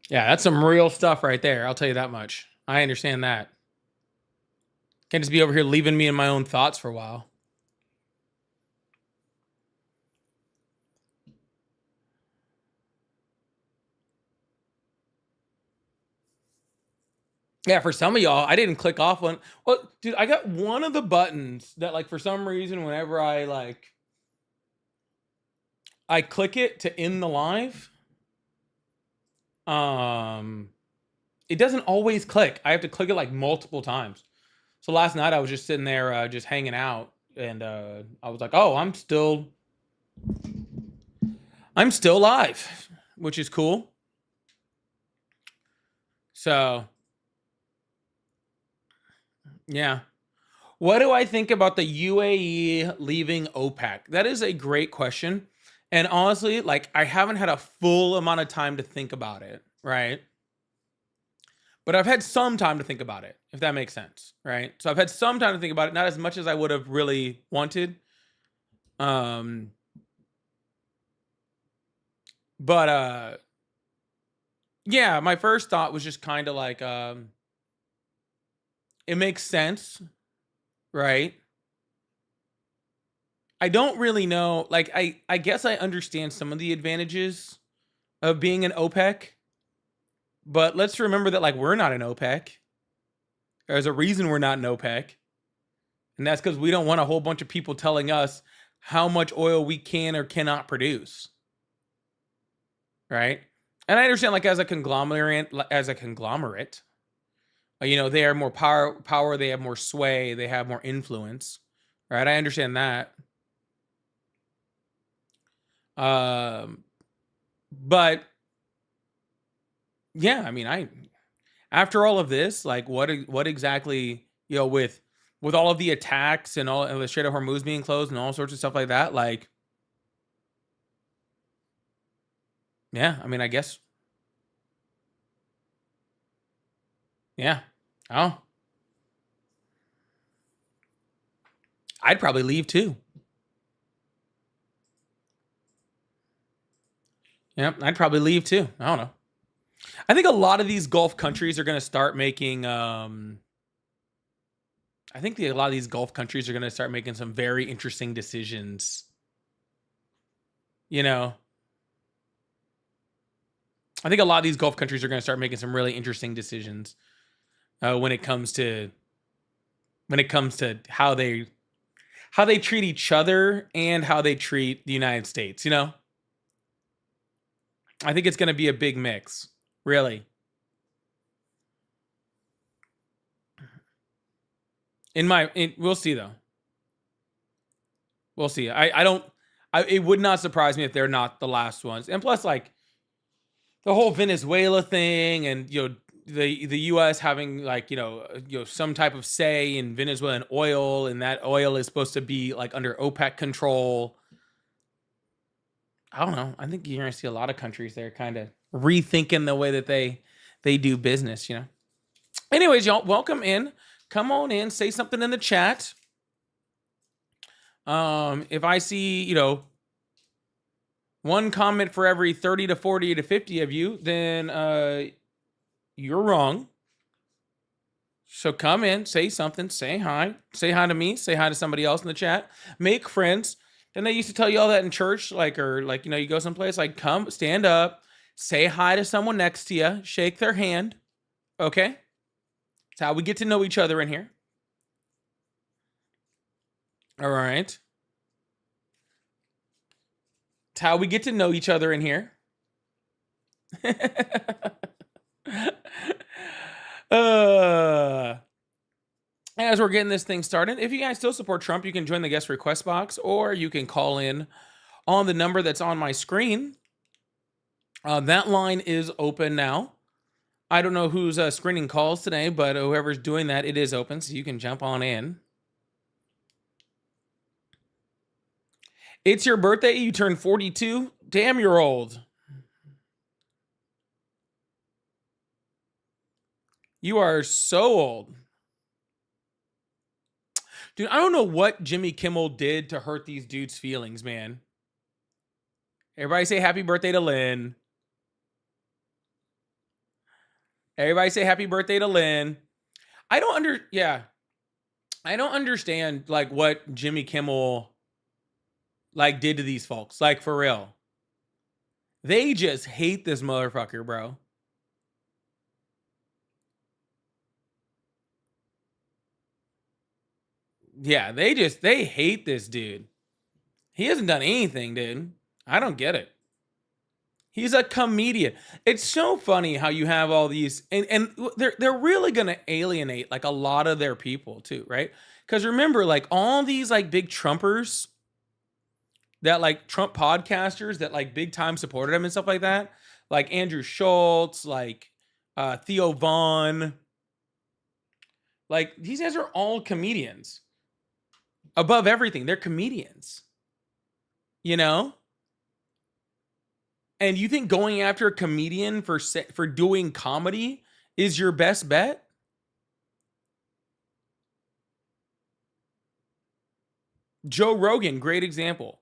Yeah, that's some real stuff right there. I'll tell you that much. I understand that. Can't just be over here leaving me in my own thoughts for a while. Yeah, for some of y'all, I didn't click off one. Well, dude, I got one of the buttons that, like, for some reason, whenever I click it to end the live, um, it doesn't always click. I have to click it like multiple times. So last night I was just sitting there, just hanging out, and I was like, "Oh, I'm still live," which is cool. So yeah. What do I think about the UAE leaving OPEC? That is a great question. And honestly, like, I haven't had a full amount of time to think about it, right? But I've had some time to think about it, if that makes sense, right? So I've had some time to think about it, not as much as I would have really wanted. Um, but yeah, my first thought was just kind of like, it makes sense, right? I don't really know. Like, I guess I understand some of the advantages of being an OPEC, but let's remember that, like, we're not an OPEC. There's a reason we're not an OPEC, and that's because we don't want a whole bunch of people telling us how much oil we can or cannot produce, right? And I understand, like, as a conglomerate, they are more power, they have more sway, they have more influence, right? I understand that. But yeah, I mean, after all of this, like, what exactly, with all of the attacks and all and the Strait of Hormuz being closed and all sorts of stuff like that, like, yeah, I mean, I guess, yeah. Oh, I'd probably leave too. Yeah, I'd probably leave too. I don't know. I think a lot of these Gulf countries are going to start making. I think a lot of these Gulf countries are going to start making some very interesting decisions. You know, I think a lot of these Gulf countries are going to start making some really interesting decisions when it comes to how they treat each other and how they treat the United States. I think it's going to be a big mix, really. We'll see though. We'll see. I don't. It would not surprise me if they're not the last ones. And plus, like, the whole Venezuela thing, and the U.S. having, like, some type of say in Venezuelan oil, and that oil is supposed to be, like, under OPEC control. I don't know. I think you're going to see a lot of countries there kind of rethinking the way that they do business. Anyways, y'all, welcome in. Come on in. Say something in the chat. If I see, one comment for every 30 to 40 to 50 of you, then you're wrong. So come in, say something, say hi to me, say hi to somebody else in the chat, make friends. And they used to tell you all that in church, you go someplace, like, come, stand up, say hi to someone next to you, shake their hand. Okay? That's how we get to know each other in here. All right. That's how we get to know each other in here. As we're getting this thing started, if you guys still support Trump, you can join the guest request box, or you can call in on the number that's on my screen. That line is open now. I don't know who's screening calls today, but whoever's doing that, it is open, so you can jump on in. It's your birthday. You turn 42. Damn, you're old. You are so old. Dude, I don't know what Jimmy Kimmel did to hurt these dudes' feelings, man. Everybody say happy birthday to Lynn. Everybody say happy birthday to Lynn. Yeah. I don't understand like what Jimmy Kimmel like did to these folks. Like for real. They just hate this motherfucker, bro. Yeah, they hate this dude. He hasn't done anything, dude. I don't get it. He's a comedian. It's so funny how you have all these and they're really going to alienate like a lot of their people too, right? Cuz remember like all these like big Trumpers that like Trump podcasters that like big time supported him and stuff like that, like Andrew Schultz, like Theo Vaughn, like these guys are all comedians. Above everything, they're comedians. You know? And you think going after a comedian for doing comedy is your best bet? Joe Rogan, great example.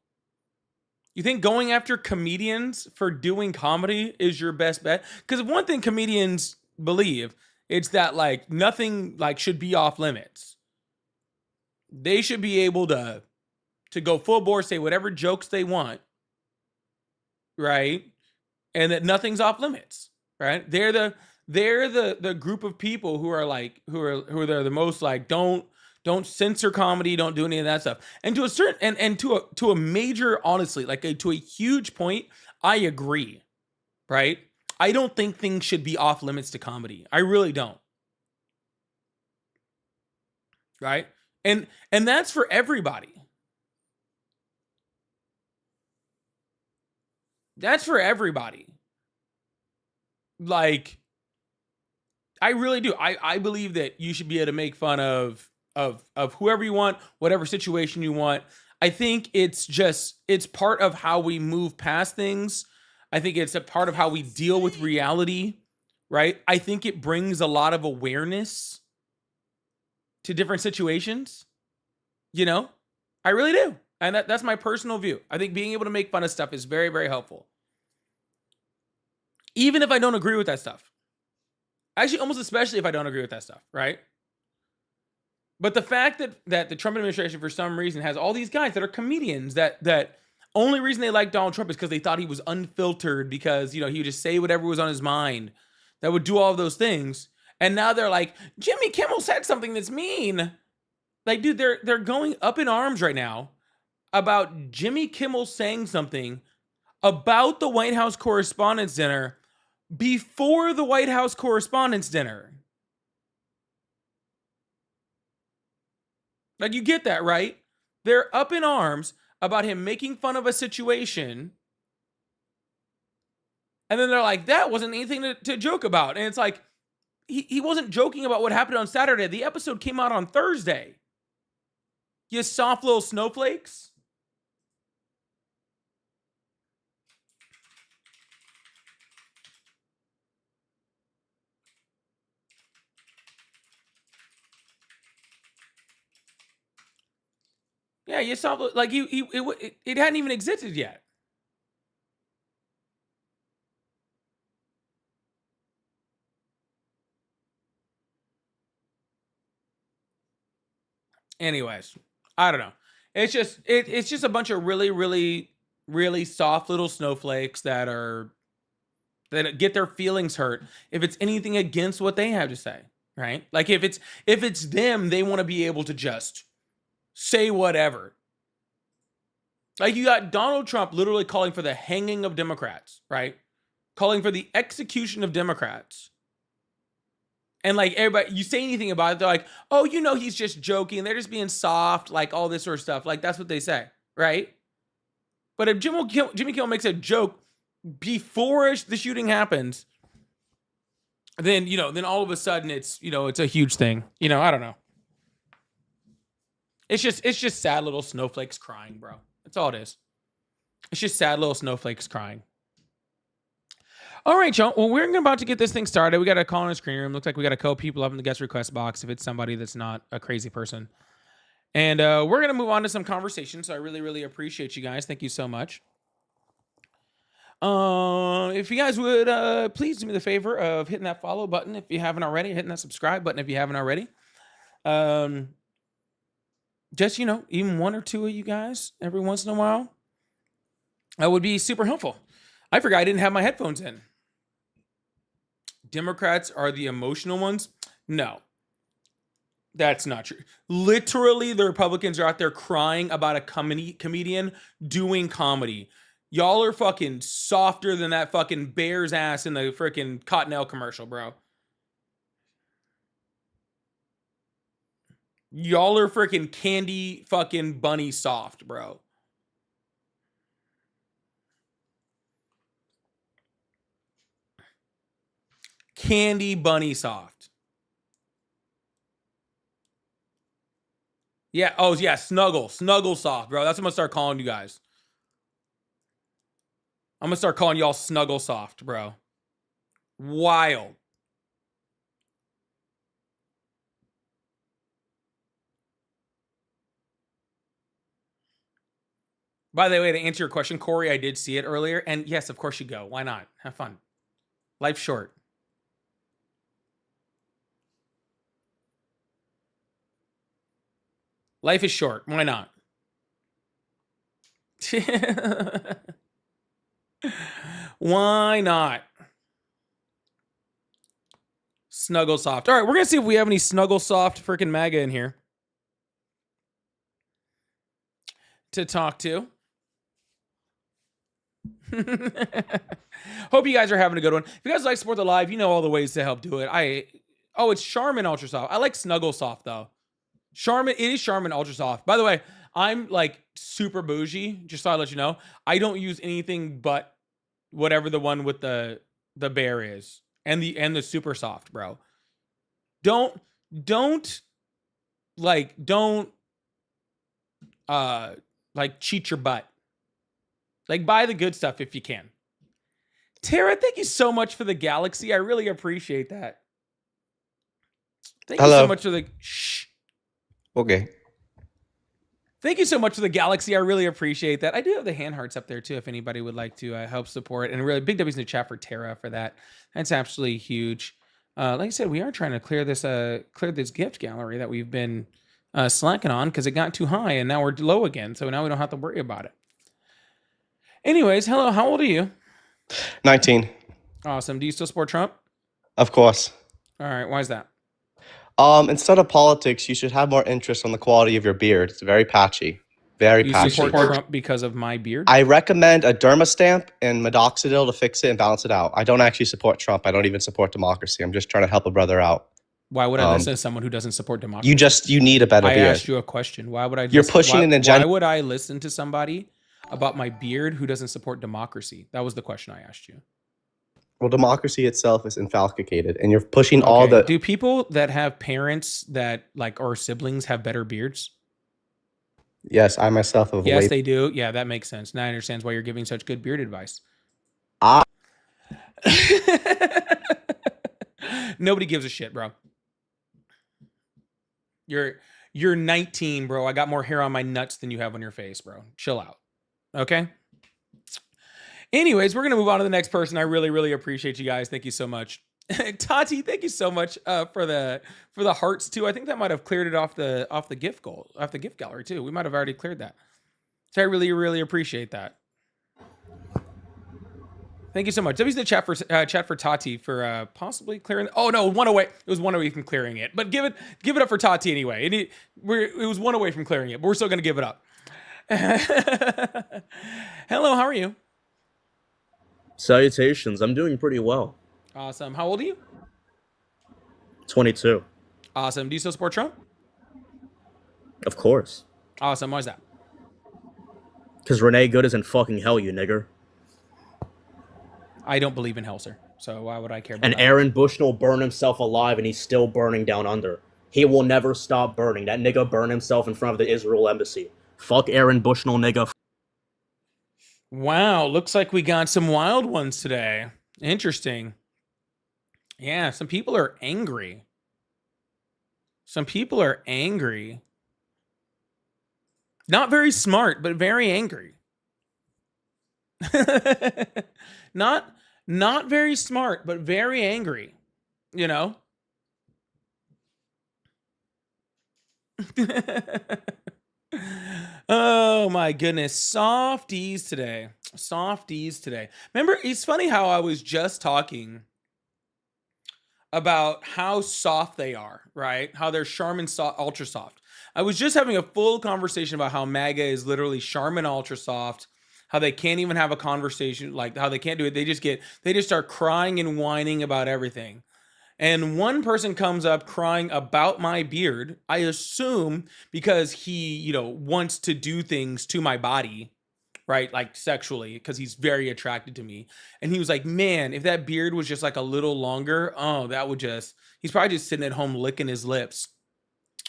You think going after comedians for doing comedy is your best bet? Because one thing comedians believe, it's that like nothing like should be off limits. They should be able to go full bore, say whatever jokes they want, right? And that nothing's off limits, right? They're the group of people who are like who are the most like don't censor comedy, don't do any of that stuff. And to a certain and to a major, honestly, like to a huge point, I agree, right? I don't think things should be off limits to comedy. I really don't. Right? And that's for everybody. That's for everybody. Like I really do. I believe that you should be able to make fun of whoever you want, whatever situation you want. I think it's part of how we move past things. I think it's a part of how we deal with reality, right? I think it brings a lot of awareness to different situations, you know? I really do. And that's my personal view. I think being able to make fun of stuff is very, very helpful. Even if I don't agree with that stuff. Actually, almost especially if I don't agree with that stuff, right? But the fact that the Trump administration, for some reason, has all these guys that are comedians that only reason they like Donald Trump is because they thought he was unfiltered, because, you know, he would just say whatever was on his mind, that would do all of those things. And now they're like, Jimmy Kimmel said something that's mean. Like, dude, they're going up in arms right now about Jimmy Kimmel saying something about the White House Correspondents' Dinner before the White House Correspondents' Dinner. Like, you get that, right? They're up in arms about him making fun of a situation. And then they're like, that wasn't anything to joke about. And it's like, he wasn't joking about what happened on Saturday. The episode came out on Thursday. You soft little snowflakes. Yeah, you saw like it hadn't even existed yet. Anyways, I don't know. It's just a bunch of really, really, really soft little snowflakes that get their feelings hurt if it's anything against what they have to say, right? Like if it's them, they want to be able to just say whatever. Like you got Donald Trump literally calling for the hanging of Democrats, right? Calling for the execution of Democrats. And like everybody, you say anything about it, they're like, oh, you know, he's just joking. They're just being soft, like all this sort of stuff. Like that's what they say, right? But if Jimmy Kimmel makes a joke before the shooting happens, then, you know, then all of a sudden it's, you know, it's a huge thing. You know, I don't know. It's just sad little snowflakes crying, bro. That's all it is. It's just sad little snowflakes crying. All right, Joe. Well, we're about to get this thing started. We got a call in the screen room. Looks like we got a couple people up in the guest request box if it's somebody that's not a crazy person. And we're going to move on to some conversation. So I really, really appreciate you guys. Thank you so much. If you guys would please do me the favor of hitting that follow button if you haven't already, hitting that subscribe button if you haven't already. Just, even one or two of you guys every once in a while, that would be super helpful. I forgot I didn't have my headphones in. Democrats are the emotional ones? No, that's not true. Literally, the Republicans are out there crying about a comedian doing comedy. Y'all are fucking softer than that fucking bear's ass in the freaking Cottonelle commercial, bro. Y'all are freaking candy fucking bunny soft, bro. Candy bunny soft. Yeah. Oh, yeah. Snuggle soft, bro. That's what I'm gonna start calling you guys. I'm gonna start calling y'all snuggle soft, bro. Wild. By the way, to answer your question, Corey, I did see it earlier. And yes, of course you go. Why not? Have fun. Life's short. Life is short. Why not? Why not? Snuggle soft. All right, we're going to see if we have any snuggle soft freaking MAGA in here to talk to. Hope you guys are having a good one. If you guys like support the live, you know all the ways to help do it. It's Charmin Ultra Soft. I like Snuggle Soft though. It is Charmin Ultra Soft. By the way, I'm like super bougie. Just thought I'd let you know. I don't use anything but whatever the one with the bear is, and the super soft, bro. Don't cheat your butt. Like, buy the good stuff if you can. Tara, thank you so much for the galaxy. I really appreciate that. Thank you so much for the shh. Okay. Thank you so much for the galaxy. I really appreciate that. I do have the hand hearts up there too, if anybody would like to help support. And really, big W's in the chat for Tara for that. That's absolutely huge. Like I said, we are trying to clear this gift gallery that we've been slacking on because it got too high and now we're low again. So now we don't have to worry about it. Anyways, hello. How old are you? 19. Awesome. Do you still support Trump? Of course. All right. Why is that? Instead of politics, you should have more interest on the quality of your beard. It's very patchy. Very patchy. You support Trump because of my beard? I recommend a Dermastamp and Minoxidil to fix it and balance it out. I don't actually support Trump. I don't even support democracy. I'm just trying to help a brother out. Why would I listen to someone who doesn't support democracy? You need a better beard. I asked you a question. Why would I? You're pushing an agenda. Why would I listen to somebody about my beard who doesn't support democracy? That was the question I asked you. Well, democracy itself is inculcated, and you're pushing all the... Do people that have parents that, or siblings have better beards? Yes, I myself have... Yes, they do. Yeah, that makes sense. Now I understand why you're giving such good beard advice. Nobody gives a shit, bro. You're 19, bro. I got more hair on my nuts than you have on your face, bro. Chill out. Okay? Anyways, we're gonna move on to the next person. I really, really appreciate you guys. Thank you so much. Tati, thank you so much for the hearts too. I think that might have cleared it off the gift gallery too. We might have already cleared that. So I really, really appreciate that. Thank you so much. W's the chat for Tati for possibly clearing. Oh no, one away. It was one away from clearing it. But give it up for Tati anyway. It was one away from clearing it, but we're still gonna give it up. Hello, how are you? Salutations. I'm doing pretty well. Awesome. How old are you? 22. Awesome. Do you still support Trump? Of course. Awesome. Why is that? Because Renee Good is in fucking hell, you nigger. I don't believe in hell, sir. So why would I care about and that? Aaron Bushnell burned himself alive and he's still burning down under. He will never stop burning. That nigga burned himself in front of the Israel embassy. Fuck Aaron Bushnell, nigga. Wow, looks like we got some wild ones today. Interesting. Yeah, some people are angry. Not very smart, but very angry. not not very smart, but very angry, you know? Oh my goodness. Softies today. Softies today. Remember, it's funny how I was just talking about how soft they are, right? How they're Charmin ultra soft. I was just having a full conversation about how MAGA is literally Charmin ultra soft, how they can't even have a conversation, like how they can't do it. They just start crying and whining about everything. And one person comes up crying about my beard. I assume because he, wants to do things to my body, right? Like sexually, because he's very attracted to me. And he was like, man, if that beard was just like a little longer, oh, he's probably just sitting at home licking his lips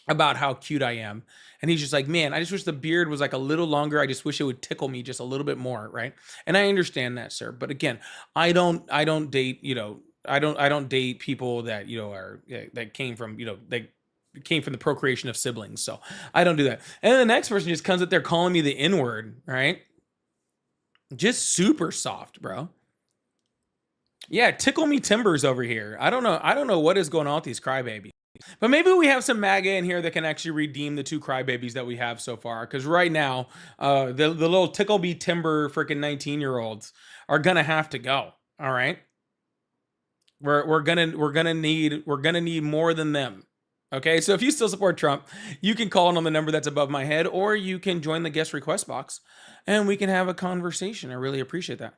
about how cute I am. And he's just like, man, I just wish the beard was like a little longer. I just wish it would tickle me just a little bit more, right? And I understand that, sir. But again, I don't date, I don't date people that, that came from, they came from the procreation of siblings. So I don't do that. And then the next person just comes up there calling me the N-word, right? Just super soft, bro. Yeah, tickle me timbers over here. I don't know what is going on with these crybabies. But maybe we have some MAGA in here that can actually redeem the two crybabies that we have so far. Because right now, the little tickle me timber freaking 19-year-olds are gonna have to go. All right, we're gonna need more than them. Okay, so if you still support Trump, you can call in on the number that's above my head, or you can join the guest request box, and we can have a conversation. I really appreciate that.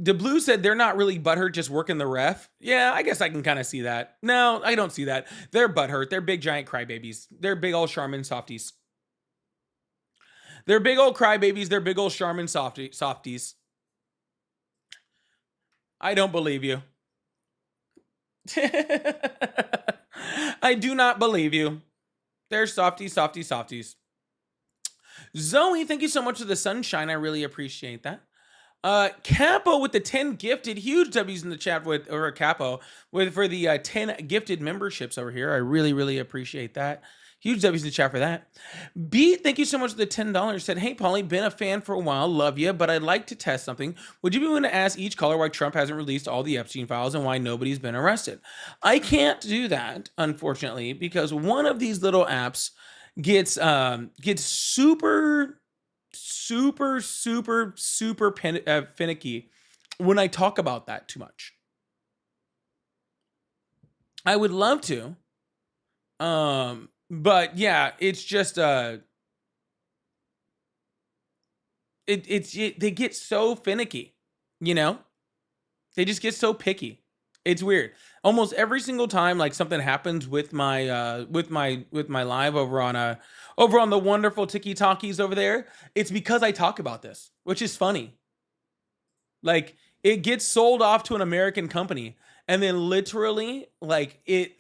The Blue said they're not really butthurt, just working the ref. Yeah, I guess I can kind of see that. No, I don't see that. They're butthurt. They're big giant crybabies. They're big old Charmin softies. They're big old crybabies. They're big old Charmin softies. I don't believe you. I do not believe you. They're softies. Zoe, thank you so much for the sunshine. I really appreciate that. Capo with the 10 gifted, huge W's in the chat for the 10 gifted memberships over here. I really appreciate that. Huge W's in the chat for that. Beat, thank you so much for the $10. Said, hey, Paulie, been a fan for a while. Love you, but I'd like to test something. Would you be willing to ask each caller why Trump hasn't released all the Epstein files and why nobody's been arrested? I can't do that, unfortunately, because one of these little apps gets super finicky when I talk about that too much. I would love to, but yeah, it's just they get so finicky, they just get so picky. It's weird. Almost every single time, like something happens with my live over on the wonderful Tiki Talkies over there, it's because I talk about this, which is funny. Like it gets sold off to an American company, and then literally, it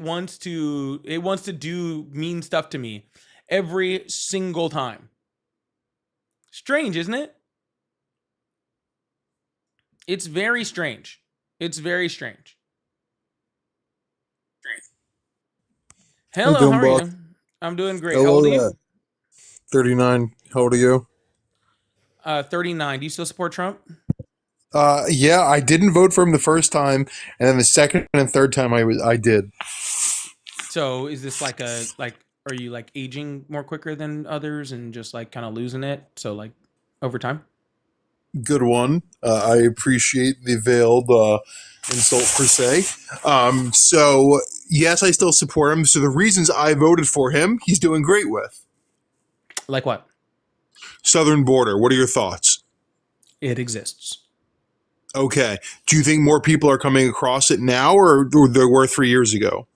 wants to do mean stuff to me every single time. Strange, isn't it? It's very strange. It's very strange. Hello, how are you? I'm doing great. How old are you? 39. How old are you? 39. Do you still support Trump? Yeah, I didn't vote for him the first time, and then the second and third time I did. So is this are you like aging more quicker than others and just like kind of losing it? So like over time? Good one. I appreciate the veiled insult per se. So yes, I still support him. So the reasons I voted for him, he's doing great with. Like what? Southern border. What are your thoughts? It exists. Okay. Do you think more people are coming across it now, or there were 3 years ago?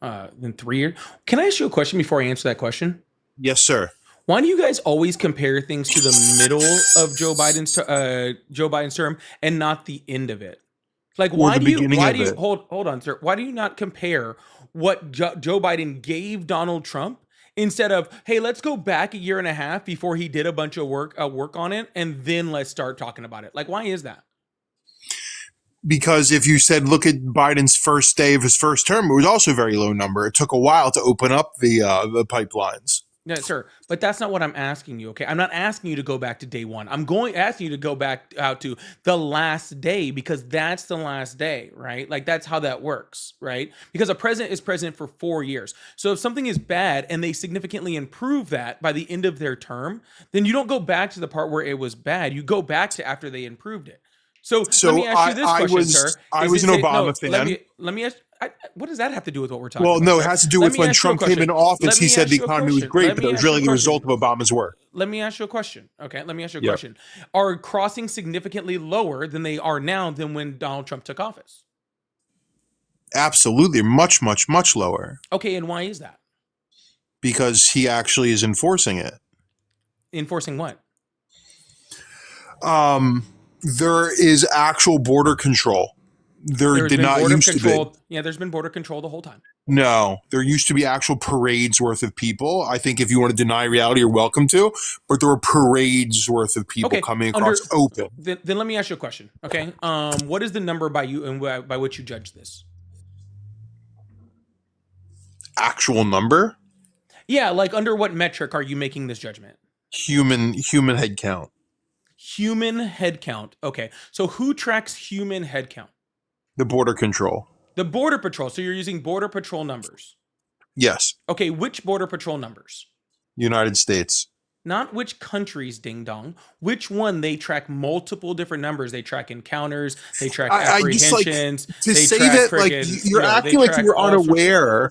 In 3 years? Can I ask you a question before I answer that question? Yes, sir. Why do you guys always compare things to the middle of Joe Biden's term and not the end of it? Like, why do you hold on, sir? Why do you not compare what Joe Biden gave Donald Trump instead of, hey, let's go back a year and a half before he did a bunch of work on it, and then let's start talking about it? Like, why is that? Because if you said, look at Biden's first day of his first term, it was also a very low number. It took a while to open up the pipelines. Yeah, sir. But that's not what I'm asking you. Okay, I'm not asking you to go back to day one. I'm asking you to go back out to the last day because that's the last day, right? Like that's how that works, right? Because a president is president for 4 years. So if something is bad and they significantly improve that by the end of their term, then you don't go back to the part where it was bad. You go back to after they improved it. So let me So ask you this question, sir. I Is was it an say Obama no? fan. Let me ask. What does that have to do with what we're talking Well, about, no, it sir? has to do Let with me when ask you a Trump came question. into office, Let he me said ask the you a economy was question. great, Let but me that was ask you a really the result question. of Obama's work. Let me ask you a question. Okay, let me ask you a Yep. question. Are crossings significantly lower than they are now than when Donald Trump took office? Absolutely. Much, much, much lower Okay, and why is that? because he actually is enforcing it. Enforcing what? There is actual border control. There There's did been not border used to be. control. Yeah, there's been border control the whole time. No, there used to be actual parades worth of people. I think if you want to deny reality, you're welcome to, but there were parades worth of people Okay, coming across under open. then let me ask you a question. Okay, what is the number by you and by which you judge this? Actual number? Yeah, like under what metric are you making this judgment? Human head count. Human head count. Okay, so who tracks human head count? The border control. The Border Patrol. So you're using Border Patrol numbers. Yes. Okay, which Border Patrol numbers? United States. Not which countries, ding dong. Which one? They track multiple different numbers. They track encounters. They track I just like apprehensions. to They say track that like friggin', you're they acting like you track were all sorts. unaware.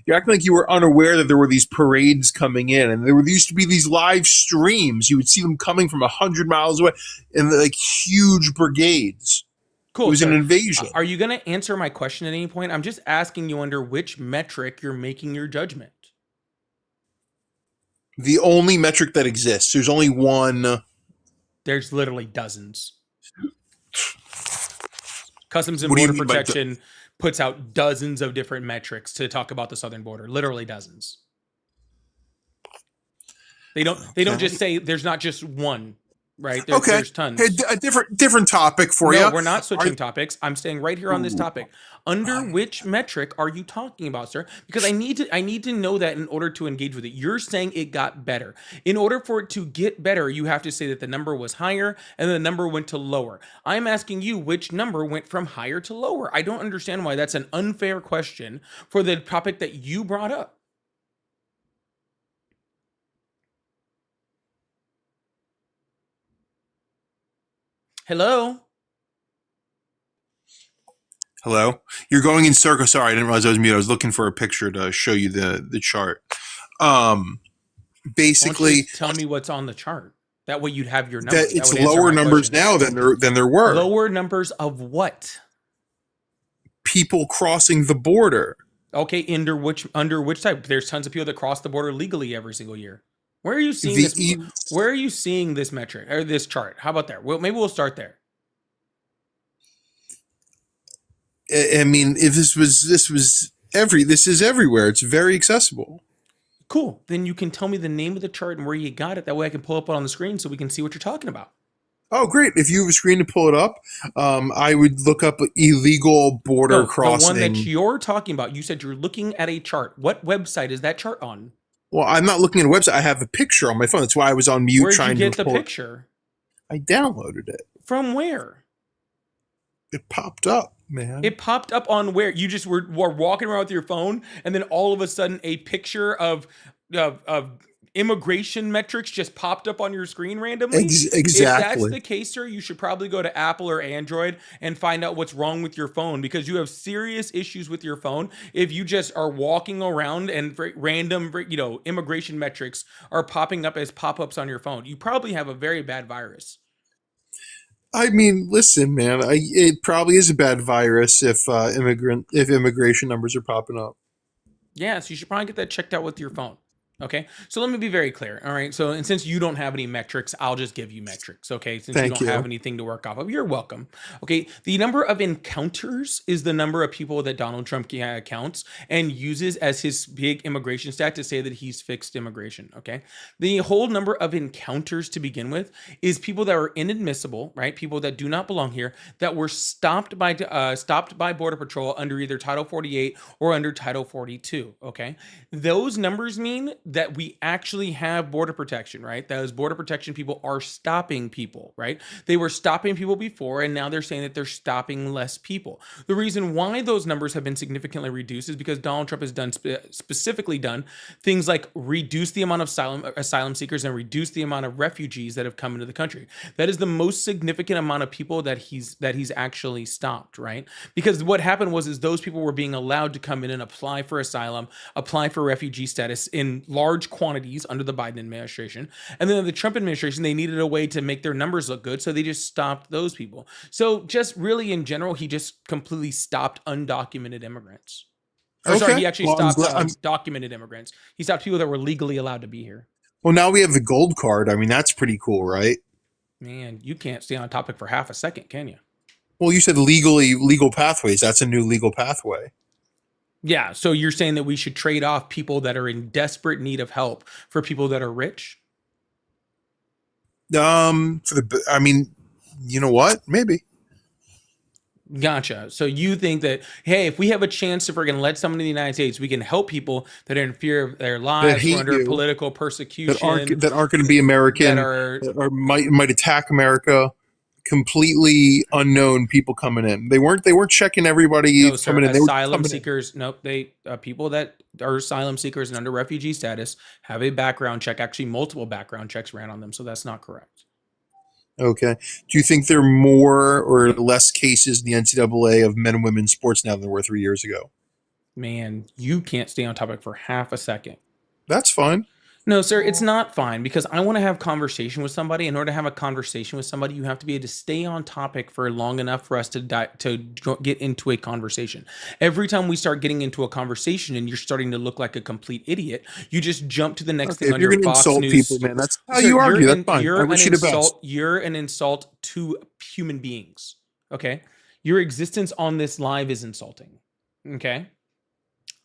You're acting like you were unaware that there were these parades coming in, and there used to be these live streams. You would see them coming from 100 miles away in like huge brigades. Cool. It was an Sir. invasion. Are you going to answer my question at any point? I'm just asking you under which metric you're making your judgment. The only metric that exists. There's only one. There's literally dozens. Customs and What do you Border mean by Protection puts out dozens of different metrics to talk about the southern border. Literally dozens. They don't just say there's not just one, right? Okay. There's tons. Hey, a different topic for you. No, we're not switching topics. I'm staying right here on this topic. Under which metric are you talking about, sir? Because I need to know that in order to engage with it. You're saying it got better. In order for it to get better, you have to say that the number was higher and the number went to lower. I'm asking you which number went from higher to lower. I don't understand why that's an unfair question for the topic that you brought up. Hello? Hello? You're going in circles. Sorry, I didn't realize I was mute. I was looking for a picture to show you the chart. Basically, Why don't you just tell me what's on the chart. That way you'd have your numbers. that it's lower numbers now than there were. Lower numbers of what? People crossing the border. Okay, under which type? There's tons of people that cross the border legally every single year. Where are you seeing this? Where are you seeing this metric or this chart? How about there? Well, maybe we'll start there. I mean, if this is everywhere. It's very accessible. Cool. Then you can tell me the name of the chart and where you got it. That way I can pull up on the screen so we can see what you're talking about. Oh, great. If you have a screen to pull it up, I would look up illegal border crossing. The one that you're talking about, you said you're looking at a chart. What website is that chart on? Well, I'm not looking at a website. I have a picture on my phone. That's why I was on mute. Where'd you get the picture? I downloaded it. From where? It popped up, man. It popped up on where? You just were walking around with your phone, and then all of a sudden a picture of immigration metrics just popped up on your screen randomly? Exactly. If that's the case, sir, you should probably go to Apple or Android and find out what's wrong with your phone, because you have serious issues with your phone if you just are walking around and random, immigration metrics are popping up as pop-ups on your phone. You probably have a very bad virus. I mean, listen, man. It probably is a bad virus if immigration numbers are popping up. Yeah, so you should probably get that checked out with your phone. Okay, so let me be very clear. All right, so and since you don't have any metrics, I'll just give you metrics. Okay, since you don't have anything to work off of, you're welcome. Okay, the number of encounters is the number of people that Donald Trump counts and uses as his big immigration stat to say that he's fixed immigration. Okay, the whole number of encounters to begin with is people that are inadmissible, right? People that do not belong here, that were stopped by Border Patrol under either Title 48 or under Title 42. Okay, those numbers mean that we actually have border protection, right? Those border protection people are stopping people, right? They were stopping people before, and now they're saying that they're stopping less people. The reason why those numbers have been significantly reduced is because Donald Trump has done specifically done things like reduce the amount of asylum seekers and reduce the amount of refugees that have come into the country. That is the most significant amount of people that he's actually stopped, right? Because what happened was those people were being allowed to come in and apply for asylum, apply for refugee status in large quantities under the Biden administration. And then the Trump administration, they needed a way to make their numbers look good, so they just stopped those people. So just really in general, he just completely stopped undocumented immigrants. Or sorry, he actually stopped documented immigrants. He stopped people that were legally allowed to be here. Well, now we have the gold card. I mean, that's pretty cool, right? Man, you can't stay on topic for half a second, can you? Well, you said legal pathways. That's a new legal pathway. Yeah, so you're saying that we should trade off people that are in desperate need of help for people that are rich? I mean, you know what? Maybe. Gotcha. So you think that, hey, if we have a chance to freaking let someone in the United States, we can help people that are in fear of their lives, or under political persecution, that aren't going to be American, or might attack America. Completely unknown people coming in. They weren't checking everybody coming in. Asylum seekers. Nope. They people that are asylum seekers and under refugee status have a background check. Actually, multiple background checks ran on them. So that's not correct. Okay. Do you think there are more or less cases in the NCAA of men and women sports now than there were 3 years ago? Man, you can't stay on topic for half a second. That's fine. No, sir, it's not fine, because I want to have conversation with somebody. In order to have a conversation with somebody, you have to be able to stay on topic for long enough for us to get into a conversation. Every time we start getting into a conversation and you're starting to look like a complete idiot, you just jump to the next thing on your Fox News. People, man, that's how you argue. That's fine. I wish you the best. You're an insult to human beings. Okay, your existence on this live is insulting. Okay,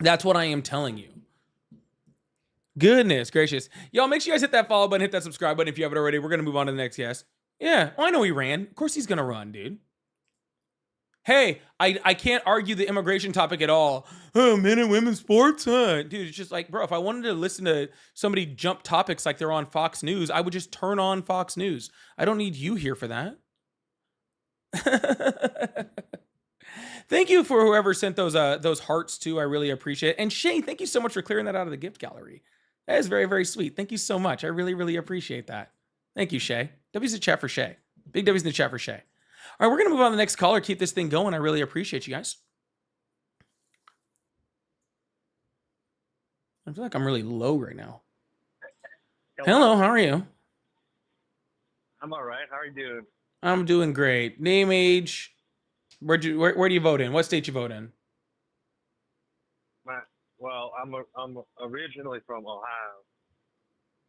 that's what I am telling you. Goodness gracious. Y'all, make sure you guys hit that follow button, hit that subscribe button if you haven't already. We're going to move on to the next guest. Yeah, well, I know he ran. Of course he's going to run, dude. Hey, I can't argue the immigration topic at all. Oh, men and women sports? Dude, it's just like, bro, if I wanted to listen to somebody jump topics like they're on Fox News, I would just turn on Fox News. I don't need you here for that. Thank you for whoever sent those hearts too. I really appreciate it. And Shay, thank you so much for clearing that out of the gift gallery. That is very, very sweet. Thank you so much. I really, really appreciate that. Thank you, Shay. W's in the chat for Shay. Big W's in the chat for Shay. All right, we're going to move on to the next caller. Keep this thing going. I really appreciate you guys. I feel like I'm really low right now. Hello, how are you? I'm all right. How are you doing? I'm doing great. Name, age. Where do you vote in? What state you vote in? Well, I'm originally from Ohio.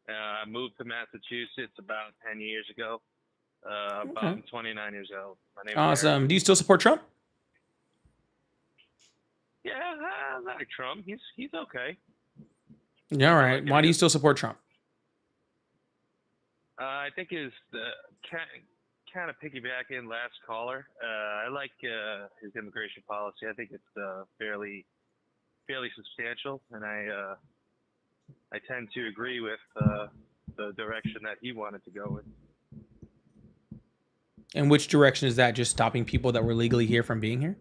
I moved to Massachusetts about 10 years ago. I'm 29 years old. My name is awesome. Eric. Do you still support Trump? Yeah, I like Trump. He's okay. Yeah, all right. Why do you still support Trump? I think kind of piggybacking last caller. I like his immigration policy. I think it's fairly substantial, and I tend to agree with the direction that he wanted to go in. And which direction is that? Just stopping people that were legally here from being here?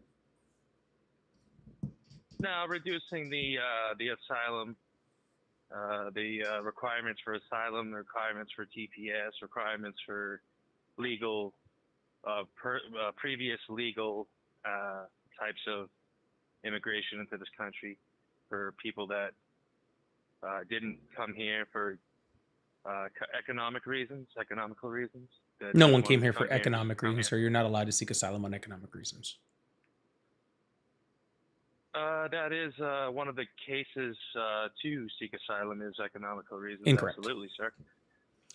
No, reducing the asylum, the requirements for asylum, the requirements for TPS, requirements for legal, previous legal types of immigration into this country for people that didn't come here for economical reasons. No one came here for economic reasons, so you're not allowed to seek asylum on economic reasons. That is one of the cases to seek asylum is economical reasons. Incorrect. Absolutely, sir.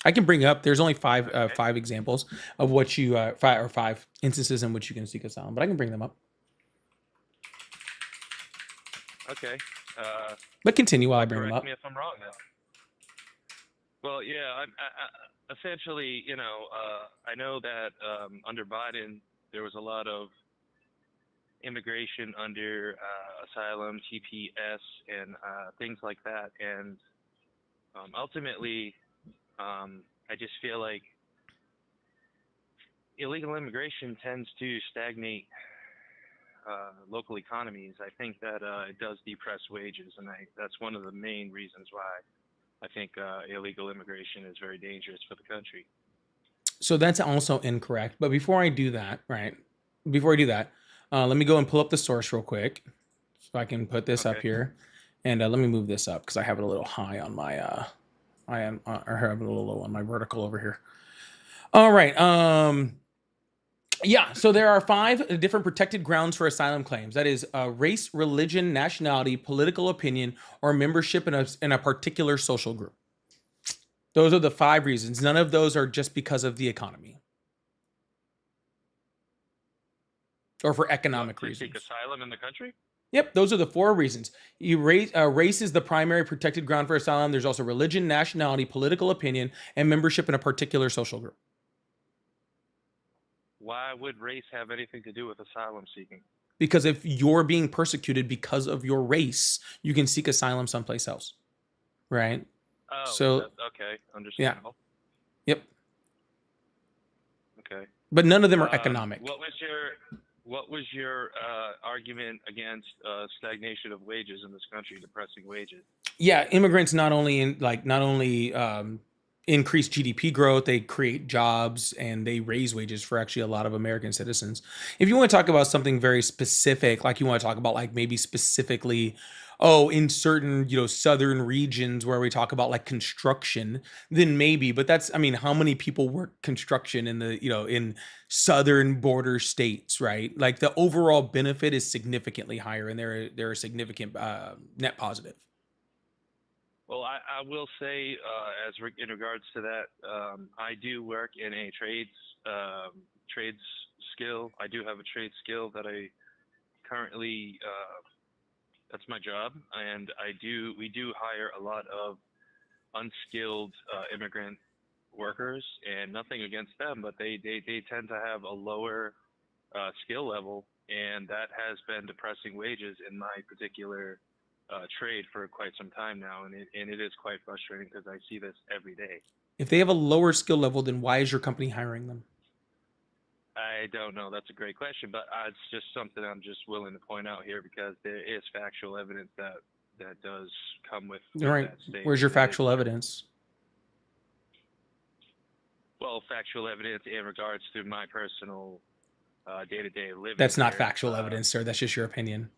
I can bring up. There's only five examples of what you five instances in which you can seek asylum, but I can bring them up. Okay. But continue while I bring them up. Correct me if I'm wrong now. Well, yeah. I essentially, I know that under Biden there was a lot of immigration under asylum, TPS, and things like that. And Ultimately, I just feel like illegal immigration tends to stagnate local economies. I think that it does depress wages, and that's one of the main reasons why I think illegal immigration is very dangerous for the country. So that's also incorrect. But before I do that, right? Before I do that, let me go and pull up the source real quick, so I can put this up Okay. here, and let me move this up because I have it a little high on my I am or have it a little low on my vertical over here. All right. Yeah. So there are 5 different protected grounds for asylum claims. That is race, religion, nationality, political opinion, or membership in a particular social group. Those are the 5 reasons. None of those are just because of the economy or for economic To reasons. seek asylum in the country? Yep, those are the 4 reasons. Race is the primary protected ground for asylum. There's also religion, nationality, political opinion, and membership in a particular social group. Why would race have anything to do with asylum seeking? Because if you're being persecuted because of your race, you can seek asylum someplace else, right? Oh, So, okay, yeah, understandable. yep. Okay. But none of them are economic. What was your argument against stagnation of wages in this country, depressing wages? Yeah, immigrants not only increase GDP growth, they create jobs and they raise wages for actually a lot of American citizens. If you want to talk about something very specific, like you want to talk about like maybe specifically, oh, in certain, southern regions where we talk about like construction, then maybe, but that's, I mean, how many people work construction in the, in southern border states, right? Like the overall benefit is significantly higher and there are significant net positive. Well, I will say, in regards to that, I do work in a trades skill. I do have a trade skill that I currently that's my job, and we do hire a lot of unskilled immigrant workers, and nothing against them, but they tend to have a lower skill level, and that has been depressing wages in my particular trade for quite some time now, and it is quite frustrating because I see this every day. If they have a lower skill level, then why is your company hiring them? I don't know. That's a great question, but it's just something I'm just willing to point out here because there is factual evidence that does come with All right. that statement. Where's your factual evidence? Well, factual evidence in regards to my personal day-to-day living. That's not here. factual evidence, sir. That's just your opinion.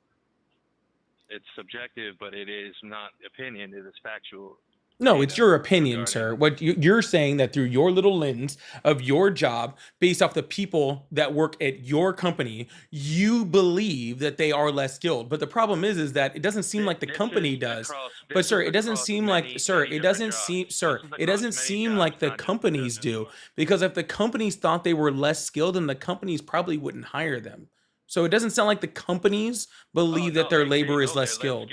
It's subjective, but it is not opinion. It is factual. No, it's your opinion, sir. What you're saying that through your little lens of your job, based off the people that work at your company, you believe that they are less skilled. But the problem is that it doesn't seem like the company does. But sir, it doesn't seem like, sir, it doesn't seem, sir, it doesn't seem like the companies do. Because if the companies thought they were less skilled, then the companies probably wouldn't hire them. So it doesn't sound like the companies believe that their labor is less skilled.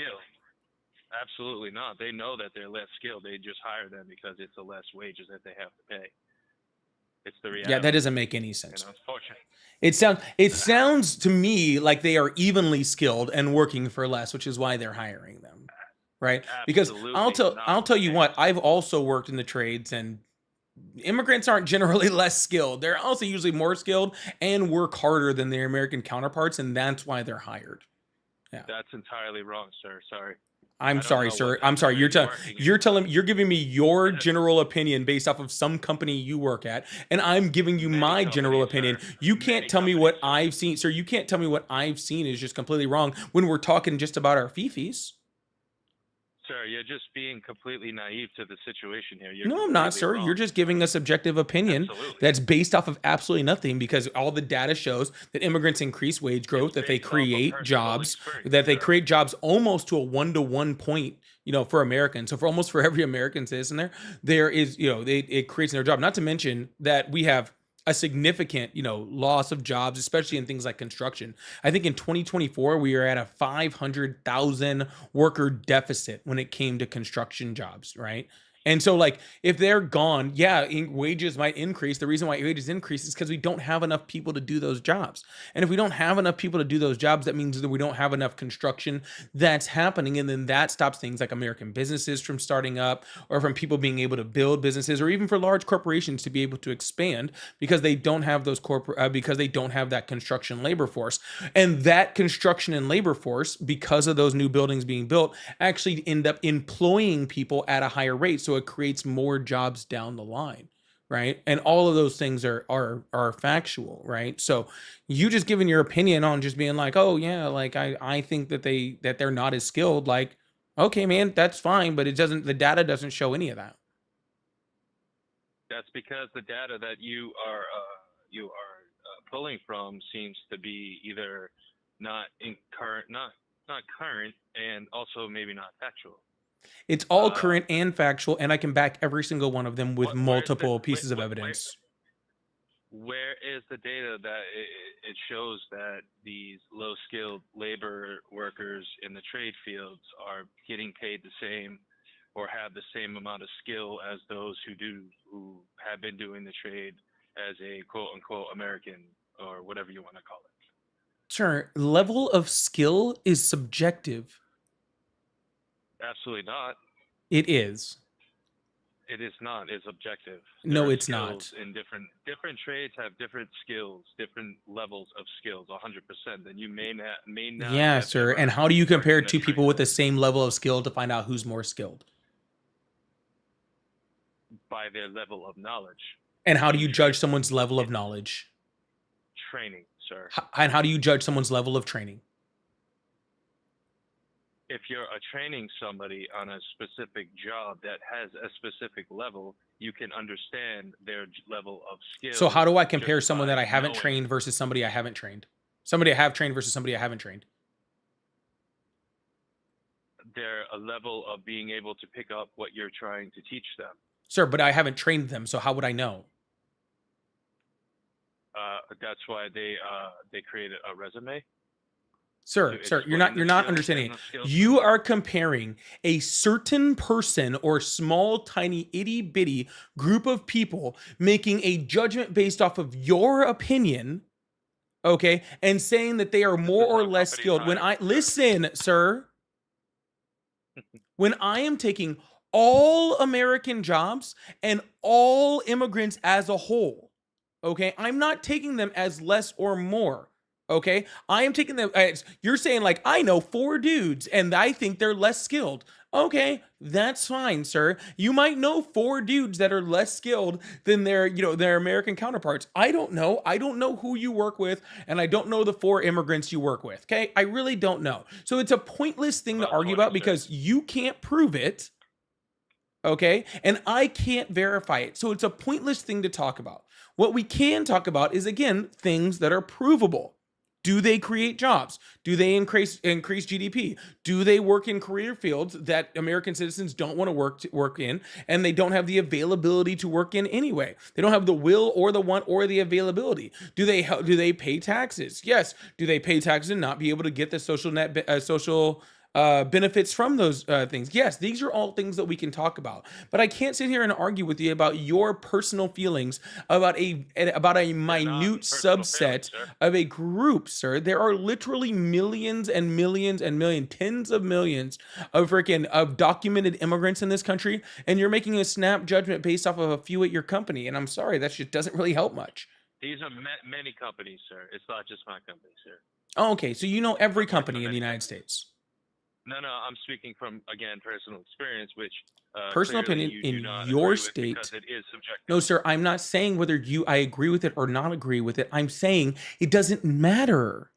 Absolutely not. They know that they're less skilled. They just hire them because it's the less wages that they have to pay. It's the reality. Yeah, that doesn't make any sense. Unfortunately. It sounds to me like they are evenly skilled and working for less, which is why they're hiring them. Right? Because I'll tell you what, I've also worked in the trades, and immigrants aren't generally less skilled. They're also usually more skilled and work harder than their American counterparts, and that's why they're hired. Yeah. That's entirely wrong, sir. Sorry. I'm sorry, sir. I'm sorry. You're giving me your general opinion based off of some company you work at, and I'm giving you my general opinion. You can't tell me what I've seen, sir. You can't tell me what I've seen is just completely wrong when we're talking just about our fifis. Sir, you're just being completely naive to the situation here. No, I'm not, sir. You're just giving a subjective opinion that's based off of absolutely nothing, because all the data shows that immigrants increase wage growth, that they create jobs, almost to a 1-to-1 point, for Americans. So for almost for every American citizen there is, it creates their job. Not to mention that we have a significant, loss of jobs, especially in things like construction. I think in 2024, we are at a 500,000 worker deficit when it came to construction jobs, right? And so, like, if they're gone, yeah, wages might increase. The reason why wages increase is because we don't have enough people to do those jobs. And if we don't have enough people to do those jobs, that means that we don't have enough construction that's happening. And then that stops things like American businesses from starting up, or from people being able to build businesses, or even for large corporations to be able to expand, because they don't have those because they don't have that construction labor force. And that construction and labor force, because of those new buildings being built, actually end up employing people at a higher rate. So it creates more jobs down the line, right? And all of those things are factual, right? So you just giving your opinion on just being like, oh yeah, like I think that they're not as skilled. Like, okay, man, that's fine, but the data doesn't show any of that. That's because the data that you are pulling from seems to be either not current, and also maybe not factual. It's all current and factual, and I can back every single one of them with multiple pieces of where, evidence. where is the data that it shows that these low-skilled labor workers in the trade fields are getting paid the same or have the same amount of skill as those who have been doing the trade as a quote-unquote American, or whatever you want to call it? Sure, level of skill is subjective. Absolutely not. It is. It is not. It's objective. No, There are it's not. skills in different trades have different skills, different levels of skills. 100%. Then you may not. Yeah, have sir. ever And how do you worked in compare a two trade people with the same level of skill to find out who's more skilled? by their level of knowledge? And how do you judge someone's level of knowledge? Training, sir. And how do you judge someone's level of training? If you're training somebody on a specific job that has a specific level, you can understand their level of skill. So how do I compare just someone by that I haven't knowing trained versus somebody I haven't trained? Somebody I have trained versus somebody I haven't trained. their a level of being able to pick up what you're trying to teach them. Sir, but I haven't trained them, so how would I know? That's why they created a resume. Sir, you're not understanding it. skills. You are comparing a certain person or small, tiny, itty bitty group of people making a judgment based off of your opinion, okay, and saying that they are more is or how less companies skilled. When hire, I listen, sir, when I am taking all American jobs and all immigrants as a whole, okay, I'm not taking them as less or more. Okay, I am taking them as, you're saying, like, I know 4 dudes and I think they're less skilled. Okay, that's fine, sir. You might know 4 dudes that are less skilled than their American counterparts. I don't know. I don't know who you work with, and I don't know the 4 immigrants you work with. Okay, I really don't know. So it's a pointless thing to argue about because you can't prove it. Okay, and I can't verify it. So it's a pointless thing to talk about. What we can talk about is, again, things that are provable. Do they create jobs? Do they increase GDP? Do they work in career fields that American citizens don't want to work in, and they don't have the availability to work in anyway? They don't have the will or the want or the availability. Do they pay taxes? Yes. Do they pay taxes and not be able to get the social benefits from those things? Yes, these are all things that we can talk about. But I can't sit here and argue with you about your personal feelings about a minute subset of a group, sir. There are literally millions and millions and millions, tens of millions of documented immigrants in this country, and you're making a snap judgment based off of a few at your company. And I'm sorry, that just doesn't really help much. These are many companies, sir. It's not just my company, sir. Oh, okay, so you know every company in the United States. No, I'm speaking from, again, personal experience, which personal opinion in your state. It is subjective. No, sir, I'm not saying whether I agree with it or not agree with it. I'm saying it doesn't matter.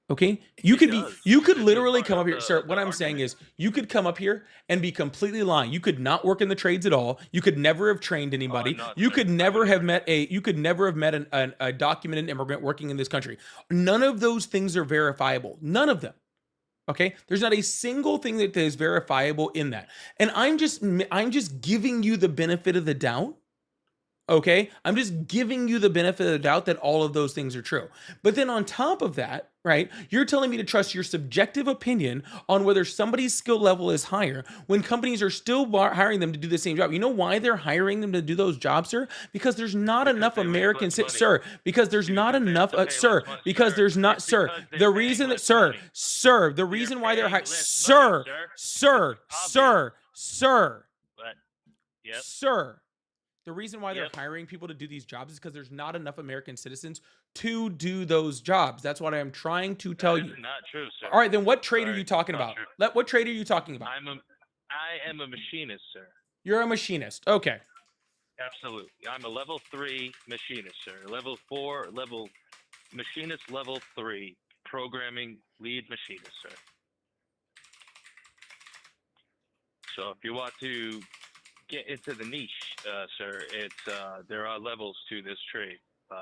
Okay? You could literally come up here, sir. What I'm saying is you could come up here and be completely lying. You could not work in the trades at all. You could never have trained anybody. You could never have met a documented immigrant working in this country. None of those things are verifiable. None of them. Okay, there's not a single thing that is verifiable in that. And I'm just giving you the benefit of the doubt Okay, I'm just giving you the benefit of the doubt that all of those things are true. But then on top of that, right, you're telling me to trust your subjective opinion on whether somebody's skill level is higher when companies are still hiring them to do the same job. You know why they're hiring them to do those jobs, sir? Because there's not Because enough they make American less money. sir, because there's not Because they have enough to pay sir, less money. because Sir, there's not it's sir. because they're The paying reason that less money. the reason why they're paying hiring less money, sir, It's sir, But yep, sir. The reason why they're Yep. hiring people to do these jobs is because there's not enough American citizens to do those jobs. That's what I'm trying to tell that you. is not true, sir. All right, then what trade are Sorry, you talking not about? true. What trade are you talking about? I am a machinist, sir. You're a machinist. Okay. Absolutely. I'm a level 3 machinist, sir. Level 4, machinist level 3, programming lead machinist, sir. So if you want to get into the niche, sir, there are levels to this trade.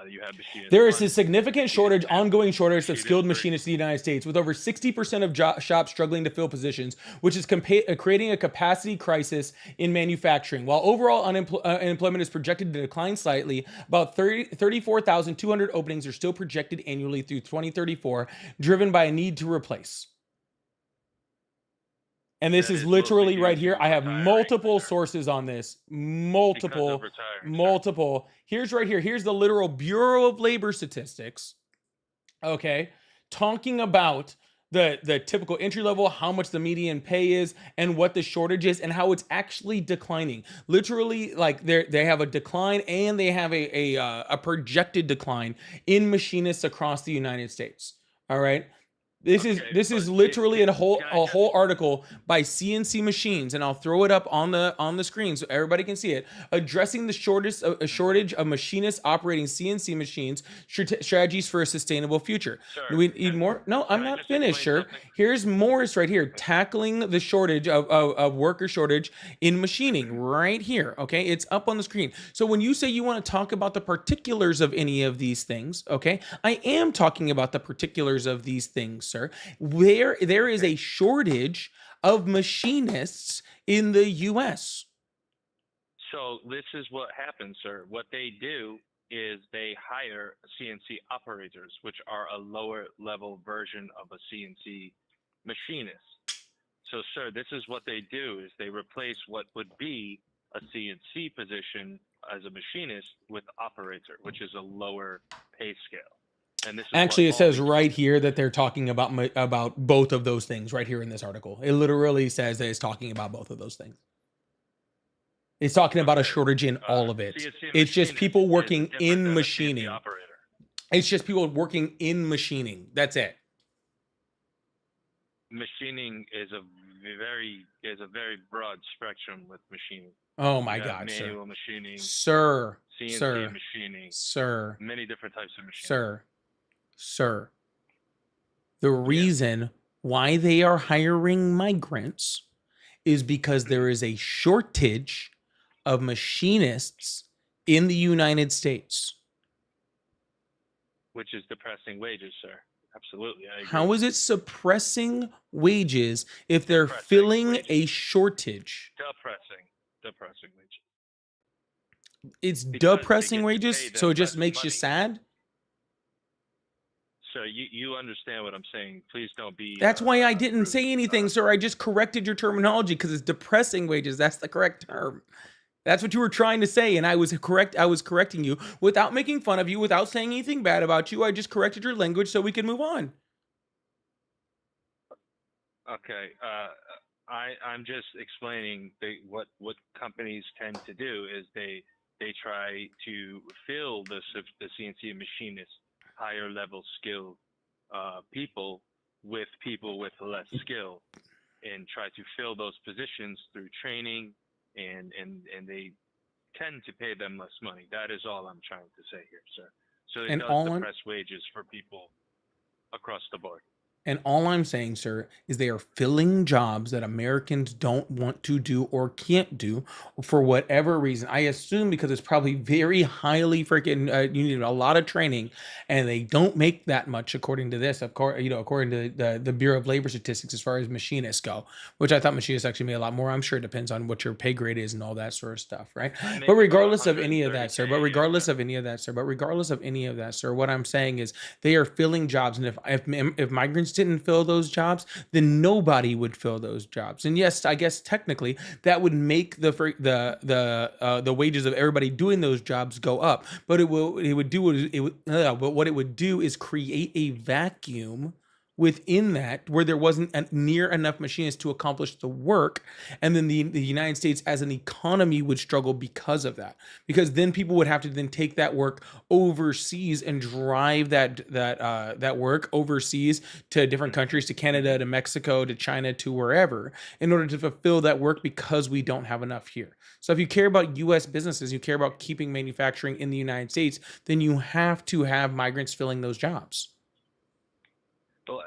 You have machinist. There is a 1, significant shortage, machinist 2, ongoing shortage of machinist skilled 3. machinists in the United States, with over 60% of shops struggling to fill positions, which is creating a capacity crisis in manufacturing. While overall unemployment is projected to decline slightly, about 34,200 openings are still projected annually through 2034, driven by a need to replace. And this That is is mostly literally due right to here. I have retiring, multiple sir. sources on this. Because Multiple. of retiring, sir. Here's right here. Here's the literal Bureau of Labor Statistics. Okay. Talking about the typical entry level, how much the median pay is, and what the shortage is, and how it's actually declining. Literally, like they have a decline, and they have a projected decline in machinists across the United States. All right. This is but literally a can I just whole article by CNC Machines, and I'll throw it up on the screen so everybody can see it. Addressing the shortage of machinists operating CNC machines, strategies for a sustainable future. Sir, Do we need more? No, I'm can I not just finished, explain sir. something? Here's Morris right here, tackling the shortage of worker shortage in machining right here. Okay, it's up on the screen. So when you say you want to talk about the particulars of any of these things, okay, I am talking about the particulars of these things, sir. There is a shortage of machinists in the U.S. So this is what happens, sir. What they do is they hire CNC operators, which are a lower level version of a CNC machinist. So, sir, this is what they do is they replace what would be a CNC position as a machinist with operator, which is a lower pay scale. And this is Actually, it what all says these right companies here do. that they're talking about both of those things right here in this article. It literally says that it's talking about both of those things. It's talking about a Okay. shortage in all of it. CNC It's just machinist people is working different in than a CNC machining. operator. It's just people working in machining. That's it. Machining is a very broad spectrum with machining. Oh my You have God, sir. manual machining, Sir, CNC sir, machining, sir, many different types of machining. sir. The reason why they are hiring migrants is because there is a shortage of machinists in the United States. Which is depressing wages, sir. Absolutely, I agree. How is it suppressing wages if they're Depressing filling wages. a shortage? Depressing wages. It's Because they depressing get to wages, pay so them it just less makes you money. sad? So you understand what I'm saying. Please don't be. That's why I didn't rude. say anything, sir. I just corrected your terminology because it's depressing wages. That's the correct term. That's what you were trying to say, and I was correct. I was correcting you without making fun of you, without saying anything bad about you. I just corrected your language so we can move on. Okay. I'm just explaining what companies tend to do is they try to fill the CNC machinist higher level skilled people with less skill, and try to fill those positions through training, and they tend to pay them less money. That is all I'm trying to say here, sir. So it And does all I'm- depress wages for people across the board. And all I'm saying, sir, is they are filling jobs that Americans don't want to do or can't do for whatever reason. I assume because it's probably very highly freaking, you need a lot of training, and they don't make that much according to this. Of course, according to the Bureau of Labor Statistics, as far as machinists go, which I thought machinists actually made a lot more. I'm sure it depends on what your pay grade is and all that sort of stuff, right? I But make about regardless of any of that, 130K sir, a year, what I'm saying is they are filling jobs, and if migrants didn't fill those jobs, then nobody would fill those jobs. And yes, I guess technically that would make the wages of everybody doing those jobs go up. But what it would do is create a vacuum within that where there wasn't near enough machinists to accomplish the work, and then the United States as an economy would struggle because of that, because then people would have to then take that work overseas and drive that work overseas to different countries, to Canada, to Mexico, to China, to wherever, in order to fulfill that work, because we don't have enough here. So if you care about US businesses, you care about keeping manufacturing in the United States, then you have to have migrants filling those jobs. Well,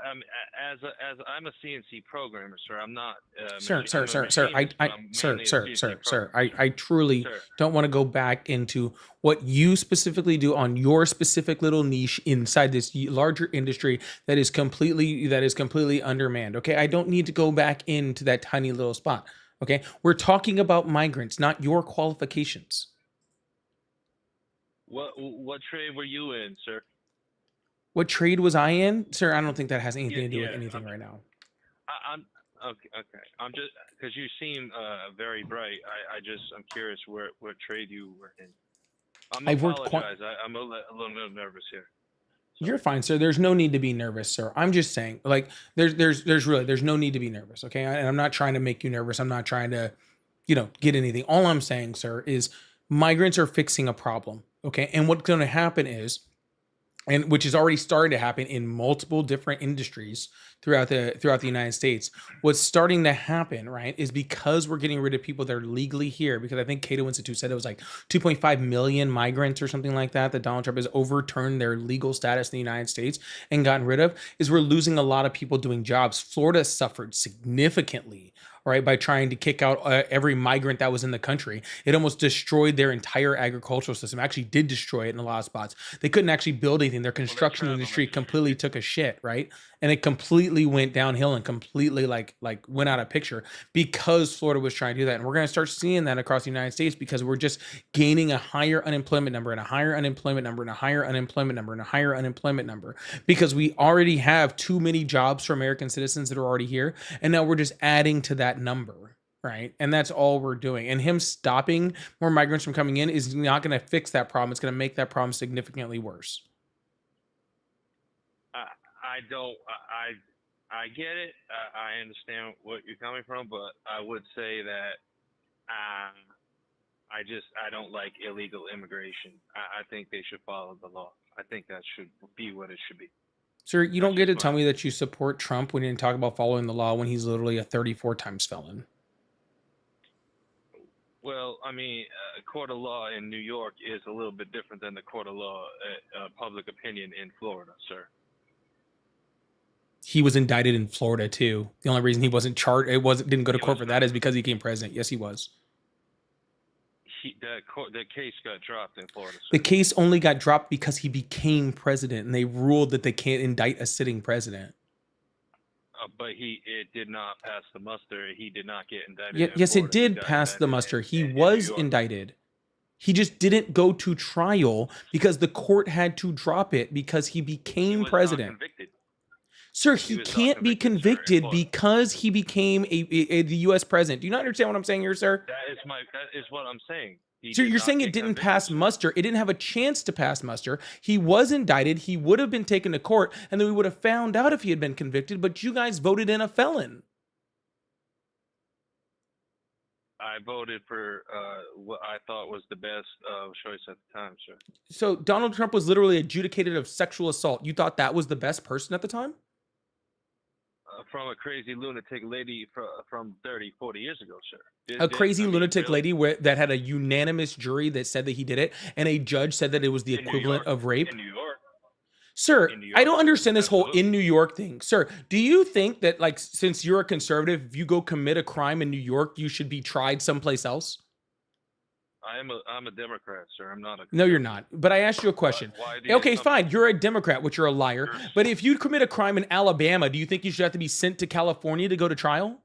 as I'm a CNC programmer, sir. I'm not. Sir, I'm sir, a sir, sir, machinist, but I'm mainly a CNC programmer. I truly Sir, don't want to go back into what you specifically do on your specific little niche inside this larger industry that is completely undermanned. Okay, I don't need to go back into that tiny little spot. Okay, we're talking about migrants, not your qualifications. what trade were you in, sir? What trade was I in, sir? I don't think that has anything Yeah, to do with yeah. anything right now. I'm okay. Okay. I'm just because you seem very bright. I'm curious what trade you were in. I've worked quite. I'm a little nervous here. You're fine, sir. There's no need to be nervous, sir. I'm just saying, like, there's no need to be nervous, okay? And I'm not trying to make you nervous. I'm not trying to, get anything. All I'm saying, sir, is migrants are fixing a problem, okay? And what's going to happen is, and which is already starting to happen in multiple different industries throughout the United States. What's starting to happen, right, is because we're getting rid of people that are legally here, because I think Cato Institute said it was like 2.5 million migrants or something like that Donald Trump has overturned their legal status in the United States and gotten rid of, is we're losing a lot of people doing jobs. Florida suffered significantly, right, by trying to kick out every migrant that was in the country. It almost destroyed their entire agricultural system. Actually did destroy it in a lot of spots. They couldn't actually build anything. Their construction industry completely took a shit, right? And it completely went downhill and completely like went out of picture because Florida was trying to do that. And we're going to start seeing that across the United States, because we're just gaining a higher unemployment number and a higher unemployment number and a higher unemployment number and a higher unemployment number, because we already have too many jobs for American citizens that are already here. And now we're just adding to that number, right? And that's all we're doing. And him stopping more migrants from coming in is not going to fix that problem. It's going to make that problem significantly worse. I don't. I get it. I understand what you're coming from, but I would say that I don't like illegal immigration. I think they should follow the law. I think that should be what it should be. Sir, you don't get to tell me that you support Trump when you didn't talk about following the law when he's literally a 34 times felon. Well, I mean, court of law in New York is a little bit different than the court of law, public opinion in Florida, sir. He was indicted in Florida too. The only reason he wasn't charged, didn't go to court for that, is because he became president. Yes, he was. The case got dropped in Florida, sir. The case only got dropped because he became president, and they ruled that they can't indict a sitting president. But it did not pass the muster. He did not get indicted. Yes, it did pass the muster. He was indicted. He just didn't go to trial because the court had to drop it because he became president. Sir, he can't be convicted because he became the U.S. president. Do you not understand what I'm saying here, sir? That is what I'm saying. So you're saying it didn't pass muster. It didn't have a chance to pass muster. He was indicted. He would have been taken to court, and then we would have found out if he had been convicted, but you guys voted in a felon. I voted for what I thought was the best choice at the time, sir. So Donald Trump was literally adjudicated of sexual assault. You thought that was the best person at the time? From a crazy lunatic lady from 30, 40 years ago, sir. A crazy lunatic lady that had a unanimous jury that said that he did it, and a judge said that it was the equivalent of rape? In New York. Sir, in New I York, don't sir. understand this whole Absolutely. in New York thing. Sir, do you think that, like, since you're a conservative, if you go commit a crime in New York, you should be tried someplace else? I'm a Democrat, sir. I'm not a No, you're conservative. not. But I asked you a question. Why do you Okay, fine. You're a Democrat, which you're a liar. Sure. But if you commit a crime in Alabama, do you think you should have to be sent to California to go to trial?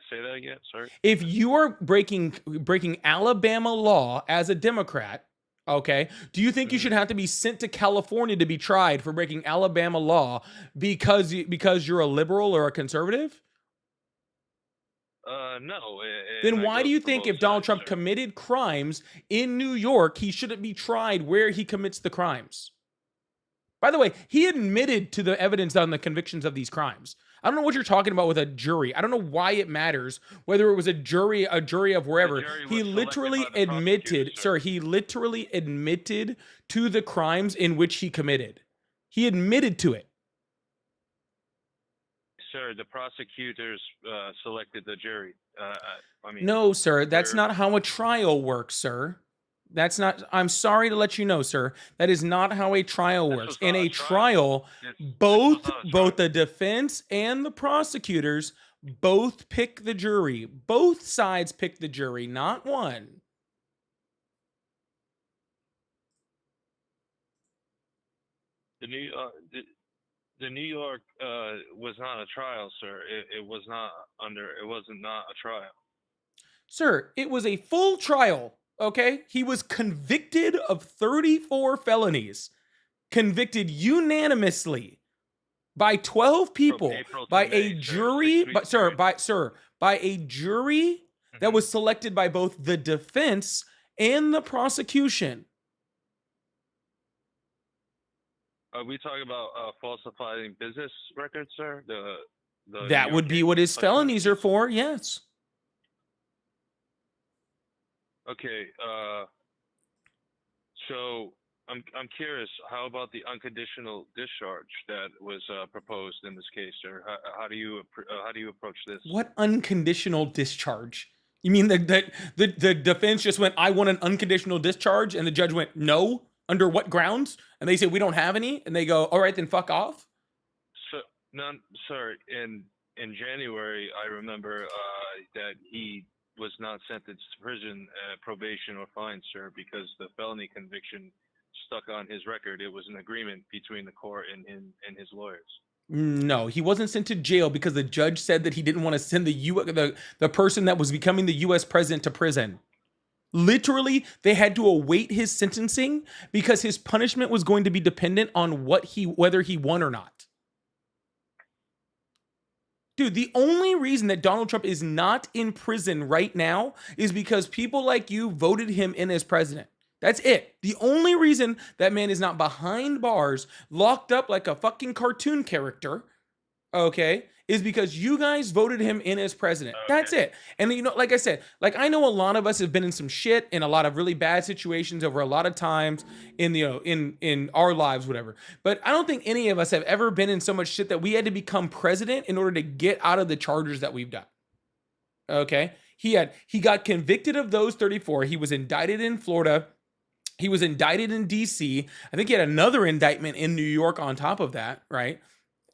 Say that again? Sorry. If you are breaking Alabama law as a Democrat, okay, do you think you should have to be sent to California to be tried for breaking Alabama law because you're a liberal or a conservative? No. Then And I why go do you for think both if Donald sides, Trump sir. committed crimes in New York, he shouldn't be tried where he commits the crimes? By the way, he admitted to the evidence on the convictions of these crimes. I don't know what you're talking about with a jury. I don't know why it matters whether it was a jury of wherever. jury was He selected literally by the prosecutor, admitted, sir. sir, he literally admitted to the crimes in which he committed. He admitted to it. Sir, the prosecutors selected the jury. I mean, No, sir, that's we're- not how a trial works, sir. That's not, I'm sorry to let you know, sir. That is not how a trial This works. was In not a a trial. trial, This was both not a both trial. the defense and the prosecutors both pick the jury. Both sides pick the jury, not one. The New York was not a trial, sir. It was not It wasn't not a trial. Sir, it was a full trial, okay? He was convicted of 34 felonies. Convicted unanimously by 12 people, April to by May, a sir. jury, 6 but weeks sir, period. by a jury that Mhm. was selected by both the defense and the prosecution. Are we talking about falsifying business records, sir? The That New would York be case? what his Like felonies are for, yes. Okay. So I'm curious. How about the unconditional discharge that was proposed in this case, sir? How do you approach this? What unconditional discharge? You mean the defense just went, I want an unconditional discharge, and the judge went, no? Under what grounds? And they say, we don't have any. And they go, all right, then fuck off. So, none, sir. In January, I remember that he was not sentenced to prison, probation, or fine, sir, because the felony conviction stuck on his record. It was an agreement between the court and his lawyers. No, he wasn't sent to jail because the judge said that he didn't want to send the person that was becoming the US president to prison. Literally, they had to await his sentencing because his punishment was going to be dependent on whether he won or not. Dude, the only reason that Donald Trump is not in prison right now is because people like you voted him in as president. That's it. The only reason that man is not behind bars, locked up like a fucking cartoon character, okay, is because you guys voted him in as president. That's it. And you know, like I said, like I know a lot of us have been in some shit in a lot of really bad situations over a lot of times in in our lives, whatever. But I don't think any of us have ever been in so much shit that we had to become president in order to get out of the charges that we've done. Okay? He got convicted of those 34. He was indicted in Florida. He was indicted in DC. I think he had another indictment in New York on top of that, right?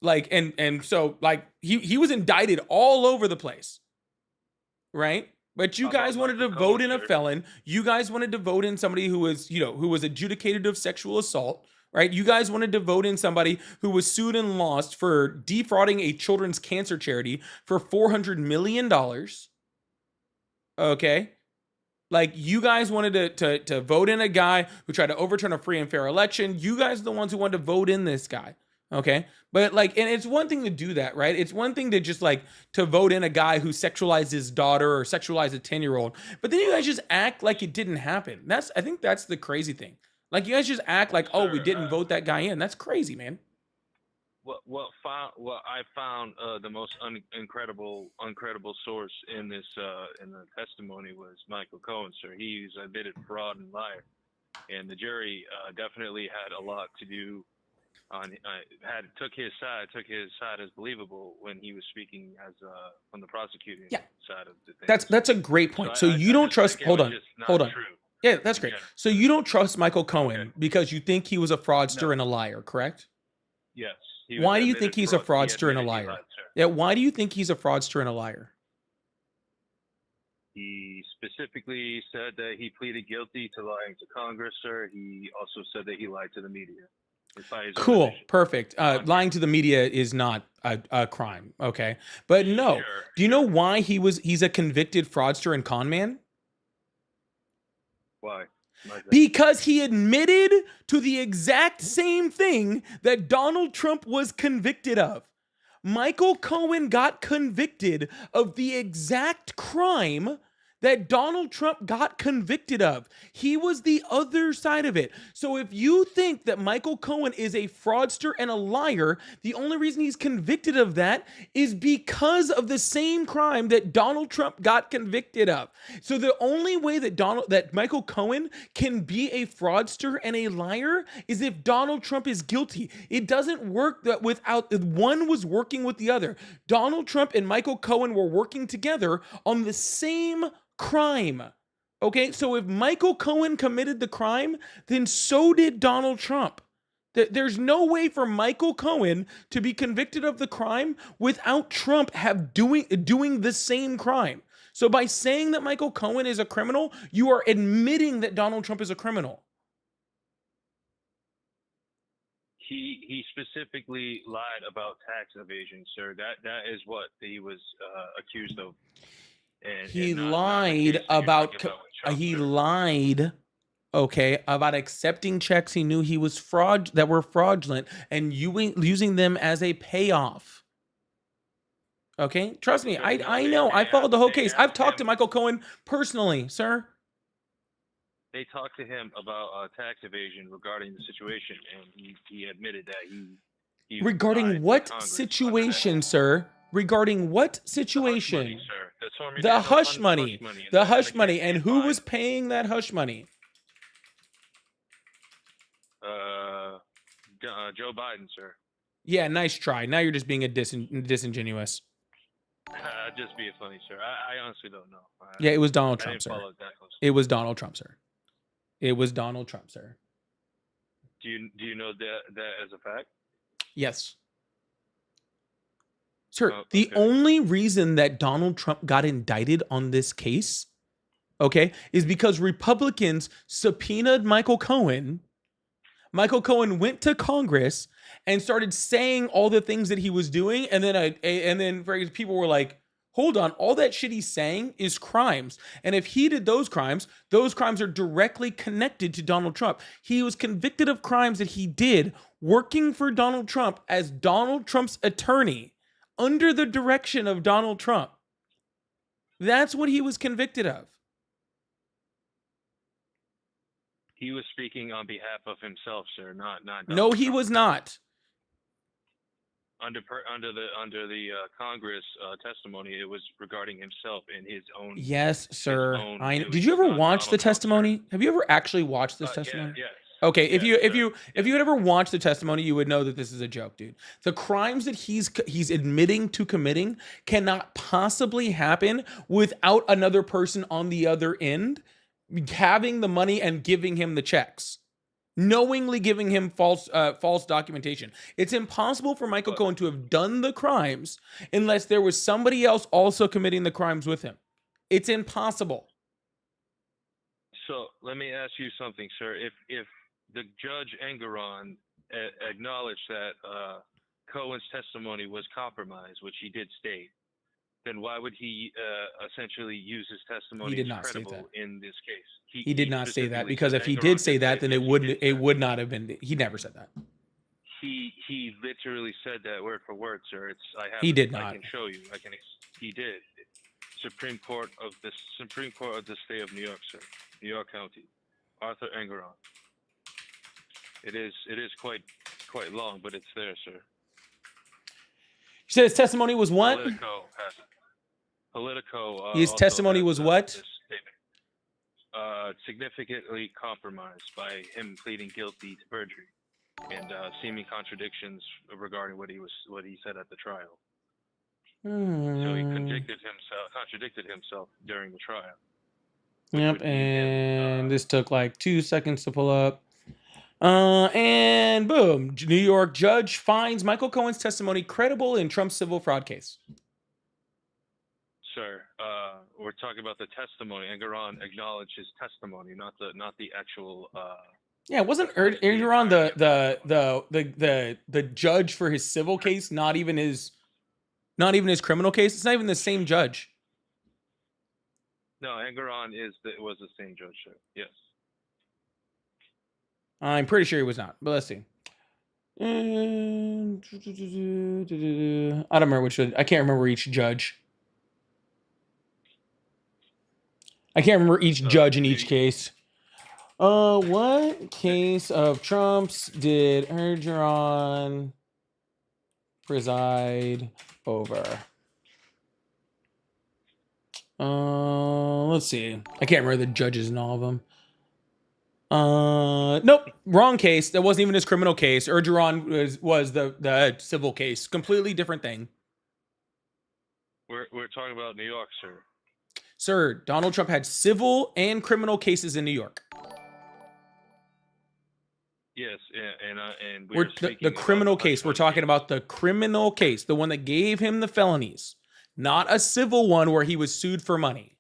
Like, and so like he was indicted all over the place, right? But you guys wanted to vote in a felon. You guys wanted to vote in somebody who was, who was adjudicated of sexual assault, right? You guys wanted to vote in somebody who was sued and lost for defrauding a children's cancer charity for $400 million. Okay. Like you guys wanted to vote in a guy who tried to overturn a free and fair election. You guys are the ones who wanted to vote in this guy. Okay. But like, and it's one thing to do that, right? It's one thing to just like to vote in a guy who sexualized his daughter or sexualized a 10-year-old. But then you guys just act like it didn't happen. I think that's the crazy thing. Like you guys just act like, oh, we didn't vote that guy in. That's crazy, man. What I found the most incredible source in this in the testimony was Michael Cohen, sir. He's admitted fraud and liar, and the jury definitely had a lot to do on took his side as believable when he was speaking as from the prosecuting side of the thing. That's a great point. So you don't trust. Hold on. Yeah, that's great. Yeah. So you don't trust Michael Cohen Okay. because you think he was a fraudster No. and a liar, correct? Yes. He Why was do you admitted think he's a fraud. He fraudster and a admitted he liar? lied, sir. Yeah, why do you think he's a fraudster and a liar? He specifically said that he pleaded guilty to lying to Congress, sir. He also said that he lied to the media. By his own Cool, admission. perfect. Lying to the media is not a crime, okay? But no, Sure, do you know sure. why he's a convicted fraudster and con man? Why? Why is that? Because he admitted to the exact same thing that Donald Trump was convicted of. Michael Cohen got convicted of the exact crime that Donald Trump got convicted of. He was the other side of it. So if you think that Michael Cohen is a fraudster and a liar, the only reason he's convicted of that is because of the same crime that Donald Trump got convicted of. So the only way that Michael Cohen can be a fraudster and a liar is if Donald Trump is guilty. It doesn't work that without one was working with the other. Donald Trump and Michael Cohen were working together on the same crime. Okay, so if Michael Cohen committed the crime, then so did Donald Trump. There's no way for Michael Cohen to be convicted of the crime without Trump doing the same crime. So by saying that Michael Cohen is a criminal, you are admitting that Donald Trump is a criminal. He specifically lied about tax evasion, sir. That is what he was accused of. And, He and not the lied case that you're about talking about with Trump, he sir. lied, okay, about accepting checks he knew he was that were fraudulent and using them as a payoff. Okay, trust me, No, I know. I followed the whole case. I've talked to Michael Cohen personally, sir. They talked to him about tax evasion regarding the situation, and he admitted that he lied Regarding to what Congress about situation, sir? Regarding what that. situation? The hush money, sir. The The hush money. and The the hush money. campaign And who fine. was paying that hush money? Joe Biden, sir. Yeah, nice try. Now you're just being a disingenuous. Just being funny, sir. I honestly don't know. Yeah, it was Donald I Trump, didn't sir. follow it that close. It was Donald Trump, sir. It was Donald Trump, sir. Do you know that as a fact? Yes. Sir, Oh, the okay. only reason that Donald Trump got indicted on this case, okay, is because Republicans subpoenaed Michael Cohen. Michael Cohen went to Congress and started saying all the things that he was doing, and then people were like, hold on, all that shit he's saying is crimes. And if he did those crimes are directly connected to Donald Trump. He was convicted of crimes that he did working for Donald Trump as Donald Trump's attorney under the direction of Donald Trump. That's what he was convicted of. He was speaking on behalf of himself, sir, not No, Donald he Trump. was not. Under the Congress testimony, it was regarding himself and his own. Yes, sir. own Did you ever doings, not watch the Donald Trump, sir. testimony? Have you ever actually watched this Yeah, testimony? yes. Okay, if Yes, you sir. had ever watched the testimony, you would know that this is a joke, dude. The crimes that he's admitting to committing cannot possibly happen without another person on the other end having the money and giving him the checks. Knowingly giving him false documentation. It's impossible for Michael Cohen to have done the crimes unless there was somebody else also committing the crimes with him. It's impossible. So let me ask you something, sir. If the Judge Engeron acknowledged that Cohen's testimony was compromised, which he did state, then why would he essentially use his testimony He did as not state credible that. in this case? He did not say that specifically because said if he Engeron did say that, then yes, he did. it would not have been. He never said that. He literally said that word for word, sir. He did I not. can show you. He did. Supreme Court of the State of New York, sir. New York County. Arthur Engeron. It is quite long, but it's there, sir. You said his testimony was what? Politico. His also testimony has, was what? this statement. Significantly compromised by him pleading guilty to perjury and seeming contradictions regarding what he said at the trial. So he contradicted himself during the trial. which Yep, would be and this took like 2 seconds to pull up. And boom, New York judge finds Michael Cohen's testimony credible in Trump's civil fraud case. Sir, we're talking about the testimony. Engoron acknowledged his testimony, not the actual. Yeah, wasn't That's the Erdogan entirety the judge for his civil case, not even his criminal case? It's not even the same judge. No, Engoron was the same judge, sir. Yes. I'm pretty sure he was not, but let's see. I don't remember which. I can't remember each judge. I can't remember each judge in each case. What case of Trump's did Erdogan preside over? Let's see. I can't remember the judges in all of them. Nope, wrong case. That wasn't even his criminal case. Erdogan was the civil case. Completely different thing. We're talking about New York, sir. Sir, Donald Trump had civil and criminal cases in New York. Yes, and We're the criminal case. We're talking about the criminal case, the one that gave him the felonies, not a civil one where he was sued for money.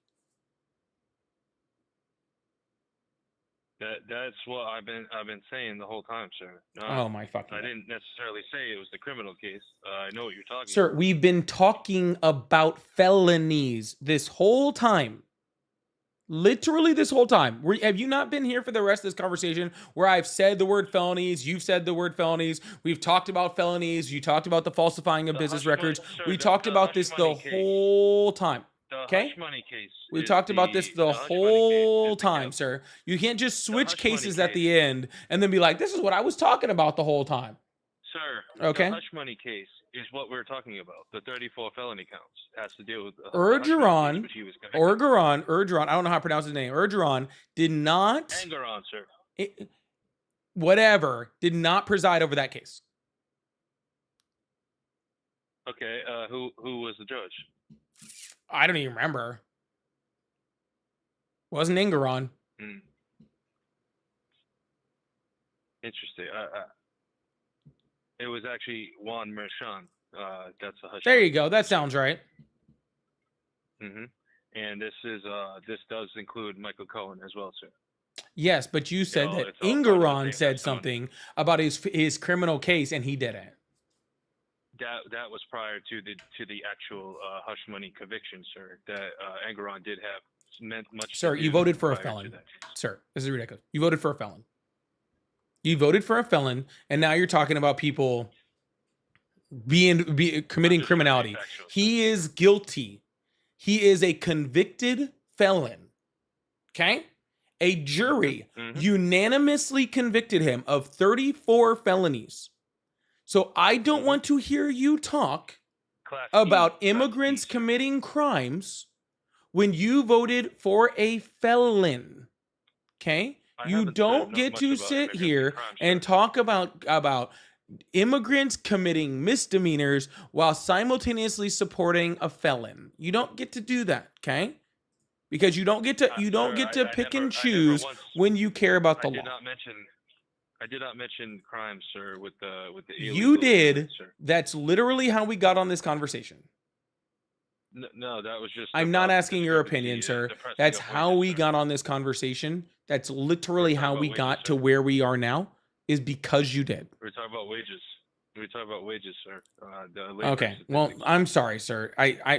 That's what I've been saying the whole time, sir. No, Oh my fucking I God. didn't necessarily say it was the criminal case. I know what you're talking Sir, about. we've been talking about felonies this whole time. Literally this whole time. Have you not been here for the rest of this conversation where I've said the word felonies, you've said the word felonies, we've talked about felonies, you talked about the falsifying of business records. We talked about this the whole time. Okay? Hush money case. We talked about this the whole time, sir. You can't just switch cases at the end and then be like, this is what I was talking about the whole time. Sir, Okay. the hush money case is what we're talking about. The 34 felony counts has to deal with Erdogan, Erdogan, I don't know how to pronounce his name. Erdogan did not, Engoron, sir. did not preside over that case. Okay, who was the judge? I don't even remember. Wasn't Engoron. Interesting. It was actually Juan Merchan. That's a hush. There you go. That sounds right. And this does include Michael Cohen as well, sir. Yes, but you said that it's all part of the Engoron same said testimony. something about his criminal case and he didn't. That was prior to the actual hush money conviction, sir. That Engoron did have meant much. Sir, you voted for a felon. Sir, this is ridiculous. You voted for a felon. You voted for a felon, and now you're talking about people committing criminality. He is guilty. He is a convicted felon. Okay? A jury unanimously convicted him of 34 felonies. So I don't want to hear you talk about immigrants committing crimes when you voted for a felon. Okay? You don't get to sit here and talk about immigrants committing misdemeanors while simultaneously supporting a felon. You don't get to do that, okay? Because you don't get to pick and choose when you care about the law. I did not mention crimes, sir, with the You did. That's literally how we got on this conversation. No, that was just. I'm not asking your opinion, sir. That's how we got on this conversation. That's literally how we got to where we are now, is because you did. We're talking about wages. We're talking about wages, sir. Okay. Well, I'm sorry, sir.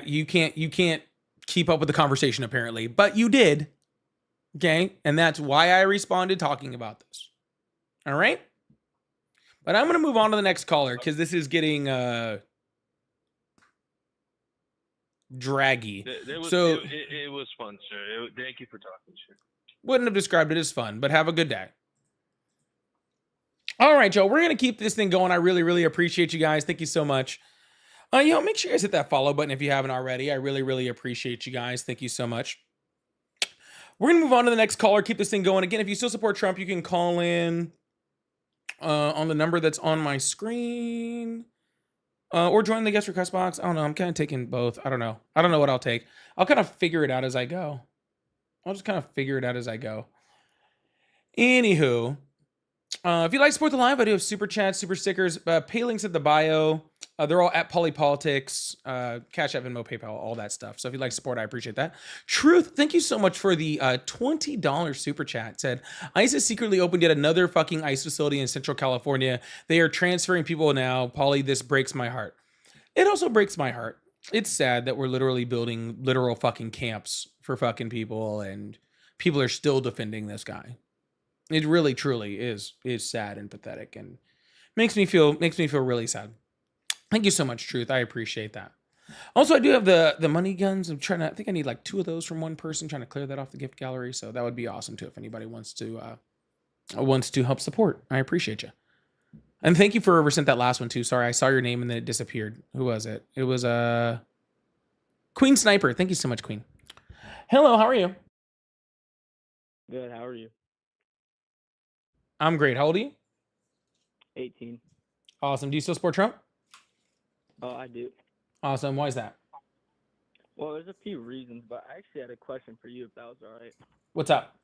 You can't keep up with the conversation apparently, but you did. Okay, and that's why I responded talking about this. All right. But I'm gonna move on to the next caller because this is getting draggy. It was fun, sir. Thank you for talking, sir. Wouldn't have described it as fun, but have a good day. All right, Joe, we're going to keep this thing going. I really, really appreciate you guys. Thank you so much. Make sure you guys hit that follow button if you haven't already. I really, really appreciate you guys. Thank you so much. We're going to move on to the next caller. Keep this thing going. Again, if you still support Trump, you can call in on the number that's on my screen. Or join the guest request box. I don't know. I'm kind of taking both. I don't know what I'll take. I'll kind of figure it out as I go. I'll just kind of figure it out as I go. Anywho, if you'd like to support the live, I do have super chats, super stickers, pay links at the bio. They're all at Polypolitics, Cash App, Venmo, PayPal, all that stuff. So if you'd like support, I appreciate that. Truth, thank you so much for the $20 super chat. It said, ISIS secretly opened yet another fucking ICE facility in Central California. They are transferring people now. Polly, this breaks my heart. It also breaks my heart. It's sad that we're literally building literal fucking camps for fucking people, and people are still defending this guy. It really, truly is sad and pathetic, and makes me feel really sad. Thank you so much, Truth. I appreciate that. Also, I do have the money guns. I think I need like 2 of those from one person, trying to clear that off the gift gallery. So that would be awesome too if anybody wants to help support. I appreciate you. And thank you for whoever sent that last one too. Sorry, I saw your name and then it disappeared. Who was it? It was Queen Sniper. Thank you so much, Queen. Hello, how are you? Good. How are you? I'm great. How old are you? 18. Awesome. Do you still support Trump? Oh, I do. Awesome. Why is that? Well, there's a few reasons, but I actually had a question for you if that was all right. What's up?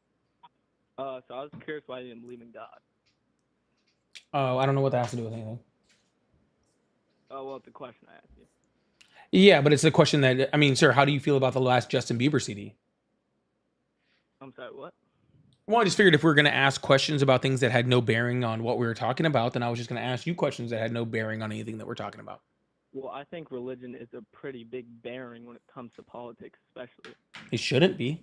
So I was curious why you didn't believe in God. Oh, I don't know what that has to do with anything. Oh, well, it's a question I asked you. Yeah, but it's a question that, I mean, sir, how do you feel about the last Justin Bieber CD? I'm sorry, what? Well, I just figured if we were going to ask questions about things that had no bearing on what we were talking about, then I was just going to ask you questions that had no bearing on anything that we're talking about. Well, I think religion is a pretty big bearing when it comes to politics, especially. It shouldn't be.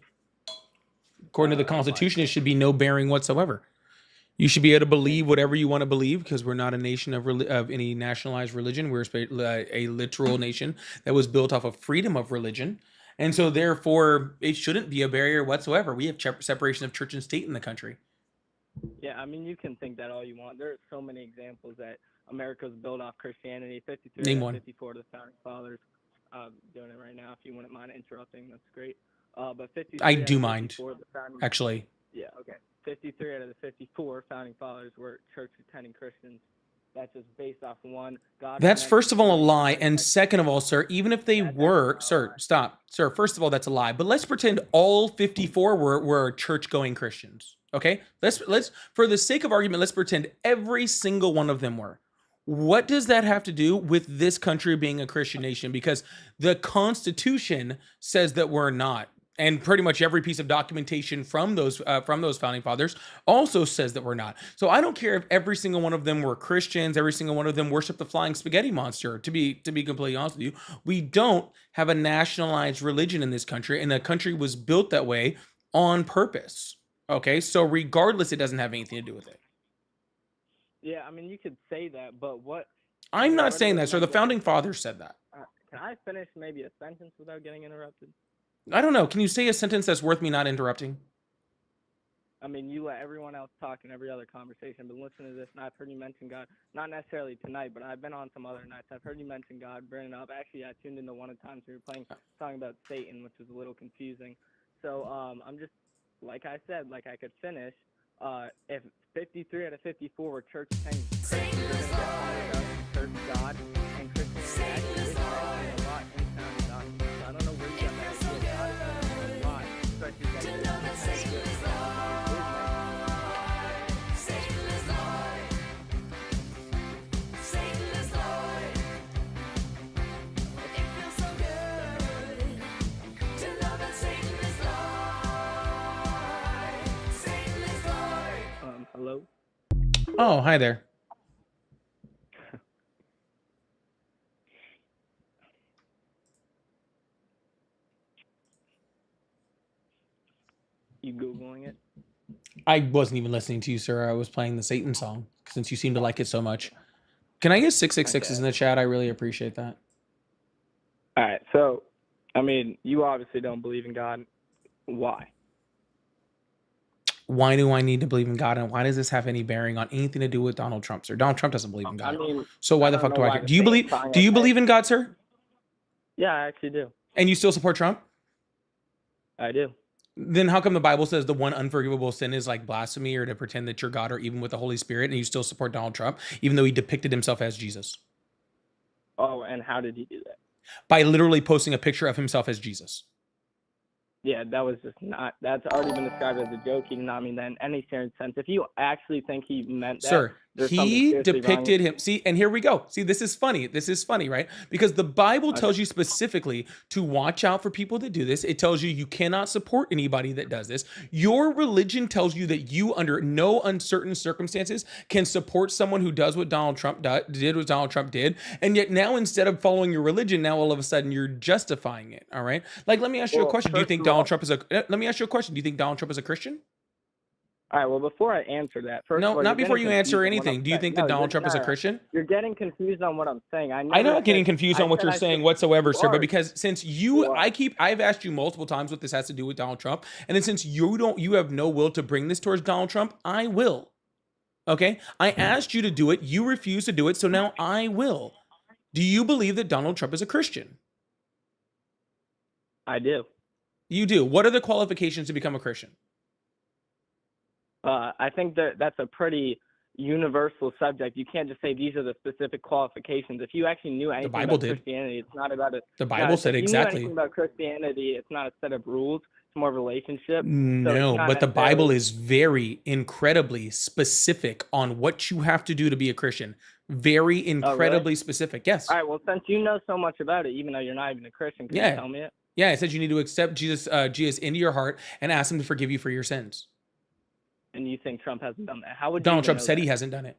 According to the Constitution, it should be no bearing whatsoever. You should be able to believe whatever you want to believe, because we're not a nation of any nationalized religion. We're a literal nation that was built off of freedom of religion. And so therefore, it shouldn't be a barrier whatsoever. We have separation of church and state in the country. Yeah, I mean, you can think that all you want. There are so many examples that America's built off Christianity. 53 Name and one. 54 to the Founding Fathers. Doing it right now. If you wouldn't mind interrupting, that's great. But 53 I out of do 54 mind, of the founding, actually. Yeah, okay. 53 out of the 54 Founding Fathers were church-attending Christians. That's just based off one. God. That's first of all a lie, and second of all, sir, even if they were, sir, stop, sir. First of all, that's a lie. But let's pretend all 54 were church-going Christians. Okay, let's for the sake of argument, let's pretend every single one of them were. What does that have to do with this country being a Christian nation? Because the Constitution says that we're not. And pretty much every piece of documentation from those founding fathers also says that we're not. So I don't care if every single one of them were Christians, every single one of them worship the flying spaghetti monster. To be completely honest with you, we don't have a nationalized religion in this country, and the country was built that way on purpose. Okay, so regardless, it doesn't have anything to do with it. Yeah, I mean, you could say that, but what? I'm not saying that, sir. The founding fathers said that. Can I finish maybe a sentence without getting interrupted? I don't know. Can you say a sentence that's worth me not interrupting? I mean, you let everyone else talk in every other conversation, but listen to this, and I've heard you mention God, not necessarily tonight, but I've been on some other nights. I've heard you mention God, bring it up. Actually, I tuned into one of the times we were talking about Satan, which was a little confusing. So I'm just, like I said, like I could finish. If 53 out of 54 were church attending Christians, you're going to get church God and Christianity actually is mentioned a lot in founding documents. So I don't know where you got that idea. God is mentioned a lot, especially that Christianity is mentioned. Hello? Oh, hi there. You Googling it? I wasn't even listening to you, sir. I was playing the Satan song since you seem to like it so much. Can I get 666s in the chat? I really appreciate that. All right. So, I mean, you obviously don't believe in God. Why? Why do I need to believe in God, and why does this have any bearing on anything to do with Donald Trump, sir? Donald Trump doesn't believe in God. I mean, so why the fuck do I care? Do you believe in God, sir? Yeah, I actually do. And you still support Trump? I do. Then how come the Bible says the one unforgivable sin is like blasphemy or to pretend that you're God or even with the Holy Spirit, and you still support Donald Trump, even though he depicted himself as Jesus? Oh, and how did he do that? By literally posting a picture of himself as Jesus. Yeah, that was just not. That's already been described as a joke. He did not mean that in any serious sense. If you actually think he meant that, Sir, there's something he seriously wrong. depicted him. See, and here we go. See, this is funny. This is funny, right? Because the Bible tells you specifically to watch out for people that do this. It tells you cannot support anybody that does this. Your religion tells you that you, under no uncertain circumstances, can support someone who does what Donald Trump did, what Donald Trump did. And yet now, instead of following your religion, now all of a sudden you're justifying it. All right. Like, let me ask you a Well, question. Do you first think of Donald all- Trump is a, let me ask you a question. Do you think Donald Trump is a Christian? All right. Well, before I answer that, first of No, all, not you're before getting you answer confused on what anything. I'm Do you saying. think No, that Donald you're- Trump is a no, Christian? You're getting confused on what I'm saying. I'm not getting confused on what you're saying whatsoever, sir, but because since I've asked you multiple times what this has to do with Donald Trump, and then since you have no will to bring this towards Donald Trump, I will. Okay? I asked you to do it, you refused to do it, so now I will. Do you believe that Donald Trump is a Christian? I do. You do. What are the qualifications to become a Christian? I think that's a pretty universal subject. You can't just say these are the specific qualifications. If you actually knew anything Bible about did. Christianity, it's not about it. The Bible said if you exactly. knew anything about Christianity, it's not a set of rules. It's more of a relationship. No, not but the necessarily- Bible is very incredibly specific on what you have to do to be a Christian. Very incredibly specific. Yes. All right. Well, since you know so much about it, even though you're not even a Christian, can Yeah. you tell me it? Yeah, it says you need to accept Jesus into your heart and ask him to forgive you for your sins. And you think Trump hasn't done that? How would Donald you Trump know said that? he hasn't done it.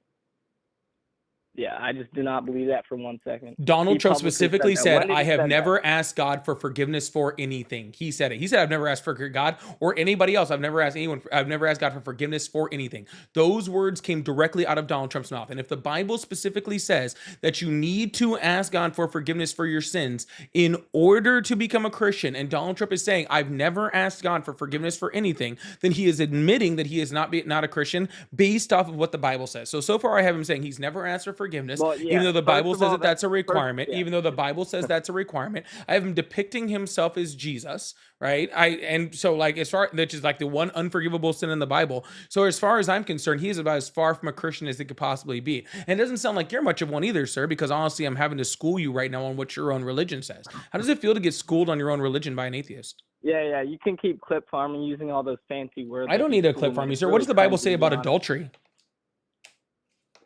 Yeah, I just do not believe that for 1 second. Donald He Trump publicly specifically that. said, When did I he have say never asked God for forgiveness for anything. He said it. He said, I've never asked for God or anybody else. I've never asked God for forgiveness for anything. Those words came directly out of Donald Trump's mouth. And if the Bible specifically says that you need to ask God for forgiveness for your sins in order to become a Christian, and Donald Trump is saying, I've never asked God for forgiveness for anything, then he is admitting that he is not a Christian based off of what the Bible says. So far I have him saying he's never asked for forgiveness, Well, yeah, even though the first Bible of says all, that that's a requirement, yeah. even though the Bible says that's a requirement. I have him depicting himself as Jesus, right? Which is like the one unforgivable sin in the Bible. So as far as I'm concerned, he is about as far from a Christian as he could possibly be. And it doesn't sound like you're much of one either, sir, because honestly, I'm having to school you right now on what your own religion says. How does it feel to get schooled on your own religion by an atheist? Yeah, you can keep clip farming using all those fancy words. I don't need a clip from you, sir. What does the Bible say about adultery?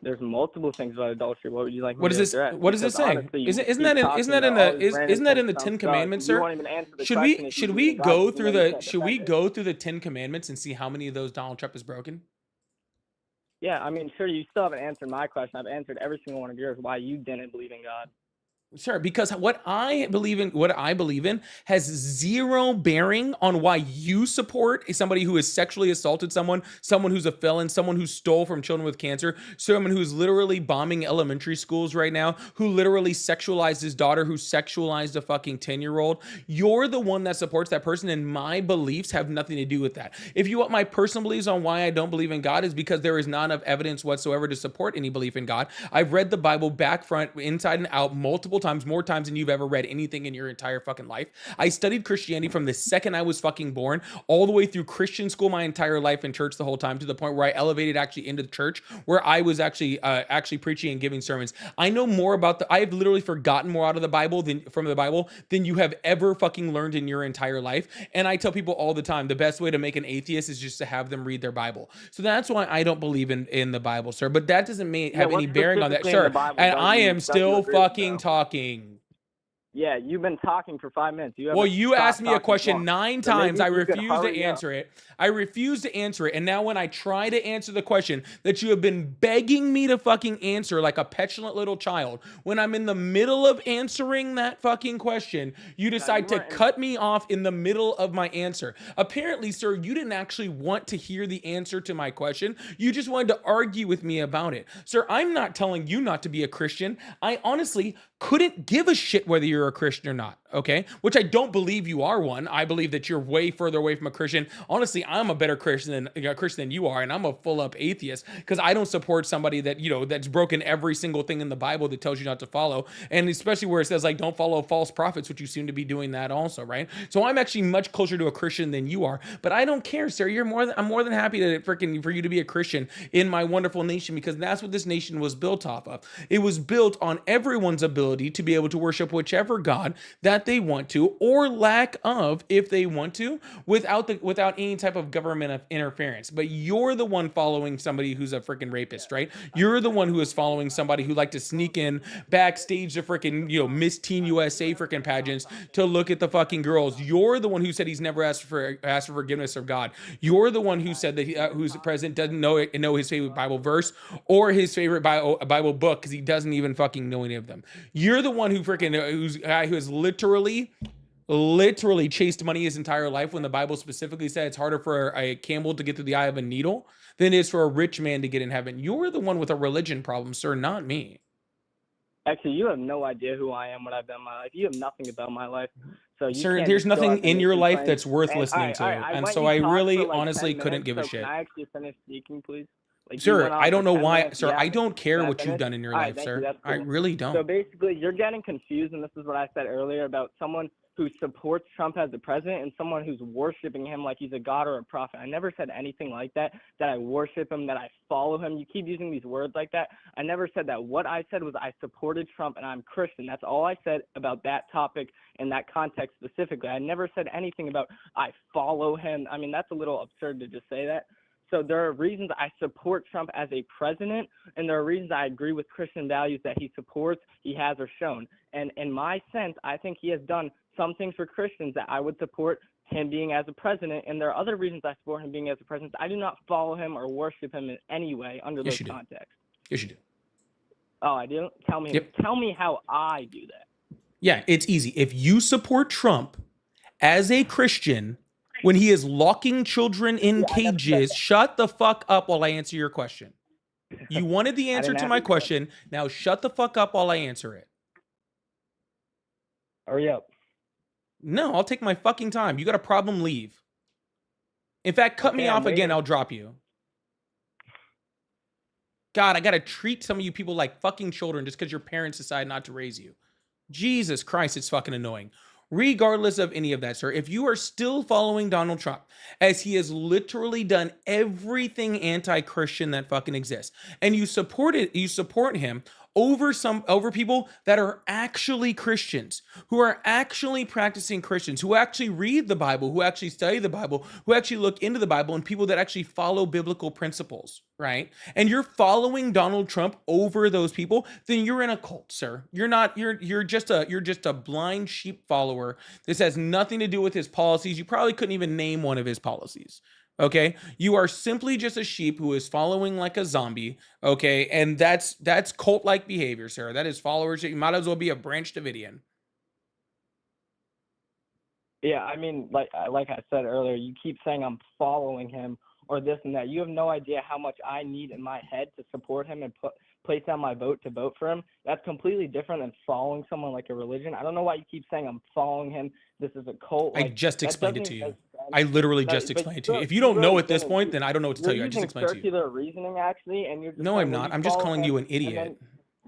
There's multiple things about adultery. What would you like? What does this? What does it say? Isn't that in the Ten Commandments, sir? Should we go through the Ten Commandments and see how many of those Donald Trump has broken? Yeah, I mean, sure. You still haven't answered my question. I've answered every single one of yours. Why you didn't believe in God? Sir, because what I believe in has zero bearing on why you support somebody who has sexually assaulted someone who's a felon, someone who stole from children with cancer, someone who's literally bombing elementary schools right now, who literally sexualized his daughter, who sexualized a fucking 10-year-old. You're the one that supports that person, and my beliefs have nothing to do with that. If you want my personal beliefs on why I don't believe in God, is because there is not enough evidence whatsoever to support any belief in God. I've read the Bible back, front, inside, and out multiple times, more times than you've ever read anything in your entire fucking life. I studied Christianity from the second I was fucking born, all the way through Christian school my entire life, and church the whole time, to the point where I elevated actually into the church, where I was actually preaching and giving sermons. I know more about I have literally forgotten more out of the Bible than you have ever fucking learned in your entire life. And I tell people all the time, the best way to make an atheist is just to have them read their Bible. So that's why I don't believe in the Bible, sir. But that doesn't have any bearing on that, sir. And I am still fucking talking. Yeah, you've been talking for 5 minutes. You asked me a question 9 times. I refuse to hurry answer it. I refuse to answer it. And now when I try to answer the question that you have been begging me to fucking answer like a petulant little child, when I'm in the middle of answering that fucking question, you decide to cut me off in the middle of my answer. Apparently, sir, you didn't actually want to hear the answer to my question. You just wanted to argue with me about it. Sir, I'm not telling you not to be a Christian. I honestly couldn't give a shit whether you're a Christian or not, okay? Which I don't believe you are one. I believe that you're way further away from a Christian. Honestly, I'm a better Christian than you are, and I'm a full-up atheist, because I don't support somebody that, that's broken every single thing in the Bible that tells you not to follow, and especially where it says, like, don't follow false prophets, which you seem to be doing that also, right? So I'm actually much closer to a Christian than you are, but I don't care, sir. I'm more than happy for you to be a Christian in my wonderful nation, because that's what this nation was built off of. It was built on everyone's ability to be able to worship whichever God that that they want to, or lack of if they want to, without any type of government interference. But you're the one following somebody who's a freaking rapist, right? You're the one who is following somebody who like to sneak in backstage to freaking, Miss Teen USA freaking pageants to look at the fucking girls. You're the one who said he's never asked for forgiveness of God. You're the one who said that who's president doesn't know his favorite Bible verse or his favorite Bible book because he doesn't even fucking know any of them. You're the one who freaking who's guy who has literally chased money his entire life when the Bible specifically said it's harder for a camel to get through the eye of a needle than it is for a rich man to get in heaven. You're the one with a religion problem, sir, not me. Actually, you have no idea who I am, what I've done in my life. You have nothing about my life. So sir, there's nothing in your life that's worth listening to. And so I really honestly couldn't give a shit. Can I actually finish speaking, please? Sir, I don't know why. Sir, I don't care what you've done in your life, sir. Cool. I really don't. So basically, you're getting confused, and this is what I said earlier about someone who supports Trump as the president and someone who's worshiping him like he's a god or a prophet. I never said anything like that I worship him, that I follow him. You keep using these words like that. I never said that. What I said was I supported Trump and I'm Christian. That's all I said about that topic in that context specifically. I never said anything about I follow him. I mean, that's a little absurd to just say that. So there are reasons I support Trump as a president, and there are reasons I agree with Christian values that he supports, he has, or shown. And in my sense, I think he has done some things for Christians that I would support him being as a president, and there are other reasons I support him being as a president. I do not follow him or worship him in any way under those contexts. Yes, you do. Oh, I do? Tell me. Yep. Tell me how I do that. Yeah, it's easy. If you support Trump as a Christian when he is locking children in cages, shut the fuck up while I answer your question. You wanted the answer to my question. Now shut the fuck up while I answer it. Hurry up. No, I'll take my fucking time. You got a problem, leave. In fact, cut me off again, I'll drop you. God, I gotta treat some of you people like fucking children just because your parents decide not to raise you. Jesus Christ, it's fucking annoying. Regardless of any of that, sir, if you are still following Donald Trump, as he has literally done everything anti-Christian that fucking exists, and you support him over people that are actually Christians, who are actually practicing Christians, who actually read the Bible, who actually study the Bible, who actually look into the Bible, and people that actually follow biblical principles, right? And you're following Donald Trump over those people, then you're in a cult, sir. You're just a blind sheep follower. This has nothing to do with his policies. You probably couldn't even name one of his policies. Okay, you are simply just a sheep who is following like a zombie. Okay, and that's cult-like behavior, sir. That is followers. You might as well be a Branch Davidian. Yeah, I mean, like I said earlier, you keep saying I'm following him or this and that. You have no idea how much I need in my head to support him and place down my vote to vote for him. That's completely different than following someone like a religion. I don't know why you keep saying I'm following him. This is a cult. I just explained it to you. I literally just explained it to you. If you don't know at this point, then I don't know what to tell you. I just explained to you. Circular reasoning, actually, and you're just no, I'm not. I'm just calling you an idiot.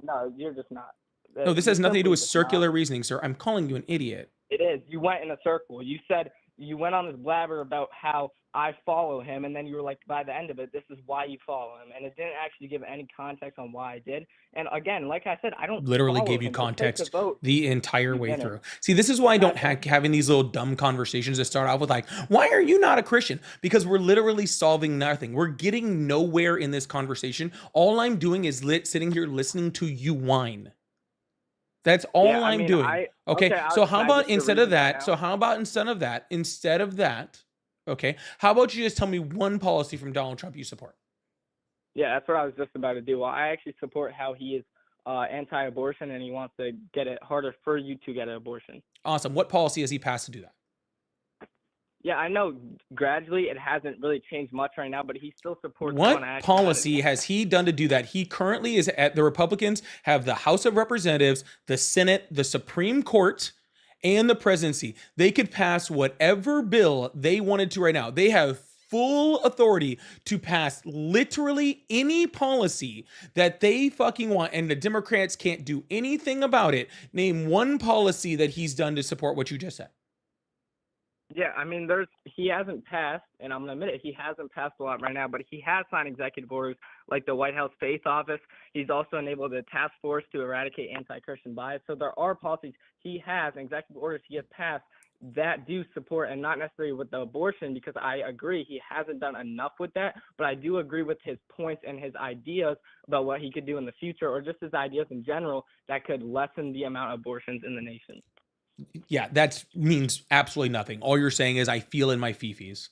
No, you're just not. No, this has nothing to do with circular reasoning, sir. I'm calling you an idiot. It is. You went in a circle. You said you went on this blabber about how I follow him, and then you were like, by the end of it, this is why you follow him, and it didn't actually give any context on why I did. And again, like I said, I don't literally gave you context the entire way through. See, this is why I don't having these little dumb conversations that start off with like, why are you not a Christian? Because we're literally solving nothing. We're getting nowhere in this conversation. All I'm doing is sitting here listening to you whine. That's all I'm doing. Okay, so how about instead of that? Okay, how about you just tell me one policy from Donald Trump you support? Yeah, that's what I was just about to do. Well, I actually support how he is anti-abortion and he wants to get it harder for you to get an abortion. Awesome. What policy has he passed to do that? Yeah, I know gradually it hasn't really changed much right now, but he still supports. What policy has he done to do that? He currently is at the Republicans have the House of Representatives, the Senate, the Supreme Court, and the presidency. They could pass whatever bill they wanted to right now. They have full authority to pass literally any policy that they fucking want, and the Democrats can't do anything about it. Name one policy that he's done to support what you just said. Yeah, I mean, he hasn't passed, and I'm going to admit it, he hasn't passed a lot right now, but he has signed executive orders like the White House Faith Office. He's also enabled a task force to eradicate anti-Christian bias. So there are policies he has, and executive orders he has passed that do support, and not necessarily with the abortion, because I agree he hasn't done enough with that, but I do agree with his points and his ideas about what he could do in the future, or just his ideas in general that could lessen the amount of abortions in the nation. Yeah, that means absolutely nothing. All you're saying is I feel in my fifis.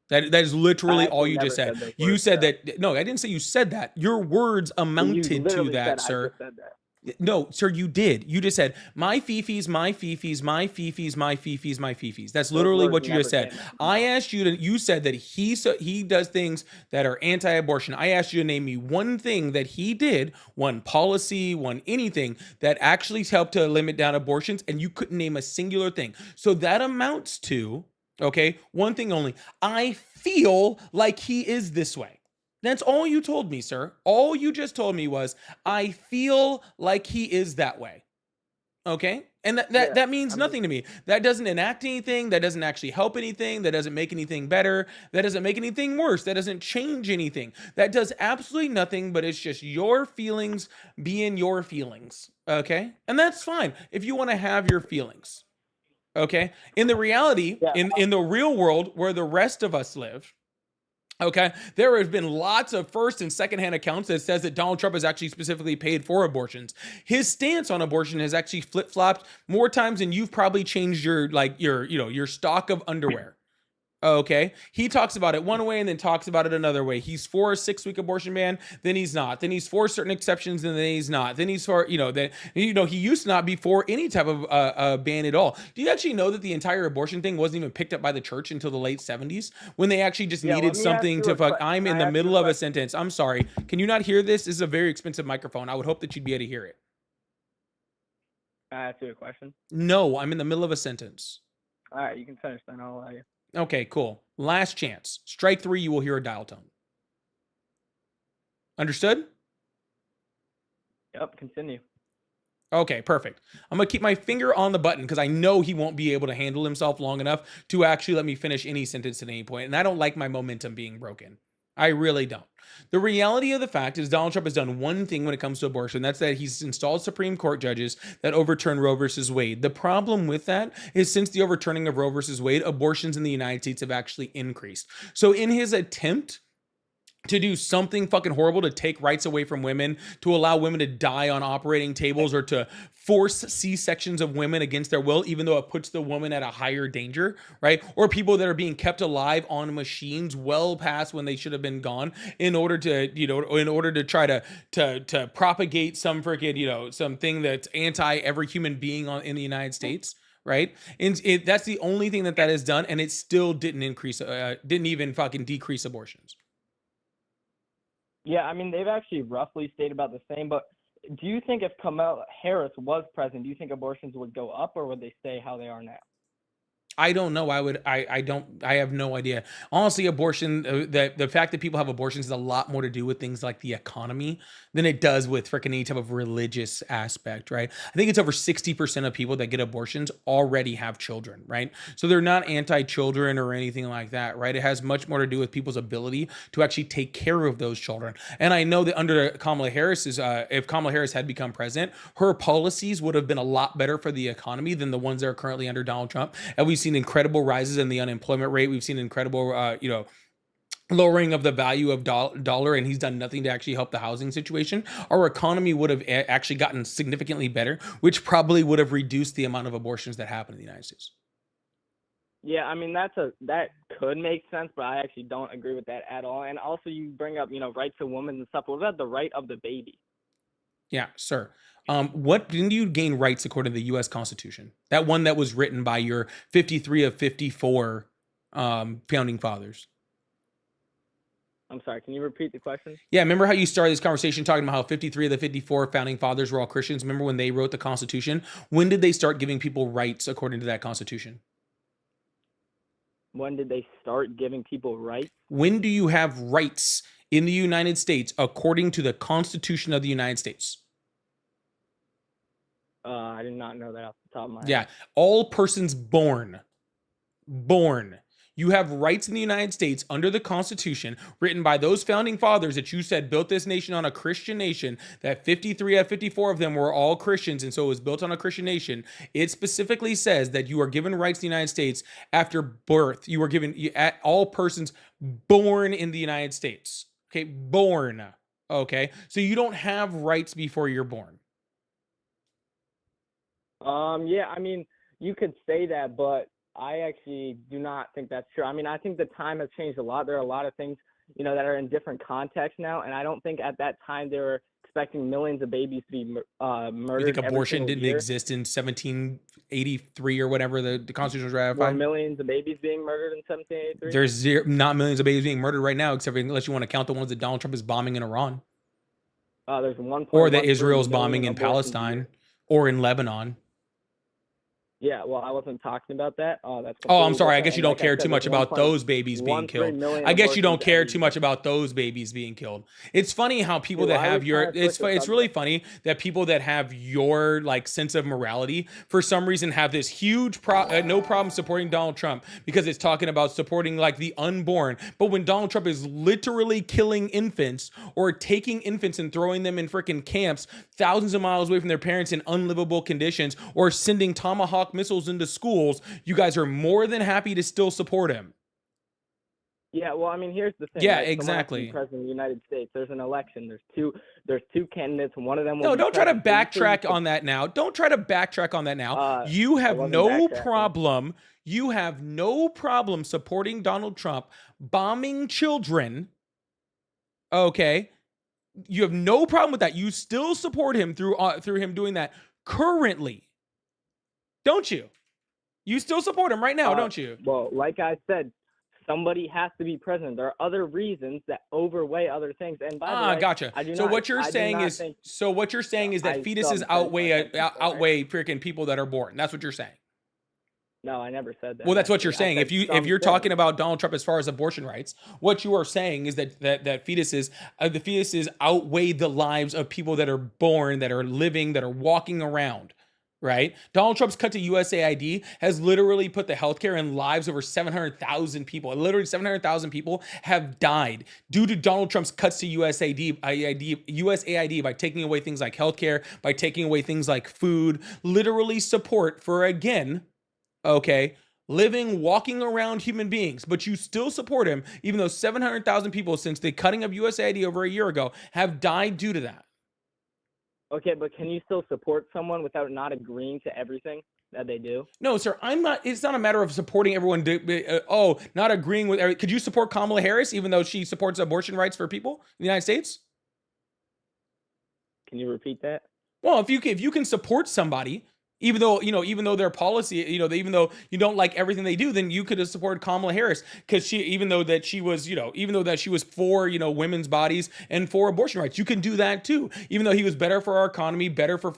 That is literally all you just said. You said that. No, I didn't say you said that. Your words amounted to that, sir. I just said that. No, sir, you did. You just said my fifis, my fifis, my fifis, my fifis, my fifis. That's literally what you just said. I asked you to. You said that he does things that are anti-abortion. I asked you to name me one thing that he did, one policy, one anything that actually helped to limit down abortions, and you couldn't name a singular thing. So that amounts to, okay, one thing only. I feel like he is this way. That's all you told me, sir. All you just told me was, I feel like he is that way. Okay? And that means nothing to me. That doesn't enact anything. That doesn't actually help anything. That doesn't make anything better. That doesn't make anything worse. That doesn't change anything. That does absolutely nothing, but it's just your feelings being your feelings. Okay? And that's fine if you want to have your feelings. Okay? In the reality, in the real world where the rest of us live, okay, there has been lots of first and secondhand accounts that says that Donald Trump has actually specifically paid for abortions. His stance on abortion has actually flip-flopped more times than you've probably changed your stock of underwear. Okay, he talks about it one way and then talks about it another way. He's for a 6-week abortion ban, then he's not. Then he's for certain exceptions, and then he's not. Then he's for, he used to not be for any type of ban at all. Do you actually know that the entire abortion thing wasn't even picked up by the church until the late 70s, when they actually just needed something to fuck? I'm in the middle of a sentence. I'm sorry. Can you not hear this? This is a very expensive microphone. I would hope that you'd be able to hear it. Can I ask you a question? No, I'm in the middle of a sentence. All right, you can finish then. I'll allow you. Okay, cool. Last chance. Strike 3, you will hear a dial tone. Understood? Yep, continue. Okay, perfect. I'm going to keep my finger on the button because I know he won't be able to handle himself long enough to actually let me finish any sentence at any point. And I don't like my momentum being broken. I really don't. The reality of the fact is Donald Trump has done one thing when it comes to abortion. That's that he's installed Supreme Court judges that overturn Roe versus Wade. The problem with that is since the overturning of Roe versus Wade, abortions in the United States have actually increased. So in his attempt to do something fucking horrible, to take rights away from women, to allow women to die on operating tables, or to force C-sections of women against their will, even though it puts the woman at a higher danger, right? Or people that are being kept alive on machines well past when they should have been gone, in order to try to propagate some freaking, something that's anti every human being in the United States. Right. And that's the only thing that has done. And it still didn't even fucking decrease abortions. Yeah, I mean, they've actually roughly stayed about the same, but do you think if Kamala Harris was president, do you think abortions would go up, or would they stay how they are now? I don't know. I have no idea. Honestly, abortion, the fact that people have abortions has a lot more to do with things like the economy than it does with freaking any type of religious aspect, right? I think it's over 60% of people that get abortions already have children, right? So they're not anti-children or anything like that, right? It has much more to do with people's ability to actually take care of those children. And I know that under Kamala Harris's, if Kamala Harris had become president, her policies would have been a lot better for the economy than the ones that are currently under Donald Trump. And we've seen incredible rises in the unemployment rate. We've seen incredible, lowering of the value of dollar, and he's done nothing to actually help the housing situation. Our economy would have actually gotten significantly better, which probably would have reduced the amount of abortions that happen in the United States. Yeah, I mean, that could make sense, but I actually don't agree with that at all. And also, you bring up, rights of women and stuff. What about the right of the baby? Yeah, sir. When do you gain rights according to the U.S. Constitution? That one that was written by your 53 of 54 founding fathers. I'm sorry, can you repeat the question? Yeah, remember how you started this conversation talking about how 53 of the 54 founding fathers were all Christians? Remember when they wrote the Constitution? When did they start giving people rights according to that Constitution? When did they start giving people rights? When do you have rights in the United States according to the Constitution of the United States? I did not know that off the top of my head. Yeah, all persons born. You have rights in the United States under the Constitution written by those founding fathers that you said built this nation on a Christian nation, that 53 out of 54 of them were all Christians, and so it was built on a Christian nation. It specifically says that you are given rights in the United States after birth. You are given at all persons born in the United States. Okay, born. Okay, so you don't have rights before you're born. Yeah, I mean, you could say that, but I actually do not think that's true. I mean, I think the time has changed a lot. There are a lot of things, that are in different contexts now, and I don't think at that time they were expecting millions of babies to be murdered. You think every abortion single didn't year. exist in 1783 or whatever the Constitution was Were ratified? millions of babies being murdered in 1783? There's not millions of babies being murdered right now, except unless you want to count the ones that Donald Trump is bombing in Iran, There's 1.13 or that Israel's million bombing in abortions a Palestine, year. or in Lebanon. Yeah, well, I wasn't talking about that. That's Oh, I'm completely sorry. I different. guess you And don't like I care said, too much there's about those babies being 1.13 killed. million I guess you don't abortions care every too year. much about those babies being killed. It's funny how people Dude, that I have was your trying to switch the it's really subject. funny that people that have your like sense of morality for some reason have this huge no problem supporting Donald Trump because it's talking about supporting like the unborn. But when Donald Trump is literally killing infants or taking infants and throwing them in freaking camps thousands of miles away from their parents in unlivable conditions, or sending Tomahawk missiles into schools, you guys are more than happy to still support him. Yeah, well, I mean, here's the thing. Yeah, right? Someone has to exactly. be president of the United States. There's an election. There's two candidates. One of them will No, be don't try to president. So you backtrack on that now. Don't try to backtrack on that now. could- You I have wasn't no backtracking. problem. You have no problem supporting Donald Trump bombing children. Okay. You have no problem with that. You still support him through him doing that currently. Don't you? You still support him right now, don't you? Well, like I said, somebody has to be president. There are other reasons that overweigh other things. And by the way, Gotcha. I do So not, what you're I do saying not is, think, so what you're saying is that I fetuses said outweigh that. outweigh freaking people that are born. That's what you're saying. No, I never said that. Well, that's what you're actually. I saying. said If some you're things. talking about Donald Trump as far as abortion rights, what you are saying is that fetuses, the fetuses outweigh the lives of people that are born, that are living, that are walking around. Right? Donald Trump's cut to USAID has literally put the healthcare and lives over 700,000 people. Literally 700,000 people have died due to Donald Trump's cuts to USAID by taking away things like healthcare, by taking away things like food, literally support for, again, okay, living, walking around human beings. But you still support him, even though 700,000 people since the cutting of USAID over a year ago have died due to that. Okay, but can you still support someone without not agreeing to everything that they do? No, sir, I'm not. It's not a matter of supporting everyone. Not agreeing with. Could you support Kamala Harris even though she supports abortion rights for people in the United States? Can you repeat that? Well, if you can support somebody, even though their policy, even though you don't like everything they do, then you could have supported Kamala Harris because even though she was for, women's bodies and for abortion rights, you can do that too. Even though he was better for our economy, better for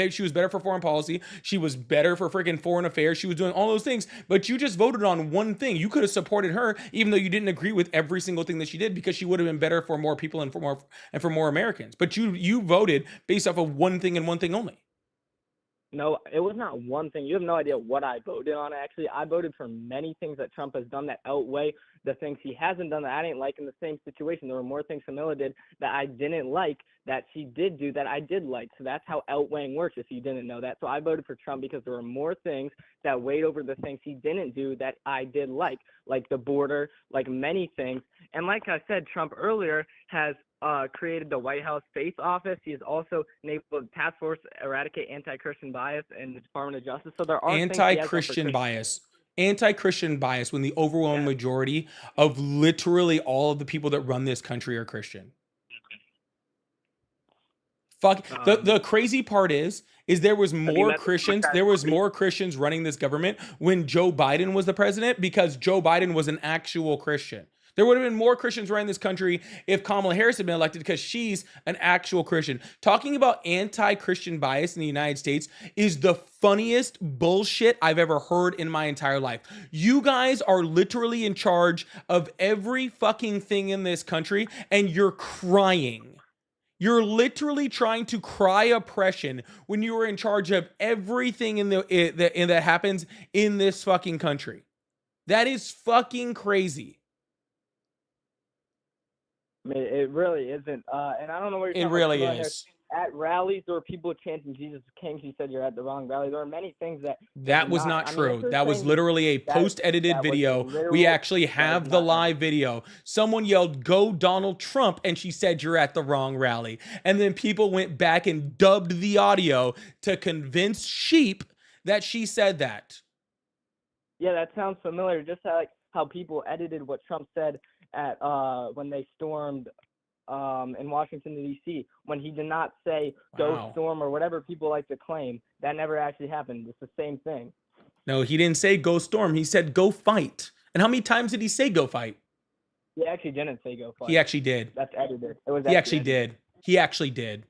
she was better for foreign policy, she was better for friggin' foreign affairs, she was doing all those things, but you just voted on one thing. You could have supported her even though you didn't agree with every single thing that she did because she would have been better for more people and for more Americans. But you voted based off of one thing and one thing only. No, it was not one thing. You have no idea what I voted on, actually. I voted for many things that Trump has done that outweigh the things he hasn't done that I didn't like in the same situation. There were more things Camilla did that I didn't like that she did do that I did like. So that's how outweighing works, if you didn't know that. So I voted for Trump because there were more things that weighed over the things he didn't do that I did like the border, like many things. And like I said, Trump earlier has created the White House Faith Office. He has also enabled task force eradicate anti-Christian bias in the Department of Justice. So there are anti-Christian bias. Anti-Christian bias when the overwhelming majority of literally all of the people that run this country are Christian. The crazy part is there was more Christians running this government when Joe Biden was the president because Joe Biden was an actual Christian. There would have been more Christians running this country if Kamala Harris had been elected because she's an actual Christian. Talking about anti-Christian bias in the United States is the funniest bullshit I've ever heard in my entire life. You guys are literally in charge of every fucking thing in this country and you're crying. You're literally trying to cry oppression when you are in charge of everything that happens in this fucking country. That is fucking crazy. I mean, it really isn't. And I don't know what you're It talking really about. is. At rallies, there were people chanting Jesus King. She said you're at the wrong rally. There are many things that That did was not I mean, if true. you're That was saying literally a that post-edited that was video. We literal, actually that is have the not live video. Someone yelled, "Go Donald Trump," and she said you're at the wrong rally. And then people went back and dubbed the audio to convince sheep that she said that. Yeah, that sounds familiar. Just how people edited what Trump said at when they stormed in Washington D.C. when he did not say "go Wow. storm" or whatever people like to claim. That never actually happened. It's the same thing. No, he didn't say go storm. He said go fight. And how many times did he say go fight? He actually didn't say "go fight." He actually did. That's edited. It was He actually edited. did. He actually did.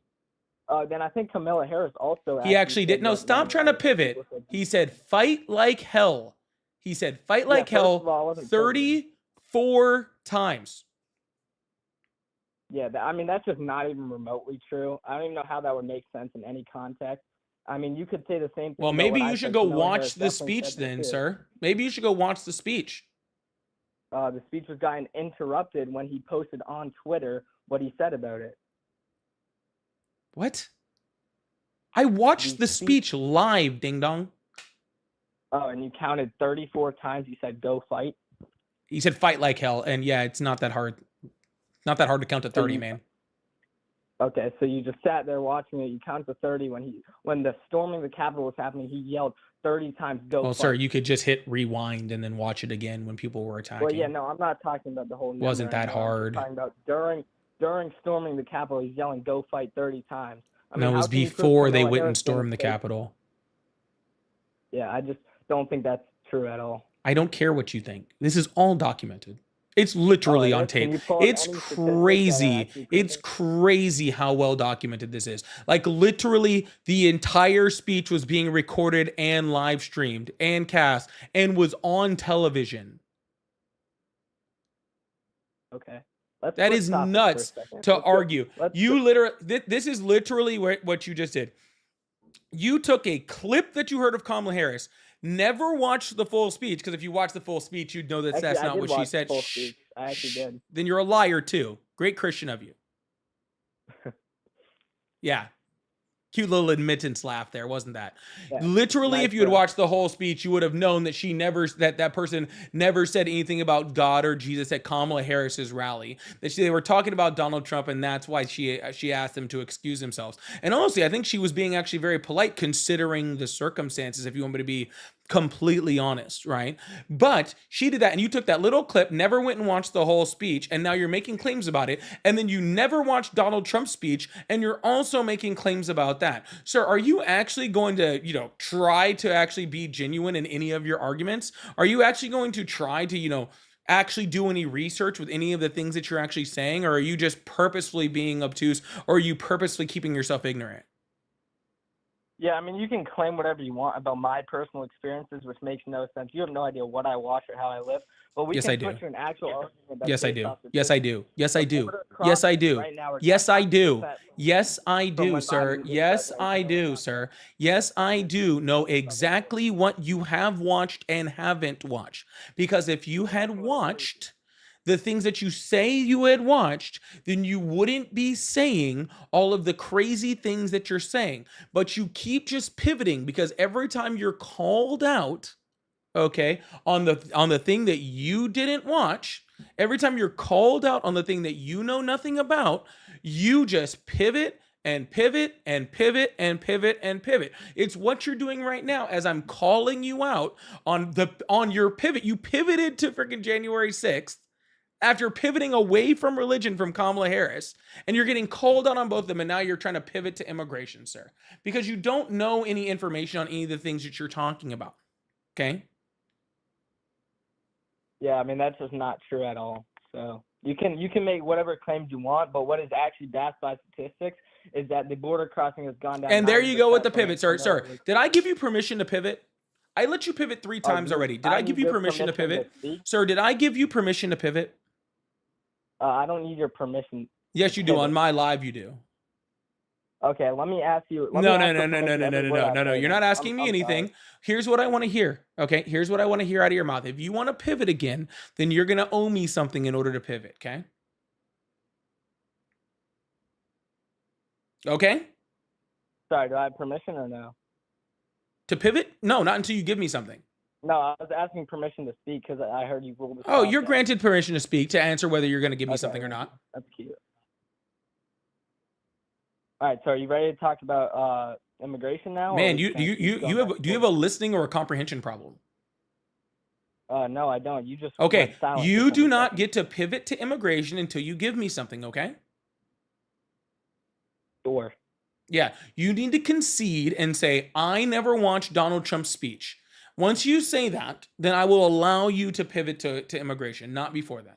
Then I think Kamala Harris also. He actually did. said No, that stop when, trying to pivot. people said- He said fight like hell. He said fight Yeah, like first hell of all, I wasn't saying- 34 times. Yeah, I mean, that's just not even remotely true. I don't even know how that would make sense in any context. I mean, you could say the same thing. Well, about maybe what I you should said. go Kamala watch Harris the definitely speech said that then, too. sir. Maybe you should go watch the speech. The speech was gotten interrupted when he posted on Twitter what he said about it. What? I watched The the speech- speech live, ding dong. Oh, and you counted 34 times you said "go fight." He said fight like hell, and yeah, it's not that hard. Not that hard to count to 30, man. Okay, so you just sat there watching it. You counted to 30 when the storming the Capitol was happening. He yelled 30 times "go Well, fight." sir, you could just hit rewind and then watch it again when people were attacking. Well, yeah, no, I'm not talking about the whole. Wasn't that memorandum. I'm hard. just talking about during storming the Capitol, he's yelling "go fight" 30 times. I No, mean, it how was can you prove before they Kamala went and Harris didn't stormed the say- Capitol. Yeah, I just don't think that's true at all. I don't care what you think. This is all documented. It's literally Oh, it on is? Can tape. you pull up It's any statistics that crazy. actually prove It's it? crazy how well documented this is. Like literally the entire speech was being recorded and live streamed and cast and was on television. Okay. Let's That switch is topics nuts for a second. to Let's go- argue. let's You go- literally, this is literally what you just did. You took a clip that you heard of Kamala Harris, never watched the full speech, because if you watch the full speech, you'd know that Actually, that's I not did what she watch the said. full Shh, speech. I actually shh. did. Then you're a liar too. Great Christian of you. Yeah. Cute little admittance laugh there, wasn't that? Yeah, Literally, nice if you had bro. watched the whole speech, you would have known that that person never said anything about God or Jesus at Kamala Harris's rally. They were talking about Donald Trump, and that's why she asked him to excuse themselves. And honestly, I think she was being actually very polite considering the circumstances, if you want me to be completely honest, right? But she did that, and you took that little clip, never went and watched the whole speech, and now you're making claims about it, and then you never watched Donald Trump's speech, and you're also making claims about that. Sir, are you actually going to, try to actually be genuine in any of your arguments? Are you actually going to try to, actually do any research with any of the things that you're actually saying, or are you just purposefully being obtuse, or are you purposefully keeping yourself ignorant? Yeah, I mean, you can claim whatever you want about my personal experiences, which makes no sense. You have no idea what I watch or how I live. But we Yes, can I do. switch to an actual argument that's Yes, I based do. off Yes, I statistics. do. Yes, I The do. border Yes, I crossings do. right now are Yes, I 95% do. from Yes, I do, when sir. Biden was Yes, president. I do, sir. Yes, I do know exactly what you have watched and haven't watched. Because if you had watched the things that you say you had watched, then you wouldn't be saying all of the crazy things that you're saying. But you keep just pivoting because every time you're called out, okay, on the thing that you didn't watch, every time you're called out on the thing that you know nothing about, you just pivot and pivot and pivot and pivot and pivot. It's what you're doing right now as I'm calling you out on your pivot. You pivoted to freaking January 6th after pivoting away from religion from Kamala Harris, and you're getting called out on both of them, and now you're trying to pivot to immigration, sir, because you don't know any information on any of the things that you're talking about. Okay? Yeah, I mean, that's just not true at all. So you can make whatever claims you want, but what is actually backed by statistics is that the border crossing has gone down. And there you go with the 90% pivot, sir. from Sir, the- did I give you permission to pivot? I let you pivot 3 times already. Did I give need you your permission to pivot? speak. Sir, did I give you permission to pivot? I don't need your permission. Yes, you do. Pivot. On my live, you do. Okay, let me ask you. No. You're not asking me anything. Here's what I want to hear. Okay, here's what I want to hear out of your mouth. If you want to pivot again, then you're gonna owe me something in order to pivot. Okay. Okay. Sorry, do I have permission or no? To pivot? No, not until you give me something. No, I was asking permission to speak because I heard you ruled. Oh, you're granted permission to speak to answer whether you're going to give me something or not. That's cute. All right, so are you ready to talk about immigration now? Man, do you have a listening or a comprehension problem? No, I don't. You just okay. went silent You for do 20 not seconds. get to pivot to immigration until you give me something. Okay. Sure. Yeah, you need to concede and say, I never watched Donald Trump's speech. Once you say that, then I will allow you to pivot to immigration, not before then.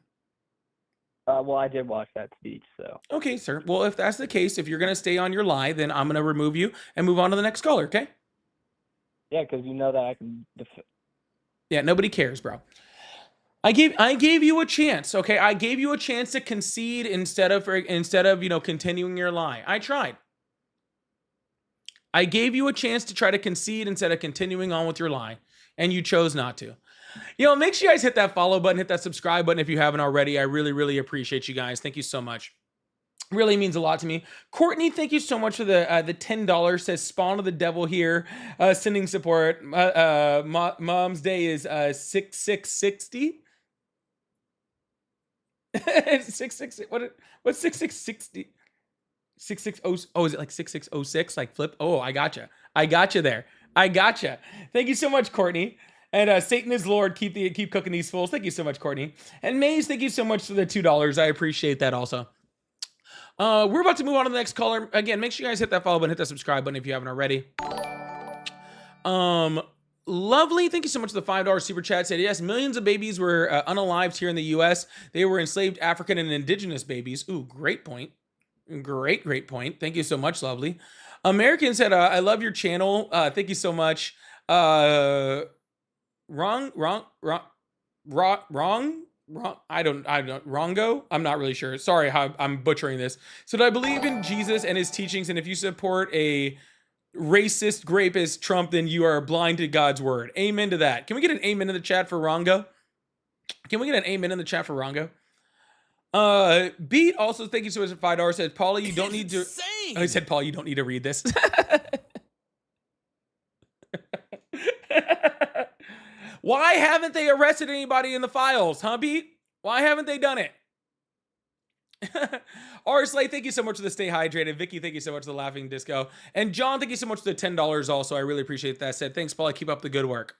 Well, I did watch that speech, so. Okay, sir. Well, if that's the case, if you're going to stay on your lie, then I'm going to remove you and move on to the next caller, okay? Yeah, because you know that I can... Yeah, nobody cares, bro. I gave you a chance, okay? I gave you a chance to concede instead of continuing your lie. I tried. I gave you a chance to try to concede instead of continuing on with your lie, and you chose not to. Make sure you guys hit that follow button, hit that subscribe button if you haven't already. I really, really appreciate you guys. Thank you so much. Really means a lot to me. Courtney, thank you so much for the $10. Says Spawn of the Devil here, sending support. Mom's Day is 6660. 660. What's 6660? 660. Oh, is it like 6606? Like flip? Oh, I gotcha there. I gotcha. Thank you so much, Courtney. And Satan is Lord. Keep cooking these fools. Thank you so much, Courtney. And Maze, thank you so much for the $2. I appreciate that also. We're about to move on to the next caller. Again, make sure you guys hit that follow button, hit that subscribe button if you haven't already. Lovely. Thank you so much for the $5 super chat. Said, yes, millions of babies were unalived here in the U.S. They were enslaved African and indigenous babies. Ooh, great point. Great point. Thank you so much, Lovely. American said, I love your channel. Thank you so much. Wrong. Rongo? I'm not really sure. Sorry how I'm butchering this. So, do I believe in Jesus and his teachings? And if you support a racist rapist Trump, then you are blind to God's word. Amen to that. Can we get an amen in the chat for Rongo? Can we get an amen in the chat for Rongo? Beat also, thank you so much for $5. Said, Paula, you don't need to. Oh, he said, Paul, you don't need to read this. Why haven't they arrested anybody in the files, huh, Beat? Why haven't they done it? Arsley, thank you so much for the stay hydrated. Vicky, thank you so much for the laughing disco. And John, thank you so much for the $10 also. I really appreciate that. Said, thanks, Paul. Keep up the good work.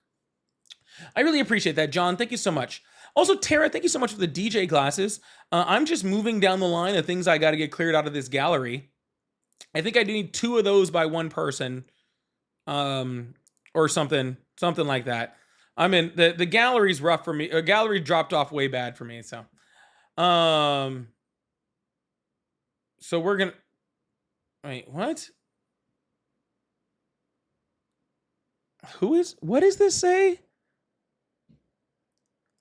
I really appreciate that, John. Thank you so much. Also, Tara, thank you so much for the DJ glasses. I'm just moving down the line of things I got to get cleared out of this gallery. I think I do need 2 of those by one person, or something like that. I mean, the gallery's rough for me. A gallery dropped off way bad for me. So we're gonna wait. What? What does this say?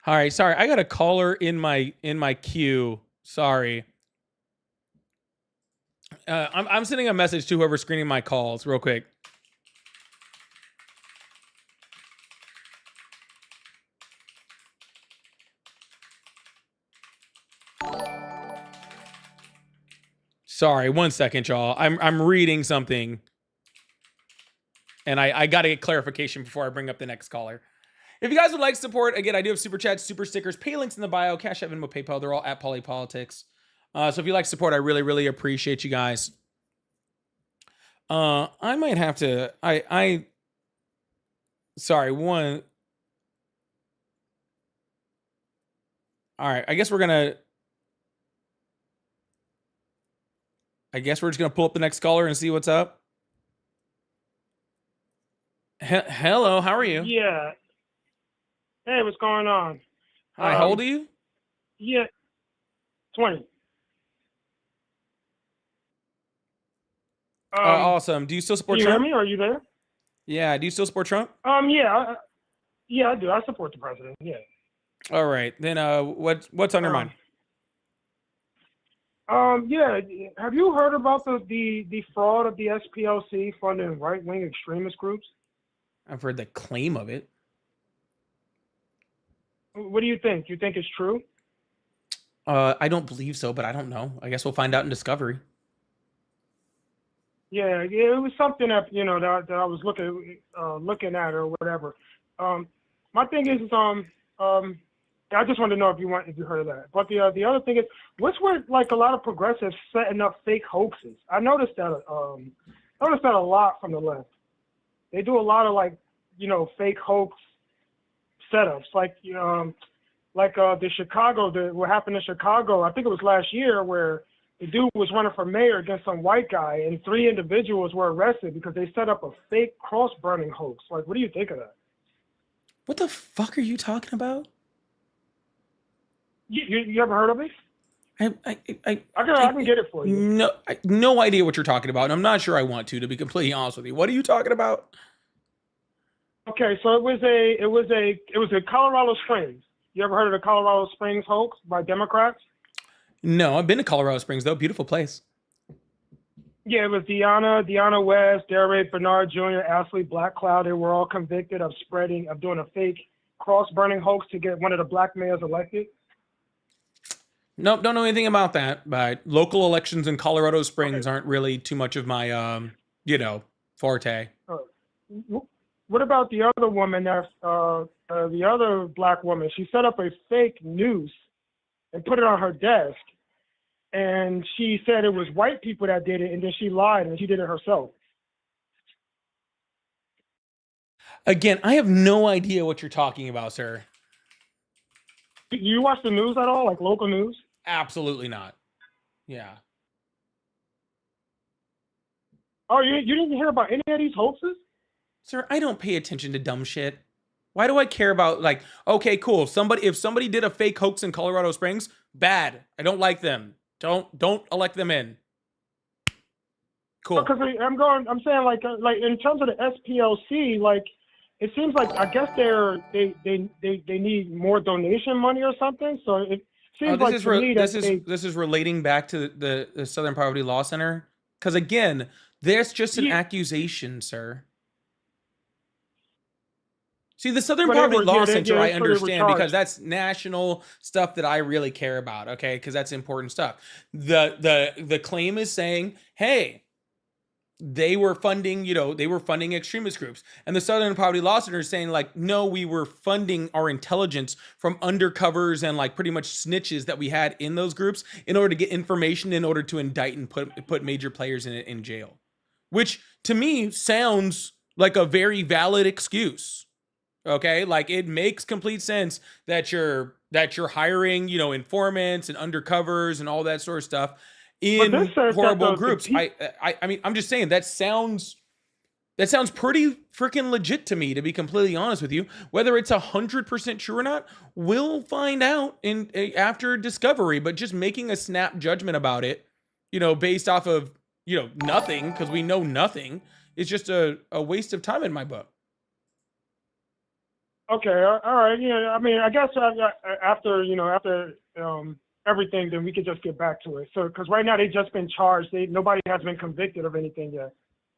All right, sorry. I got a caller in my queue. Sorry. I'm sending a message to whoever's screening my calls real quick. Sorry, 1 second, y'all. I'm reading something, and I got to get clarification before I bring up the next caller. If you guys would like support, again, I do have super chats, super stickers, pay links in the bio, Cash App, Venmo, PayPal. They're all at Polypolitics. So if you like support, I really, really appreciate you guys. I might have to. Sorry, one. All right, I guess we're just gonna pull up the next caller and see what's up. Hello, how are you? Yeah. Hey, what's going on? Hi, how old are you? Yeah, 20. Awesome. Do you still support Trump? Trump? You hear me? Are you there? Yeah. Do you still support Trump? Yeah, I do. I support the president. Yeah. All right. Then, what's on your mind? Yeah. Have you heard about the fraud of the SPLC funding right wing extremist groups? I've heard the claim of it. What do you think? You think it's true? I don't believe so, but I don't know. I guess we'll find out in Discovery. Yeah, it was something that that I was looking at or whatever. My thing is I just wanted to know if you heard of that. But the other thing is, what's with like a lot of progressives setting up fake hoaxes? I noticed that a lot from the left. They do a lot of fake hoax setups, like the Chicago, what happened in Chicago. I think it was last year where the dude was running for mayor against some white guy, and 3 individuals were arrested because they set up a fake cross burning hoax. Like, what do you think of that? What the fuck are you talking about? You ever heard of it? I can get it for you. No idea what you're talking about, and I'm not sure I want to be completely honest with you. What are you talking about? Okay, so it was a Colorado Springs. You ever heard of the Colorado Springs hoax by Democrats? No, I've been to Colorado Springs though. Beautiful place. Yeah, it was Deanna West, Derek Bernard Jr., Ashley Black Cloud. They were all convicted of doing a fake cross burning hoax to get one of the black mayors elected. Nope, don't know anything about that. But local elections in Colorado Springs aren't really too much of my, forte. What about the other woman? The other black woman. She set up a fake noose and put it on her desk, and she said it was white people that did it, and then she lied and she did it herself. Again, I have no idea what you're talking about, sir. Do you watch the news at all, like local news? Absolutely not. Yeah. Oh, you didn't hear about any of these hoaxes? Sir, I don't pay attention to dumb shit. Why do I care about, like, okay, cool. If somebody did a fake hoax in Colorado Springs, bad. I don't like them. Don't elect them in. Cool. Because I'm saying like in terms of the SPLC, like it seems like I guess they need more donation money or something. So it seems this is relating back to the Southern Poverty Law Center, because again, that's just an accusation, sir. See, the Southern Poverty Law Center, I understand, because that's national stuff that I really care about, okay? Because that's important stuff. The claim is saying, hey, they were funding extremist groups. And the Southern Poverty Law Center is saying, like, no, we were funding our intelligence from undercovers and like pretty much snitches that we had in those groups in order to get information in order to indict and put major players in jail. Which to me sounds like a very valid excuse. Okay, like it makes complete sense that you're hiring, informants and undercovers and all that sort of stuff in horrible groups. I mean, I'm just saying that sounds pretty freaking legit to me, to be completely honest with you. Whether it's 100% true or not, we'll find out after Discovery. But just making a snap judgment about it, based off of nothing, because we know nothing, is just a waste of time in my book. Okay, all right. Yeah, I mean, I guess after everything, then we could just get back to it. So, because right now they've just been charged. Nobody has been convicted of anything yet.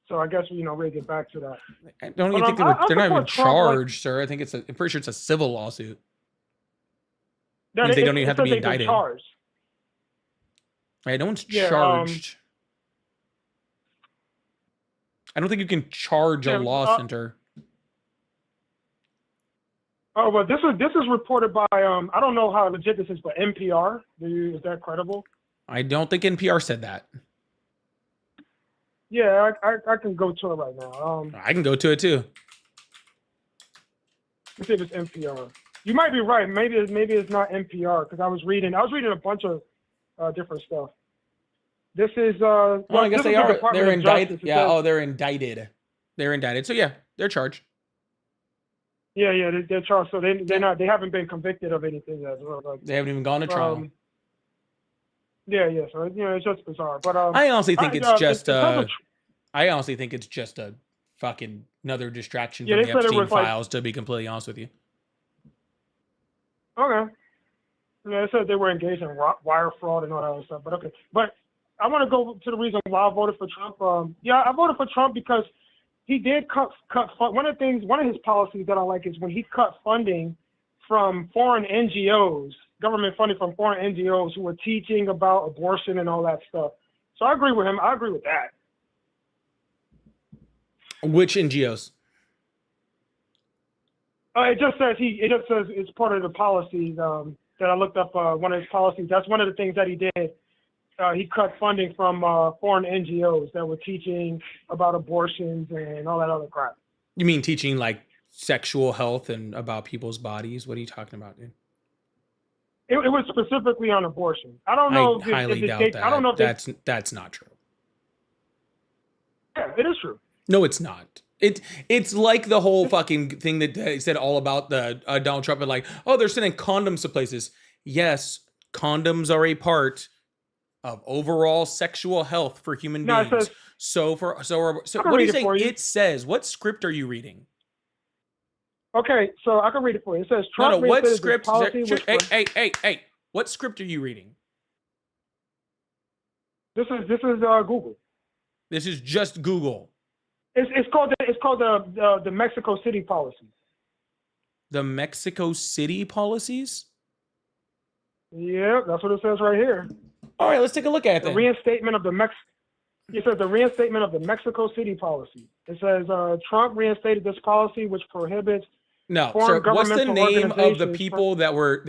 So I guess we'll get back to that. I don't even think they're not even charged, sir. I think I'm pretty sure it's a civil lawsuit. They don't even have to be indicted. Charged. Right, no one's charged. I don't think you can charge a law center. Oh, well, this is reported by I don't know how legit this is, but NPR. Is that credible? I don't think NPR said that. Yeah, I can go to it right now. I can go to it too. Let's see if it's NPR. You might be right. Maybe it's not NPR, because I was reading a bunch of different stuff. This is well, I guess they are. They're indicted. Yeah. Says, they're indicted. They're indicted. So yeah, they're charged. Yeah, they're charged. So they haven't been convicted of anything yet. Like, they haven't even gone to trial. Yeah. So it's just bizarre. But I honestly think it's just a fucking another distraction from the Epstein files. To be completely honest with you. Okay. Yeah, it said they were engaged in wire fraud and all that other stuff. But okay, but I want to go to the reason why I voted for Trump. Yeah, I voted for Trump because he did cut one of his policies that I like is when he cut funding from foreign NGOs, government funding from foreign NGOs who were teaching about abortion and all that stuff. So I agree with him. I agree with that. Which NGOs? It just says it's part of the policies that I looked up. One of his policies. That's one of the things that he did. He cut funding from foreign NGOs that were teaching about abortions and all that other crap. You mean teaching like sexual health and about people's bodies? What are you talking about, dude? It was specifically on abortion. I don't know. I highly doubt that. I don't know if that's not true. Yeah, it is true. No, it's not. It's like the whole fucking thing that they said all about the Donald Trump and like, oh, they're sending condoms to places. Yes, condoms are a part of overall sexual health for human beings. It says, so what are you saying? It says, what script are you reading? Okay, so I can read it for you. It says Trump. What script? Hey! What script are you reading? This is Google. This is just Google. It's called the Mexico City policy. The Mexico City policies? Yeah, that's what it says right here. All right, let's take a look at it. The reinstatement of the It says the reinstatement of the Mexico City policy. It says Trump reinstated this policy, which prohibits. No, sir. What's the name of the people that were?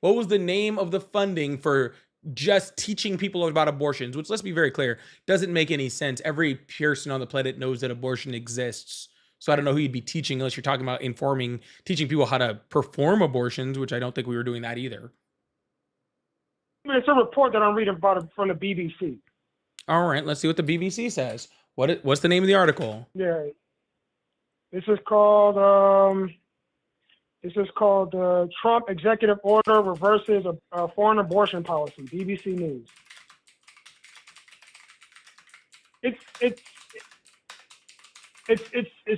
What was the name of the funding for just teaching people about abortions? Which, let's be very clear, doesn't make any sense. Every person on the planet knows that abortion exists. So I don't know who you'd be teaching unless you're talking about teaching people how to perform abortions, which I don't think we were doing that either. It's a report that I'm reading about from the BBC. All right, let's see what the BBC says. What's the name of the article? Yeah, this is called Trump Executive Order Reverses a Foreign Abortion Policy. BBC News. It's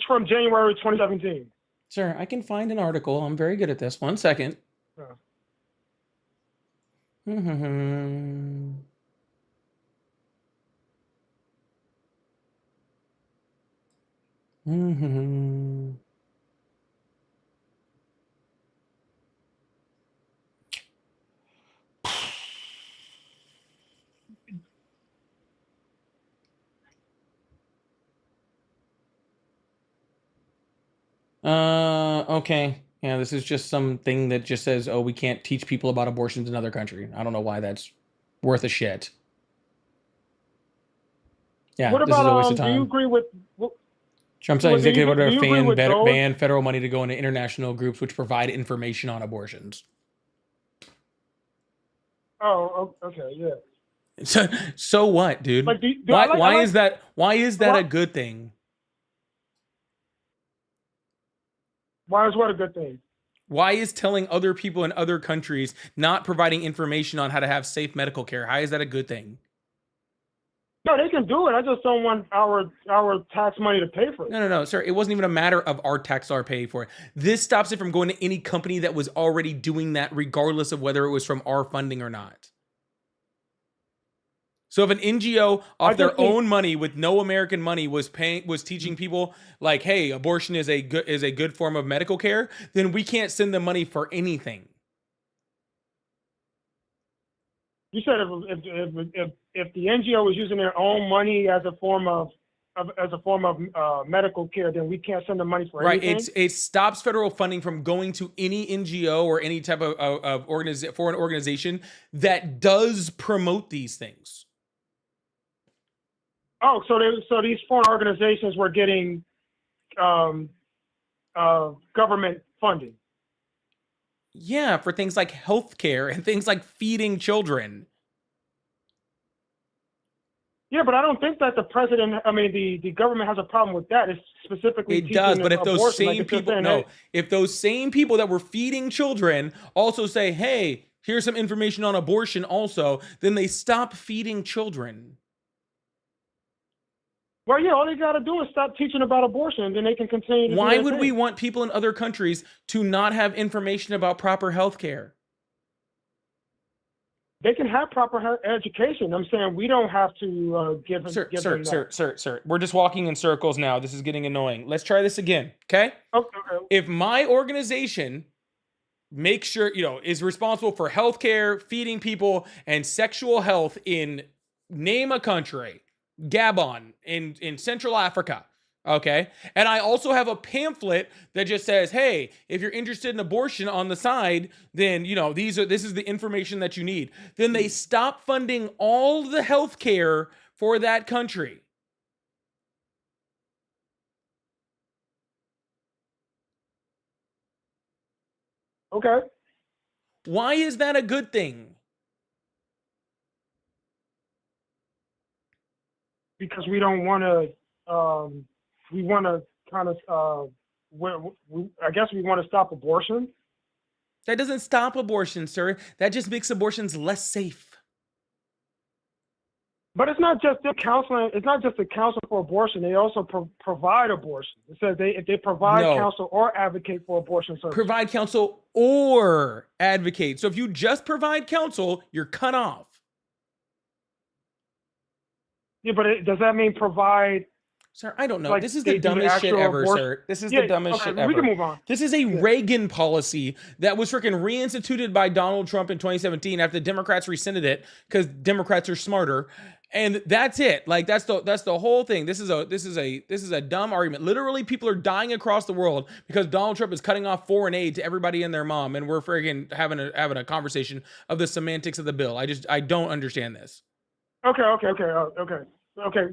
from January 2017. Sir, I can find an article. I'm very good at this. 1 second. Mm-hmm. Mm-hmm. Okay. Yeah, this is just something that just says, oh, we can't teach people about abortions in another country. I don't know why that's worth a shit. Yeah, what about, this is a waste of time. Do you agree with... Trump's executive order ban federal money to go into international groups which provide information on abortions. Oh, okay, yeah. So what, dude? Like, why is that a good thing? Why is what a good thing? Why is telling other people in other countries not providing information on how to have safe medical care? How is that a good thing? No, they can do it. I just don't want our tax money to pay for it. No, sir. It wasn't even a matter of our tax dollar paying for it. This stops it from going to any company that was already doing that, regardless of whether it was from our funding or not. So if an NGO off their own money with no American money was teaching people like, hey, abortion is a good form of medical care, then we can't send them money for anything. You said if the NGO was using their own money as a form of medical care, then we can't send them money for anything. Right. It stops federal funding from going to any NGO or any type of foreign organization that does promote these things. Oh, so these foreign organizations were getting government funding. Yeah, for things like healthcare and things like feeding children. Yeah, but I don't think that the government has a problem with that. It's specifically it does, but if those same people if those same people that were feeding children also say, "Hey, here's some information on abortion," also, then they stop feeding children. Well, yeah, all they got to do is stop teaching about abortion, and then they can continue to Why would we want people in other countries to not have information about proper health care? they can have proper education. I'm saying we don't have to give them that. Sir. We're just walking in circles now. This is getting annoying. Let's try this again, okay? Okay. If my organization makes sure, is responsible for healthcare, feeding people, and sexual health in, name a country, Gabon, in Central Africa, okay? And I also have a pamphlet that just says, hey, if you're interested in abortion on the side, then, this is the information that you need. Then they stop funding all the healthcare for that country. Okay. Why is that a good thing? Because we don't want to. We want to kind of. I guess we want to stop abortion. That doesn't stop abortion, sir. That just makes abortions less safe. But it's not just the counseling. It's not just the counsel for abortion. They also provide abortion. It says if they provide counsel or advocate for abortion services. Provide counsel or advocate. So if you just provide counsel, you're cut off. Yeah, but does that mean provide? Sir, I don't know. Like this is the dumbest shit ever, abortion? sir. This is the dumbest shit ever. We can move on. This is a Reagan policy that was freaking reinstituted by Donald Trump in 2017 after the Democrats rescinded it because Democrats are smarter. And that's it. Like that's the whole thing. This is a dumb argument. Literally, people are dying across the world because Donald Trump is cutting off foreign aid to everybody and their mom, and we're freaking having a conversation of the semantics of the bill. I don't understand this. Okay.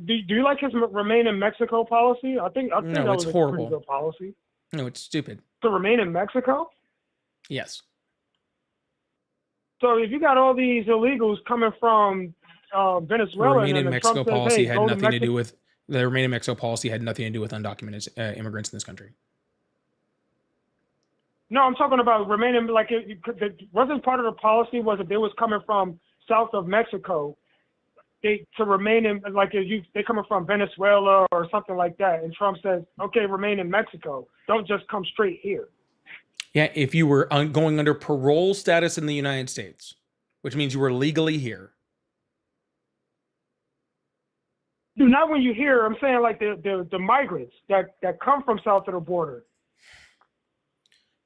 Do you like his remain in Mexico policy? I think No, that it's was horrible. a pretty good policy. No, it's stupid. To remain in Mexico? Yes. So if you got all these illegals coming from Venezuela, Remain in Mexico policy had nothing to do with the Remain in Mexico policy had nothing to do with undocumented immigrants in this country. No, I'm talking about remaining wasn't part of the policy was if they was coming from south of Mexico, to remain in they coming from Venezuela or something like that, and Trump says, okay, remain in Mexico, don't just come straight here. Yeah, if you were going under parole status in the United States, which means you were legally here. Dude, not when you hear, I'm saying like the migrants that come from south of the border.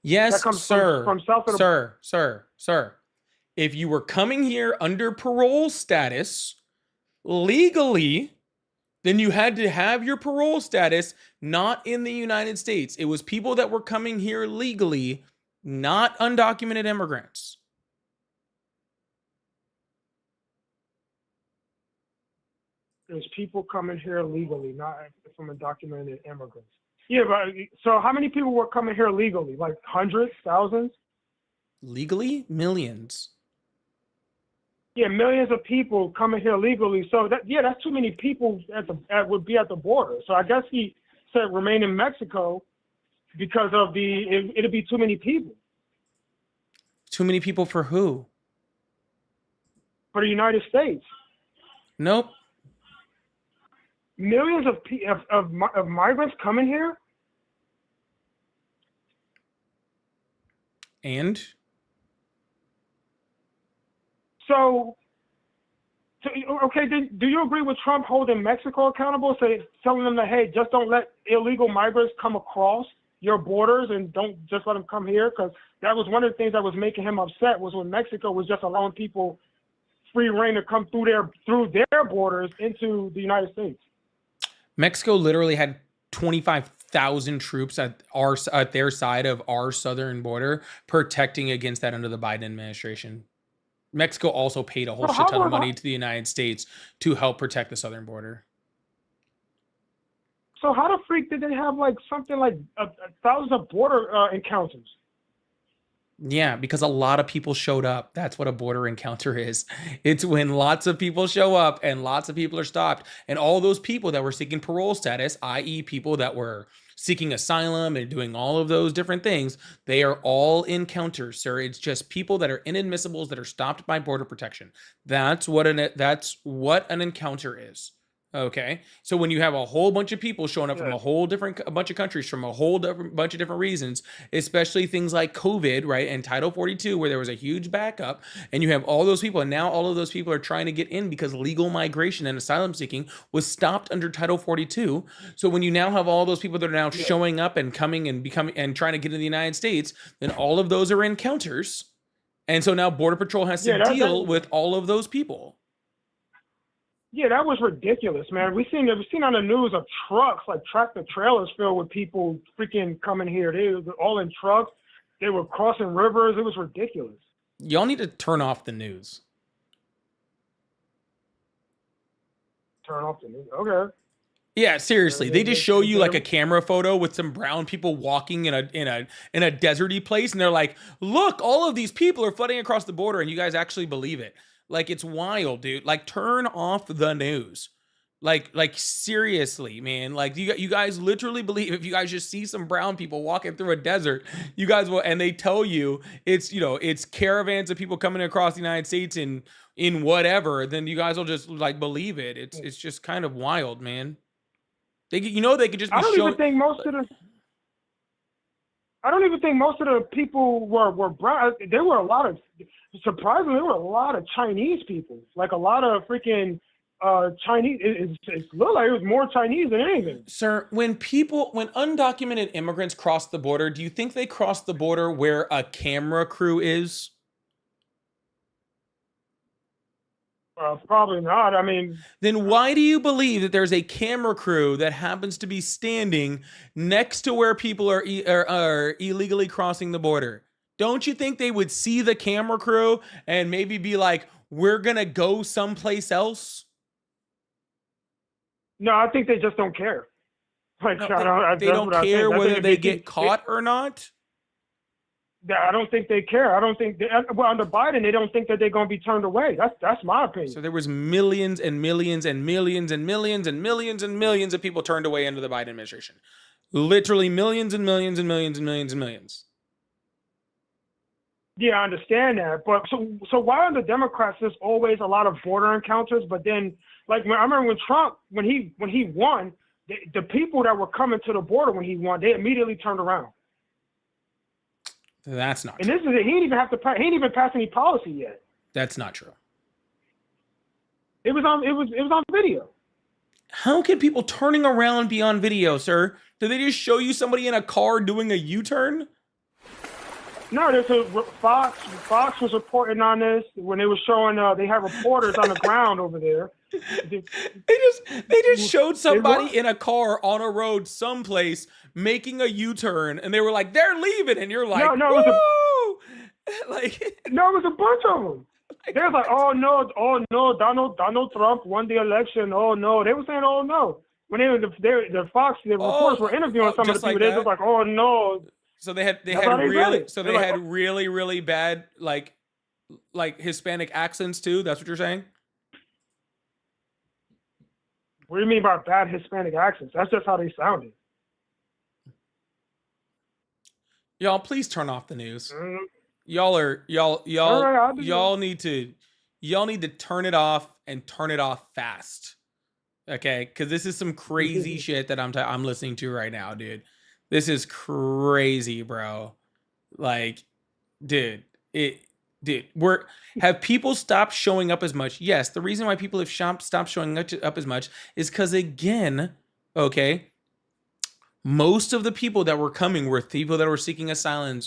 Yes, that comes sir. From south of the Sir. If you were coming here under parole status legally, then you had to have your parole status not in the United States. It was people that were coming here legally, not undocumented immigrants. There's people coming here legally, not from undocumented immigrants. Yeah, but so how many people were coming here legally? Like hundreds, thousands? Legally? Millions. Yeah, millions of people coming here legally. So that's too many people would be at the border. So I guess he said remain in Mexico because of it'd be too many people. Too many people for who? For the United States. Nope. Millions of migrants coming here? And? So okay, do you agree with Trump holding Mexico accountable, telling them that, hey, just don't let illegal migrants come across your borders and don't just let them come here? Because that was one of the things that was making him upset was when Mexico was just allowing people free reign to come through their borders into the United States. Mexico literally had 25,000 troops at their side of our southern border protecting against that under the Biden administration. Mexico also paid a whole shit ton of money to the United States to help protect the southern border. So how the freak did they have something like thousands of border encounters? Yeah, because a lot of people showed up. That's what a border encounter is. It's when lots of people show up and lots of people are stopped. And all those people that were seeking parole status, i.e. people that were seeking asylum and doing all of those different things, they are all encounters, sir. It's just people that are inadmissibles that are stopped by border protection. That's what an encounter is. Okay. So when you have a whole bunch of people showing up from Yeah. a bunch of countries from a whole different bunch of different reasons, especially things like COVID, right? And Title 42, where there was a huge backup, and you have all those people, and now all of those people are trying to get in because legal migration and asylum seeking was stopped under Title 42. So when you now have all those people that are now Yeah. showing up and coming and becoming and trying to get into the United States, then all of those are encounters. And so now Border Patrol has to Yeah, deal with all of those people. Yeah, that was ridiculous, man. We seen on the news of trucks, like tractor trailers filled with people freaking coming here. They were all in trucks. They were crossing rivers. It was ridiculous. Y'all need to turn off the news. Turn off the news. Okay. Yeah, seriously. They just show you like a They- camera photo with some brown people walking in a deserty place, and they're like, "Look, all of these people are flooding across the border," and you guys actually believe it. Like, it's wild, dude. Like, turn off the news. Like seriously, man. Like, you guys literally believe if you guys just see some brown people walking through a desert, you guys will, and they tell you it's caravans of people coming across the United States in whatever, then you guys will just like believe it. It's just kind of wild, man. They could just be I don't showing. even think most of the. I don't even think most of the people were brown. There were a lot of, surprisingly, there were a lot of Chinese people. Like a lot of freaking Chinese. It looked like it was more Chinese than anything. Sir, when undocumented immigrants cross the border, do you think they cross the border where a camera crew is? Probably not. I mean, Then why do you believe that there's a camera crew that happens to be standing next to where people are illegally crossing the border? Don't you think they would see the camera crew and maybe be like, "We're gonna go someplace else"? no, I think they just don't care. Like, No, that's they don't what I care think. I whether think they if get caught or not. I don't think they care. I don't think well, under Biden, they don't think that they're going to be turned away. That's my opinion. So there was millions and millions and millions and millions and millions and millions of people turned away under the Biden administration. Literally millions and millions and millions and millions and millions. Yeah, I understand that, but so why are the Democrats there's always a lot of border encounters? But then, like I remember when Trump when he won, the people that were coming to the border when he won, they immediately turned around. That's not And true. this is it. He didn't even pass any policy yet. That's not true. It was on video. How can people turning around be on video, sir? Did they just show you somebody in a car doing a U-turn? No, there's a Fox. Fox was reporting on this when they were showing. They had reporters on the ground over there. They just showed somebody in a car on a road someplace making a U-turn, and they were like, "They're leaving," and you're like, No, it was "Woo!" Like, No, it was a bunch of them. They was like, oh no, Donald Trump won the election. Oh no, they were saying, oh no. When the Fox, the reporters were interviewing some of the just people, like they that? was like, oh no. So they had That's how they said it. so They're they like, had really really bad like Hispanic accents too. That's what you're saying? What do you mean by bad Hispanic accents? That's just how they sounded. Y'all, please turn off the news. Mm. Y'all All right, I'll do y'all need to turn it off and turn it off fast. Okay? Cuz this is some crazy shit that I'm listening to right now, dude. This is crazy, bro. Like, dude, have people stopped showing up as much? Yes, the reason why people have stopped showing up as much is cuz again, okay, most of the people that were coming were people that were seeking asylum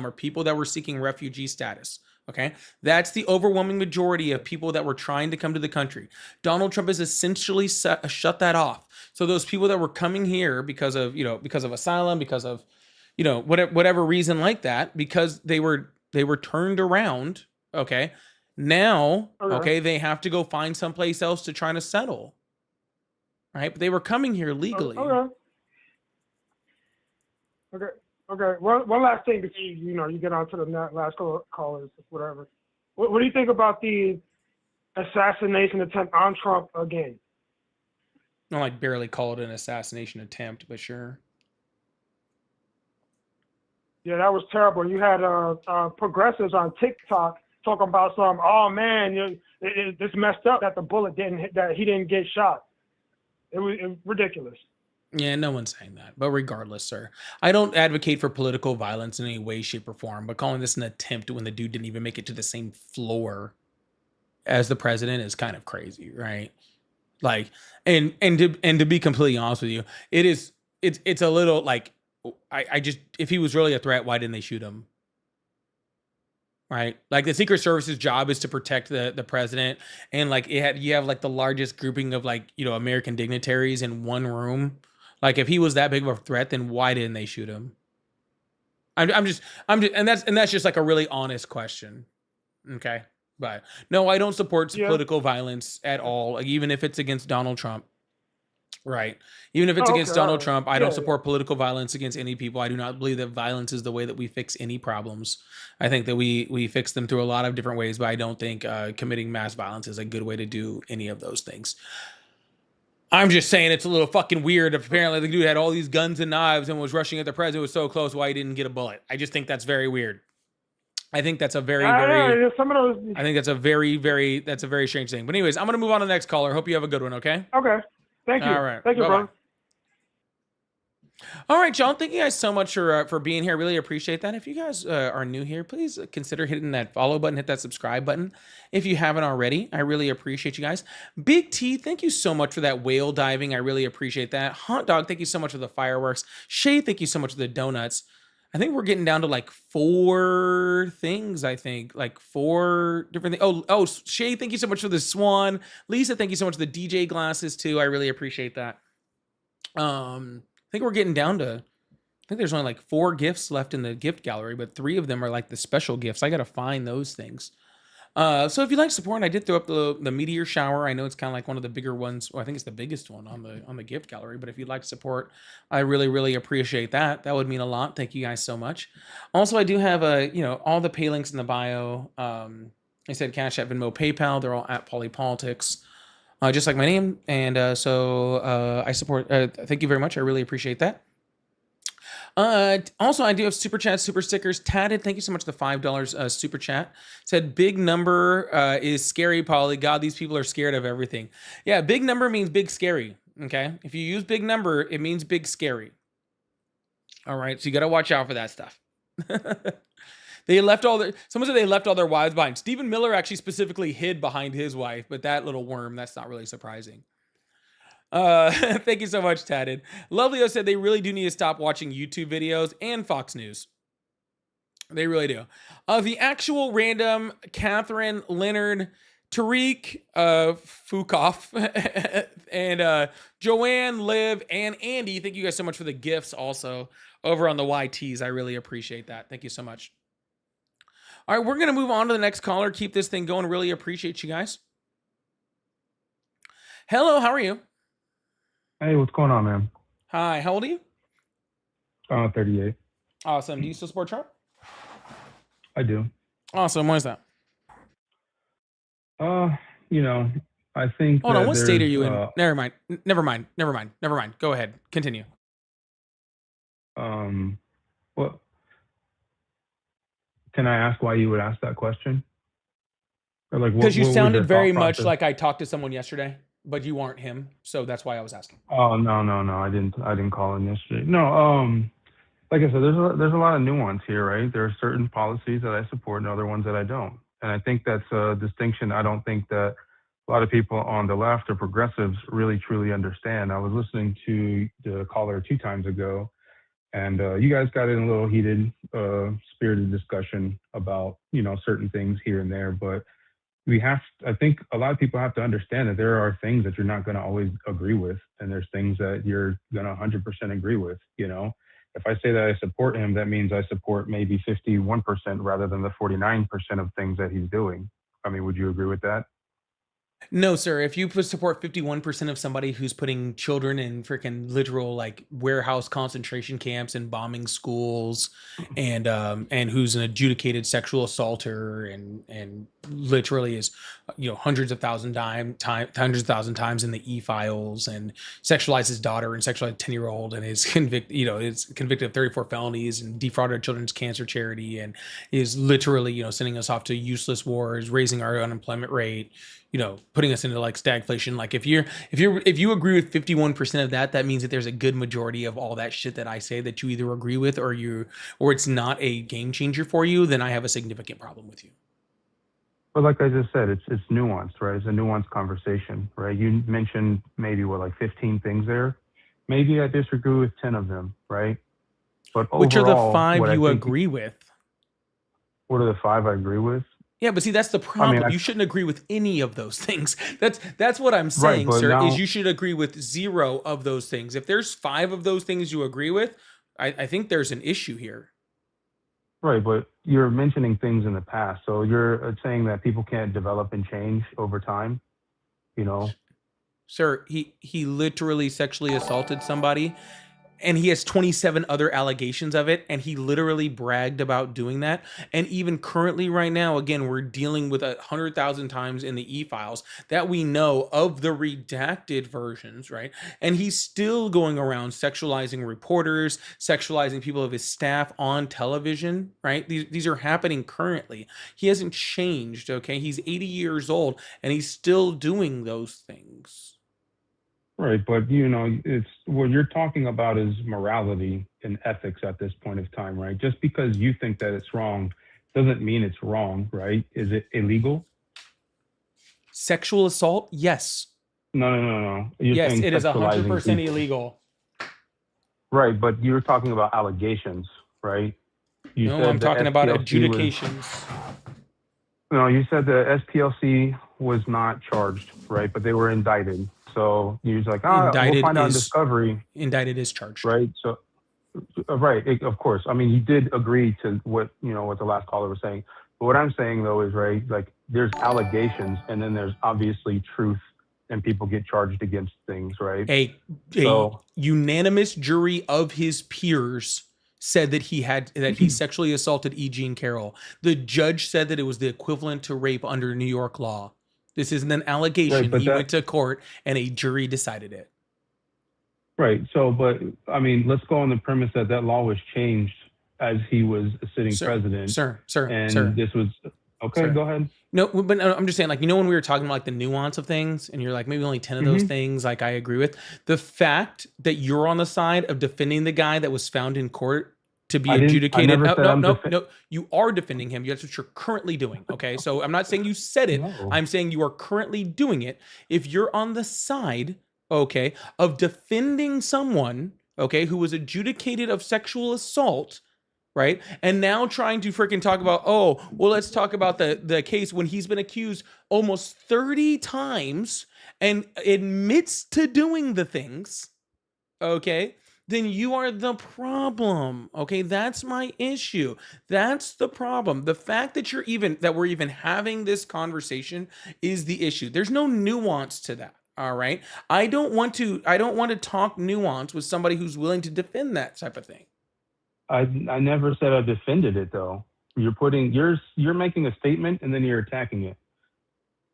or people that were seeking refugee status. Okay, that's the overwhelming majority of people that were trying to come to the country. Donald Trump has essentially shut that off. So those people that were coming here because of asylum, because of whatever reason like that, because they were turned around. Okay, now okay, they have to go find someplace else to try to settle. Right, but they were coming here legally. Okay. One last thing before you get on to the last callers, whatever. What do you think about the assassination attempt on Trump again? I'll like barely call it an assassination attempt, but sure. Yeah, that was terrible. You had progressives on TikTok talking about this messed up that the bullet that he didn't get shot. It was ridiculous. Yeah, no one's saying that. But regardless, sir, I don't advocate for political violence in any way, shape, or form. But calling this an attempt when the dude didn't even make it to the same floor as the president is kind of crazy, right? Like, and to be completely honest with you, it's a little like I just, if he was really a threat, why didn't they shoot him? Right? Like the Secret Service's job is to protect the president, and like you have like the largest grouping of like, you know, American dignitaries in one room. Like if he was that big of a threat, then why didn't they shoot him? I'm just, and that's just like a really honest question. Okay. But no, I don't support Yeah. political violence at all, like, even if it's against Donald Trump. Right. Even if it's Oh, against okay, Donald alright. Trump, I Yeah, don't yeah. support political violence against any people. I do not believe that violence is the way that we fix any problems. I think that we fix them through a lot of different ways, but I don't think committing mass violence is a good way to do any of those things. I'm just saying it's a little fucking weird. Apparently, the dude had all these guns and knives and was rushing at the president. Was so close. Why he didn't get a bullet? I just think that's very weird. I think that's a very, very. Some of those. I think that's a very, very. That's a very strange thing. But anyways, I'm gonna move on to the next caller. Hope you have a good one. Okay. Okay. Thank you. All right. Thank you, Bye-bye. bro. All right, John. Thank you guys so much for being here. Really appreciate that. If you guys are new here, please consider hitting that follow button, hit that subscribe button if you haven't already. I really appreciate you guys. Big T, thank you so much for that whale diving. I really appreciate that. Hot Dog, thank you so much for the fireworks. Shay, thank you so much for the donuts. I think we're getting down to like 4 things. I think like 4 different things. Oh, Shay, thank you so much for the swan. Lisa, thank you so much for the DJ glasses too. I really appreciate that. I think we're getting down to, I think there's only like 4 gifts left in the gift gallery, but 3 of them are like the special gifts. I got to find those things. So if you like support, I did throw up the meteor shower. I know it's kind of like one of the bigger ones. Well, I think it's the biggest one on the gift gallery, but if you'd like support, I really, really appreciate that. That would mean a lot. Thank you guys so much. Also, I do have all the pay links in the bio. I said Cash App, Venmo, PayPal. They're all at Polypolitics. Just like my name. And I support, thank you very much. I really appreciate that. Also, I do have super chats, super stickers. Tatted, thank you so much for the $5 super chat. Said big number is scary, Polly. God, these people are scared of everything. Yeah, big number means big scary. Okay. If you use big number, it means big scary. All right. So you got to watch out for that stuff. Someone said they left all their wives behind. Stephen Miller actually specifically hid behind his wife, but that little worm, that's not really surprising. Thank you so much, Tatted. Lovelio said they really do need to stop watching YouTube videos and Fox News. They really do. The actual random Catherine, Leonard, Tariq, Fukoff, and Joanne, Liv, and Andy, thank you guys so much for the gifts also over on the YTs. I really appreciate that. Thank you so much. All right, we're going to move on to the next caller. Keep this thing going. Really appreciate you guys. Hello, how are you? Hey, what's going on, man? Hi, how old are you? 38. Awesome. Do you still support Trump? I do. Awesome. Why is that? I think. Hold on. What state are there's, you in? Never mind. Go ahead. Continue. What? Can I ask why you would ask that question? Or like, Because you what was sounded your very thought much process? like I talked to someone yesterday, but you aren't him, so that's why I was asking. Oh no, I didn't call in yesterday. No, like I said, there's a lot of nuance here, right? There are certain policies that I support and other ones that I don't, and I think that's a distinction. I don't think that a lot of people on the left or progressives really truly understand. I was listening to the caller 2 times ago, and you guys got in a little heated, spirited discussion about certain things here and there, but I think a lot of people have to understand that there are things that you're not going to always agree with, and there's things that you're going to 100% agree with. If I say that I support him, that means I support maybe 51% rather than the 49% of things that he's doing. I mean, would you agree with that? No, sir. If you support 51% of somebody who's putting children in freaking literal like warehouse concentration camps and bombing schools, and who's an adjudicated sexual assaulter and literally is hundreds of thousand times in the e-files, and sexualized his daughter and sexualized a 10-year-old, and is convicted of 34 felonies and defrauded a children's cancer charity, and is literally sending us off to useless wars, raising our unemployment rate, putting us into like stagflation. Like if you agree with 51% of that, that means that there's a good majority of all that shit that I say that you either agree with or it's not a game changer for you. Then I have a significant problem with you. But like I just said, it's nuanced, right? It's a nuanced conversation, right? You mentioned maybe like 15 things there. Maybe I disagree with 10 of them, right? But overall, which are the 5 you think, agree with? What are the 5 I agree with? Yeah, but see, that's the problem. You shouldn't agree with any of those things. That's what I'm saying, right, sir, is you should agree with 0 of those things. If there's 5 of those things you agree with, I think there's an issue here. Right, but you're mentioning things in the past. So you're saying that people can't develop and change over time, Sir, he literally sexually assaulted somebody, and he has 27 other allegations of it, and he literally bragged about doing that. And even currently right now, again, we're dealing with 100,000 times in the e-files that we know of the redacted versions, right? And he's still going around sexualizing reporters, sexualizing people of his staff on television, right? These are happening currently. He hasn't changed, okay? He's 80 years old, and he's still doing those things. Right, but it's what you're talking about is morality and ethics at this point of time, right? Just because you think that it's wrong doesn't mean it's wrong, right? Is it illegal? Sexual assault? Yes. No. Yes, it is 100% illegal. Right, but you were talking about allegations, right? No, I'm talking about adjudications. You said the SPLC was not charged, right? But they were indicted. So he was like, we'll find out in discovery. Indicted is charged. Right. So, right. Of course. I mean, you did agree to what the last caller was saying. But what I'm saying, though, is, right, like there's allegations and then there's obviously truth and people get charged against things, right? A unanimous jury of his peers said that he sexually assaulted E. Jean Carroll. The judge said that it was the equivalent to rape under New York law. This isn't an allegation. Right, he went to court and a jury decided it. Right. So, but I mean, let's go on the premise that law was changed as he was a sitting president. Sir. This was okay. Sir. Go ahead. No, but I'm just saying, like, when we were talking about like the nuance of things, and you're like maybe only 10 of those things, like I agree with the fact that you're on the side of defending the guy that was found in court to be adjudicated. No, you are defending him. That's what you're currently doing. Okay, so I'm not saying you said it. No. I'm saying you are currently doing it. If you're on the side, okay, of defending someone, okay, who was adjudicated of sexual assault, right, and now trying to freaking talk about, let's talk about the case when he's been accused almost 30 times and admits to doing the things, okay, then you are the problem. Okay, that's my issue. That's the problem. The fact that we're even having this conversation is the issue. There's no nuance to that. All right. I don't want to talk nuance with somebody who's willing to defend that type of thing. I never said I defended it, though. You're making a statement and then you're attacking it.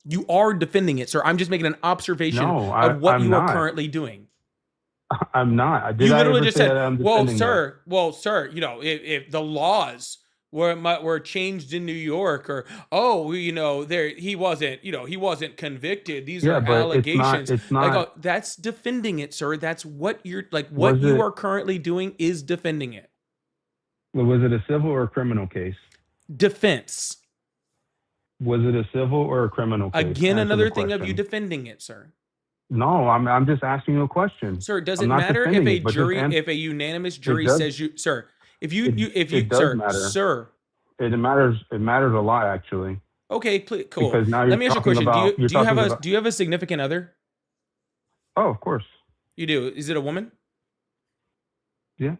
You are defending it, sir. I'm just making an observation of what you are currently doing. I'm not. You literally just said, "Well, sir, if the laws were changed in New York, or he wasn't convicted. These are allegations." It's not. That's defending it, sir. That's what you're like. What you are currently doing is defending it. Was it a civil or a criminal case? Defense. Was it a civil or a criminal case? Again, another thing of you defending it, sir. No, I'm just asking you a question. Sir, does it matter if if a unanimous jury says you, sir, it matters a lot, actually. Okay, cool. Because now let me ask you a question. Do you have a significant other? Oh, of course. You do. Is it a woman? Yeah.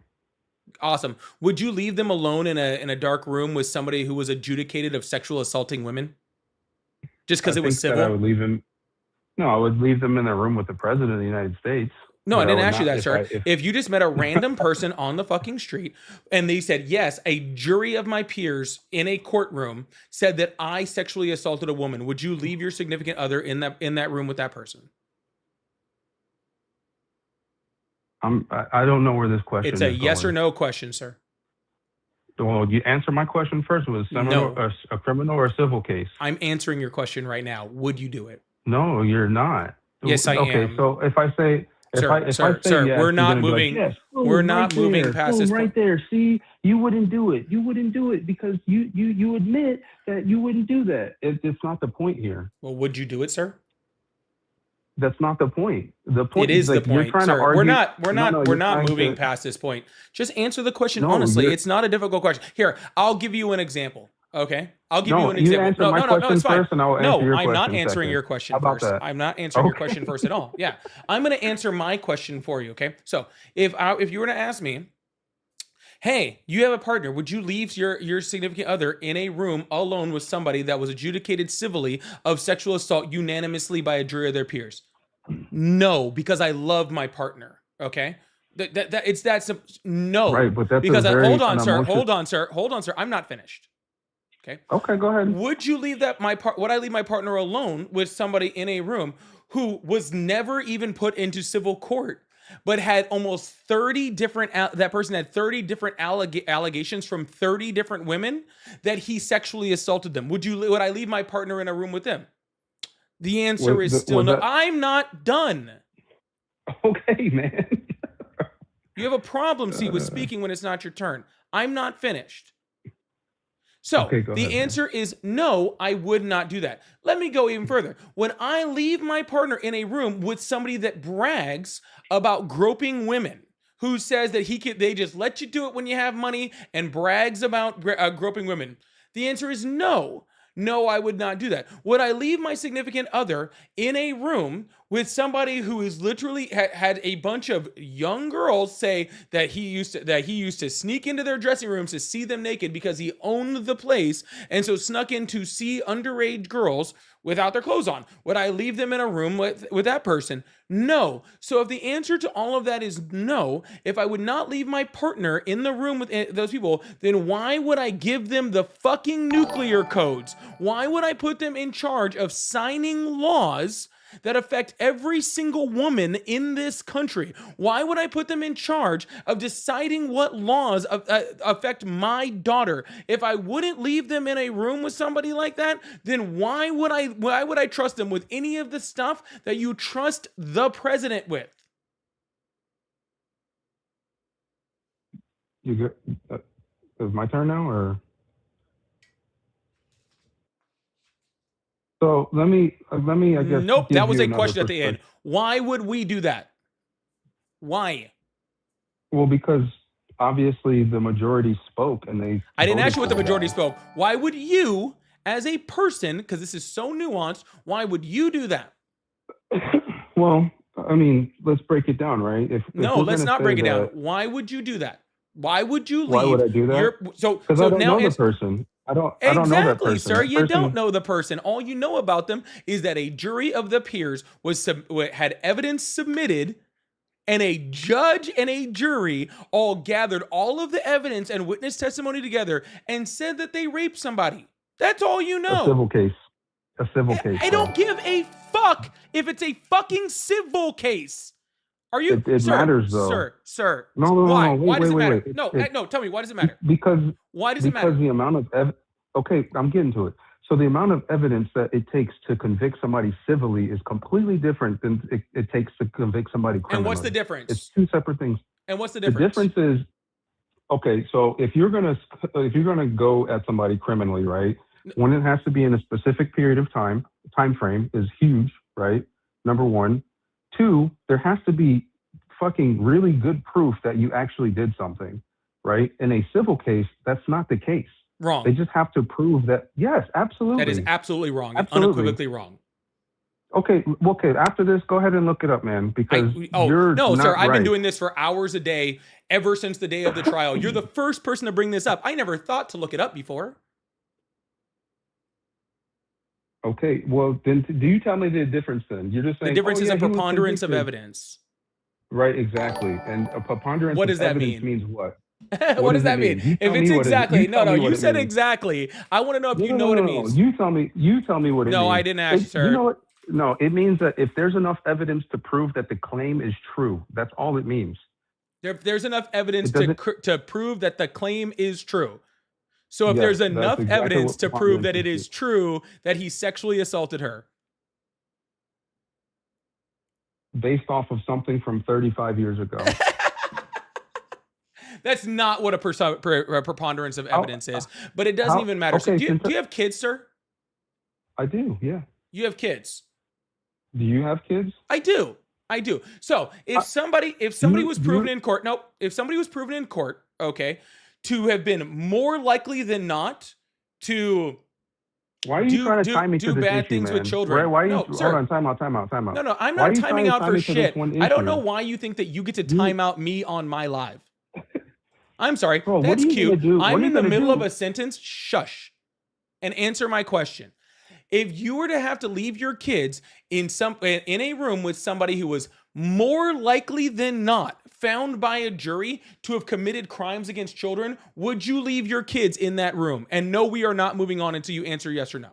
Awesome. Would you leave them alone in a dark room with somebody who was adjudicated of sexual assaulting women? Just because it was civil? I would leave him. No, I would leave them in a room with the president of the United States. No, I didn't ask you that, sir. If you just met a random person on the fucking street and they said, yes, a jury of my peers in a courtroom said that I sexually assaulted a woman, would you leave your significant other in that room with that person? I don't know where this question is. It's a yes or no question, sir. Well, you answer my question first. Was it a criminal or a civil case? I'm answering your question right now. Would you do it? No, you're not. Yes, I Okay, am. so if I say if Sir, I say sir, yes, we're you're not gonna be like, moving. yes, We're boom, right not moving there, past this boom, right point. there. See, you wouldn't do it. You wouldn't do it because you admit that you wouldn't do that. It's not the point here. Well, would you do it, sir? That's not the point. The It point is is the like you're point, trying to sir. argue. We're No, you're not trying moving to. past this point. Just answer the question No, honestly. you're It's not a difficult question. Here, I'll give you an example. Okay, I'll give you no. an You example. answer No, my no, no, no. question It's fine. first, and I'll answer No, your I'm not question answering second. your question How about first. that? I'm not answering your Okay. question first at all. Yeah, I'm going to answer my question for you. Okay, so if you were to ask me, hey, you have a partner, would you leave your significant other in a room alone with somebody that was adjudicated civilly of sexual assault unanimously by a jury of their peers? No, because I love my partner. Okay, that it's that simple. No, Right, but that's a because very hold on, sir. unemotional. Hold on, sir. I'm not finished. Okay. Okay, go ahead. Would you leave would I leave my partner alone with somebody in a room who was never even put into civil court, but had almost 30 different, that person had 30 different allegations from 30 different women that he sexually assaulted them? Would I leave my partner in a room with them? The answer is still no. I'm not done. Okay, man. You have a problem, with speaking when it's not your turn. I'm not finished. So Okay, go the ahead, answer is no, I would not do that. Let me go even further. When I leave my partner in a room with somebody that brags about groping women, who says that they just let you do it when you have money and brags about groping women, the answer is no. No, I would not do that. Would I leave my significant other in a room with somebody who is literally had a bunch of young girls say that he used to sneak into their dressing rooms to see them naked because he owned the place, and so snuck in to see underage girls without their clothes on? Would I leave them in a room with that person? No. So if the answer to all of that is no, if I would not leave my partner in the room with those people, then why would I give them the fucking nuclear codes? Why would I put them in charge of signing laws that affect every single woman in this country? Why would I put them in charge of deciding what laws affect my daughter? If I wouldn't leave them in a room with somebody like that, then why would I trust them with any of the stuff that you trust the president with? You good? Is my turn now, or? So let me, I guess. Nope, give that was you a another question at the end. perspective. Why would we do that? Why? Well, because obviously the majority spoke, and they. I didn't voted ask you what the for that. majority spoke. Why would you, as a person, because this is so nuanced, why would you do that? Well, I mean, let's break it down, right? No, let's not break it down. Why would you do that? Why would you leave? Why would I do that? Because I don't know the person. I don't know that Exactly, person. sir. You don't know the person. All you know about them is that a jury of the peers had evidence submitted, and a judge and a jury all gathered all of the evidence and witness testimony together and said that they raped somebody. That's all you know. A civil case. A civil case. I don't give a fuck if it's a fucking civil case. Are you? It matters, though. Sir. No. Why? Wait, why does it matter? wait. No. Tell me, why does it matter? Because why does it matter? Because the amount of okay, I'm getting to it. So the amount of evidence that it takes to convict somebody civilly is completely different than it takes to convict somebody criminally. And what's the difference? It's two separate things. And what's the difference? The difference is, okay, so if you're gonna go at somebody criminally, right? When it has to be in a specific period of time frame is huge, right? Number one. Two, there has to be fucking really good proof that you actually did something, right? In a civil case, that's not the case. Wrong. They just have to prove that, yes, absolutely. That is absolutely wrong. Absolutely. Unequivocally wrong. Okay, after this, go ahead and look it up, man, because you're no, not sir, I've been right. doing this for hours a day ever since the day of the trial. You're the first person to bring this up. I never thought to look it up before. Okay, well, then do you tell me the difference then? You're just saying the difference is a a preponderance of evidence. Right, exactly. And a preponderance what does of that evidence mean? means what? What does that mean? If it's exactly, you said exactly. I want to know if you know what it means. You tell me what it means. No, I didn't ask you, sir. You know what? No, it means that if there's enough evidence to prove that the claim is true, that's all it means. If there's enough evidence to prove that the claim is true. So if there's enough evidence to prove that it is true that he sexually assaulted her. based off of something from 35 years ago. That's not what a preponderance of evidence is, but it doesn't even matter. So Okay, do you have kids, sir? I do, yeah. You have kids. Do you have kids? I do. So if somebody was proven in court, if somebody was proven in court, okay, to have been more likely than not to Why are you trying to tie me to this bad issue, things man? with children? Why are you, No, hold sir. on, time out. No, I'm Why are not you timing trying to out tie for me to this shit. one I don't issue? know why you think that you get to time out me on my live. I'm sorry. Bro, That's what are you cute. gonna do? I'm What are you in the gonna middle do? of a sentence. Shush. And answer my question. If you were to have to leave your kids in a room with somebody who was more likely than not found by a jury to have committed crimes against children, would you leave your kids in that room? And no, we are not moving on until you answer yes or no.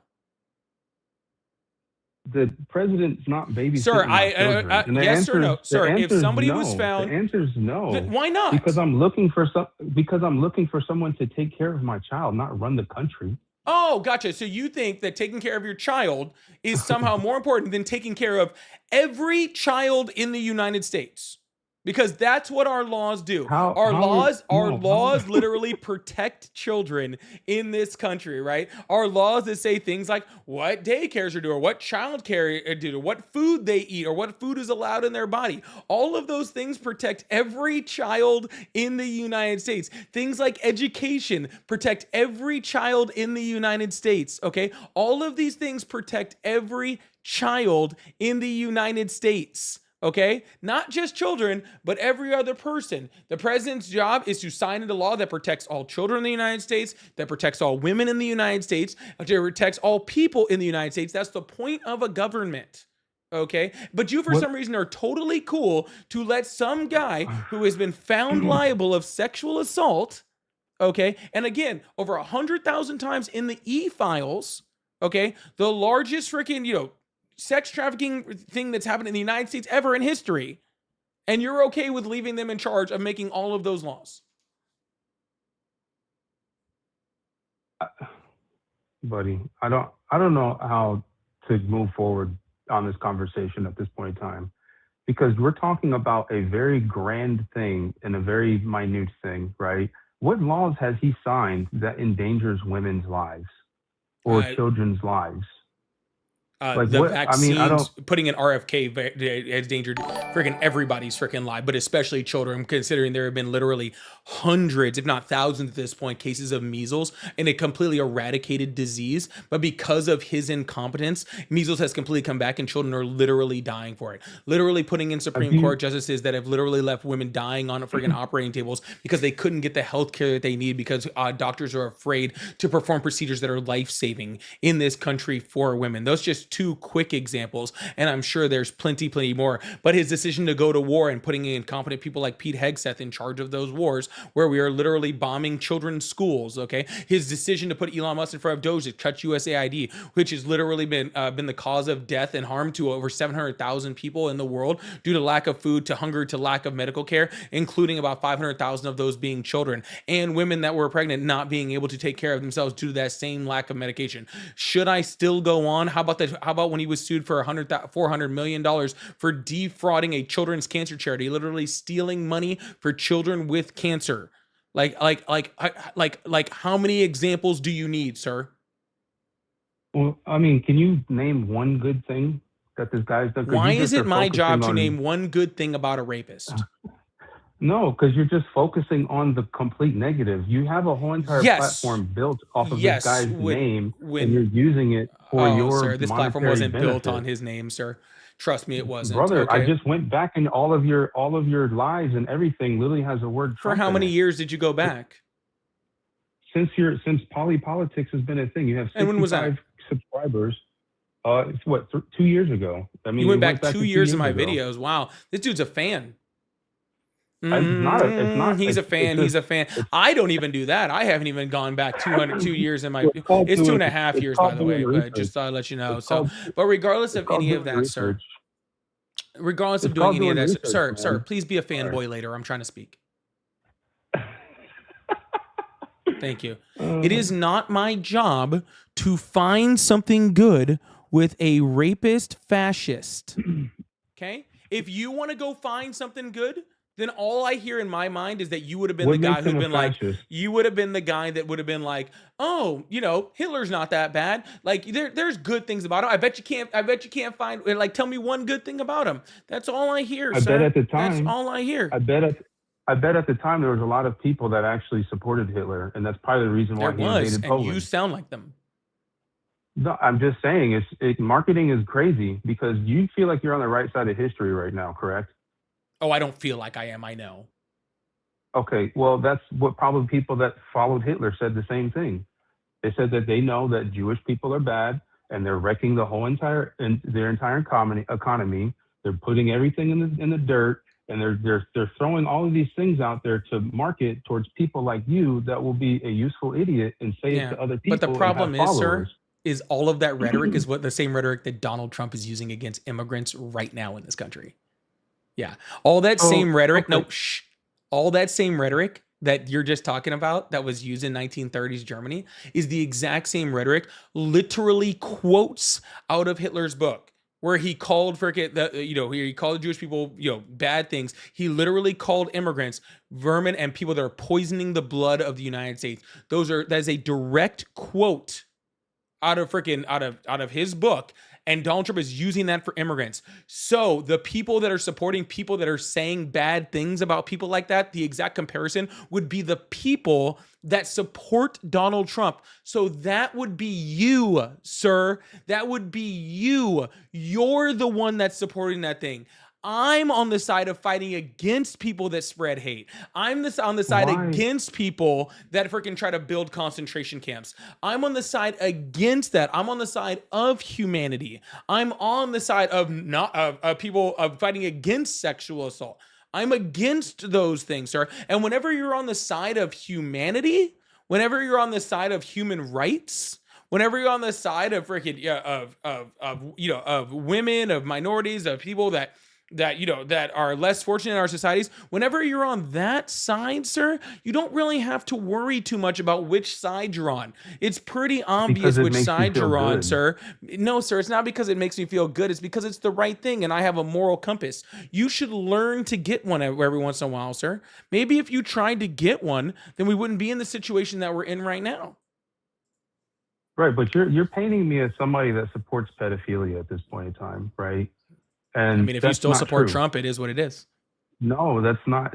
The president's not babysitting Sir, my children. And the yes answer or no? is- the Sir, if answer is somebody no. was found, the answer is no. why not? Because I'm looking for someone to take care of my child, not run the country. Oh, gotcha. So you think that taking care of your child is somehow more important than taking care of every child in the United States? Because that's what our laws do. Our laws literally protect children in this country, right? Our laws that say things like what daycares are doing, or what child care do, or what food they eat, or what food is allowed in their body. All of those things protect every child in the United States. Things like education protect every child in the United States, okay? All of these things protect every child in the United States. Okay, not just children, but every other person. The president's job is to sign into law that protects all children in the United States, that protects all women in the United States, that protects all people in the United States. That's the point of a government. Okay, but you, for some reason, are totally cool to let some guy who has been found liable of sexual assault, okay, and again, over 100,000 times in the e-files, okay, the largest freaking, sex trafficking thing that's happened in the United States ever in history, and you're okay with leaving them in charge of making all of those laws. Buddy, I don't know how to move forward on this conversation at this point in time, because we're talking about a very grand thing and a very minute thing, right? What laws has he signed that endangers women's lives or children's lives? Vaccines, putting an RFK has endangered freaking everybody's freaking life, but especially children, considering there have been literally hundreds, if not thousands at this point, cases of measles and a completely eradicated disease. But because of his incompetence, measles has completely come back and children are literally dying for it. Literally putting in Supreme Court justices that have literally left women dying on freaking operating tables because they couldn't get the health care that they need because doctors are afraid to perform procedures that are life-saving in this country for women. Those just two quick examples, and I'm sure there's plenty more. But his decision to go to war and putting incompetent people like Pete Hegseth in charge of those wars, where we are literally bombing children's schools, okay? His decision to put Elon Musk in front of Doge to cut USAID, which has literally been the cause of death and harm to over 700,000 people in the world due to lack of food, to hunger, to lack of medical care, including about 500,000 of those being children, and women that were pregnant not being able to take care of themselves due to that same lack of medication. Should I still go on? How about when he was sued for $400 million for defrauding a children's cancer charity, literally stealing money for children with cancer? Like how many examples do you need, sir? Well, I mean, can you name one good thing that this guy's done? Why is it my job to name one good thing about a rapist? No, because you're just focusing on the complete negative. You have a whole entire platform built off of this guy's name, and you're using it for your sir, this platform wasn't benefit. built on his name, sir. Trust me, it wasn't. Brother, okay? I just went back and all of your lives and everything literally has a word for how many years did you go back? Since polypolitics has been a thing. You have 65 and when was that? Subscribers. It's what 2 years ago. I mean, you went back 2 years in my videos. Wow, this dude's a fan. He's a fan. He's a fan. I don't even do that. I haven't even gone back 2 years in my. It's 2.5 years, by the way. But just thought I'd let you know. But regardless of any of that, sir. Regardless of doing any of that, sir, please be a fanboy later. I'm trying to speak. Thank you. It is not my job to find something good with a rapist fascist. Okay? If you want to go find something good, then all I hear in my mind is that you would have been What the guy makes who'd him a been like, fascist? you would have been the guy that would have been like, oh, Hitler's not that bad. Like there's good things about him. I bet you can't find, like, tell me one good thing about him. That's all I hear, I sir. bet at the That's time. all I hear. I bet at the time there was a lot of people that actually supported Hitler, and that's probably the reason why There he was, invaded and Poland. you sound like them. No, I'm just saying, marketing is crazy because you feel like you're on the right side of history right now, correct? Oh, I don't feel like I am. I know. Okay, well, that's what probably people that followed Hitler said the same thing. They said that they know that Jewish people are bad and they're wrecking their entire economy. They're putting everything in the dirt, and they're throwing all of these things out there to market towards people like you that will be a useful idiot and say it to other people. But the problem and have is, sir, followers. is all of that rhetoric is what the same rhetoric that Donald Trump is using against immigrants right now in this country. Yeah. All that same rhetoric. Okay. No, shh. All that same rhetoric that you're just talking about that was used in 1930s Germany is the exact same rhetoric, literally quotes out of Hitler's book, where he called he called Jewish people, bad things. He literally called immigrants vermin and people that are poisoning the blood of the United States. That is a direct quote out of his book, and Donald Trump is using that for immigrants. So the people that are supporting people that are saying bad things about people like that, the exact comparison would be the people that support Donald Trump. So that would be you, sir. That would be you. You're the one that's supporting that thing. I'm on the side of fighting against people that spread hate. I'm on the side against people that freaking try to build concentration camps. I'm on the side against that. I'm on the side of humanity. I'm on the side of people of fighting against sexual assault. I'm against those things, sir. And whenever you're on the side of humanity, whenever you're on the side of human rights, whenever you're on the side of freaking of women, of minorities, of people that are less fortunate in our societies, whenever you're on that side, sir, you don't really have to worry too much about which side you're on. It's pretty obvious which side you're on, sir. No, sir, it's not because it makes me feel good. It's because it's the right thing, and I have a moral compass. You should learn to get one every once in a while, sir. Maybe if you tried to get one, then we wouldn't be in the situation that we're in right now. Right, but you're painting me as somebody that supports pedophilia at this point in time, right? And I mean, if you still support Trump, it is what it is. No, it's not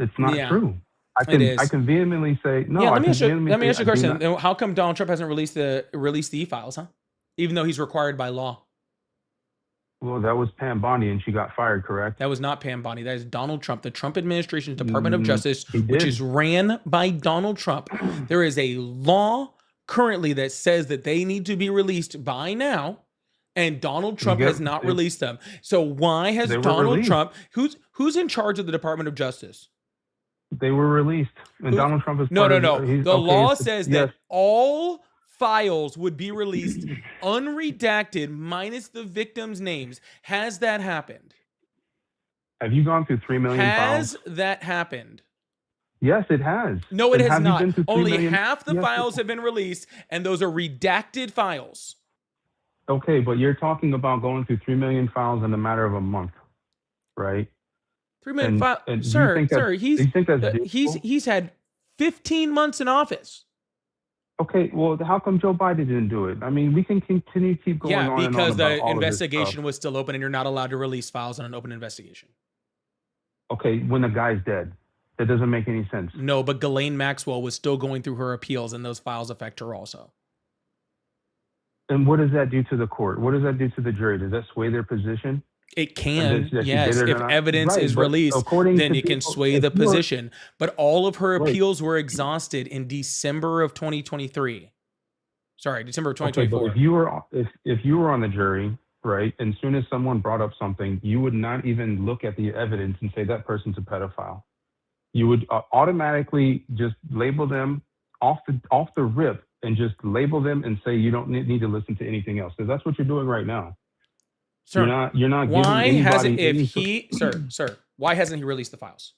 true. I can vehemently say no. Yeah, let me ask you a question. How come Donald Trump hasn't released the e-files, huh? Even though he's required by law. Well, that was Pam Bondi, and she got fired, correct? That was not Pam Bondi. That is Donald Trump, the Trump administration's Department of Justice, which is ran by Donald Trump. There is a law currently that says that they need to be released by now. And Donald Trump has not released them. So why has Donald Trump, who's in charge of the Department of Justice? They were released. And Donald Trump is no. The law says that all files would be released unredacted minus the victims' names. Has that happened? Have you gone through 3 million files? Has that happened? Yes, it has. No, it has not. Only half the files have been released, and those are redacted files. Okay, but you're talking about going through 3 million files in a matter of a month, right? 3 million files, sir. He's had 15 months in office. Okay, well, how come Joe Biden didn't do it? I mean, we can continue to keep going on. Yeah, because the investigation was still open, and you're not allowed to release files on an open investigation. Okay, when the guy's dead, that doesn't make any sense. No, but Ghislaine Maxwell was still going through her appeals, and those files affect her also. And what does that do to the court? What does that do to the jury? Does that sway their position? It can, yes. If evidence is released, then it can sway the position. But all of her appeals were exhausted in December of 2023. Sorry, December of 2024. Okay, but if you were on the jury, right, and as soon as someone brought up something, you would not even look at the evidence and say that person's a pedophile. You would automatically just label them off the rip and just label them and say you don't need to listen to anything else. Because that's what you're doing right now. Sir, you're not why hasn't why hasn't he released the files?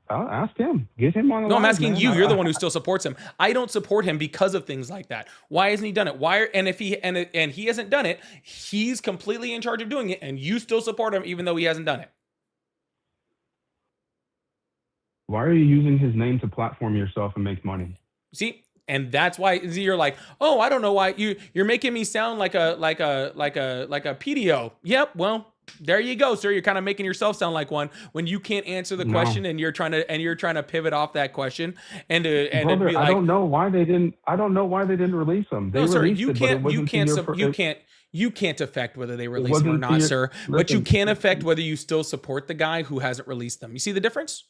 I'll ask him. Get him on the No, I'm line, asking man. you. You're the one who still supports him. I don't support him because of things like that. Why hasn't he done it? Why? And if he and he hasn't done it, he's completely in charge of doing it, and you still support him even though he hasn't done it. Why are you using his name to platform yourself and make money? See, and that's why you're like, oh, I don't know why you're making me sound like a PDO. Yep. Well, there you go, sir. You're kind of making yourself sound like one when you can't answer the question, and you're trying to pivot off that question and Brother, be like, I don't know why they didn't release him. They no, sir, released you can't affect whether they release them or not, sir. But you can affect whether you still support the guy who hasn't released them. You see the difference?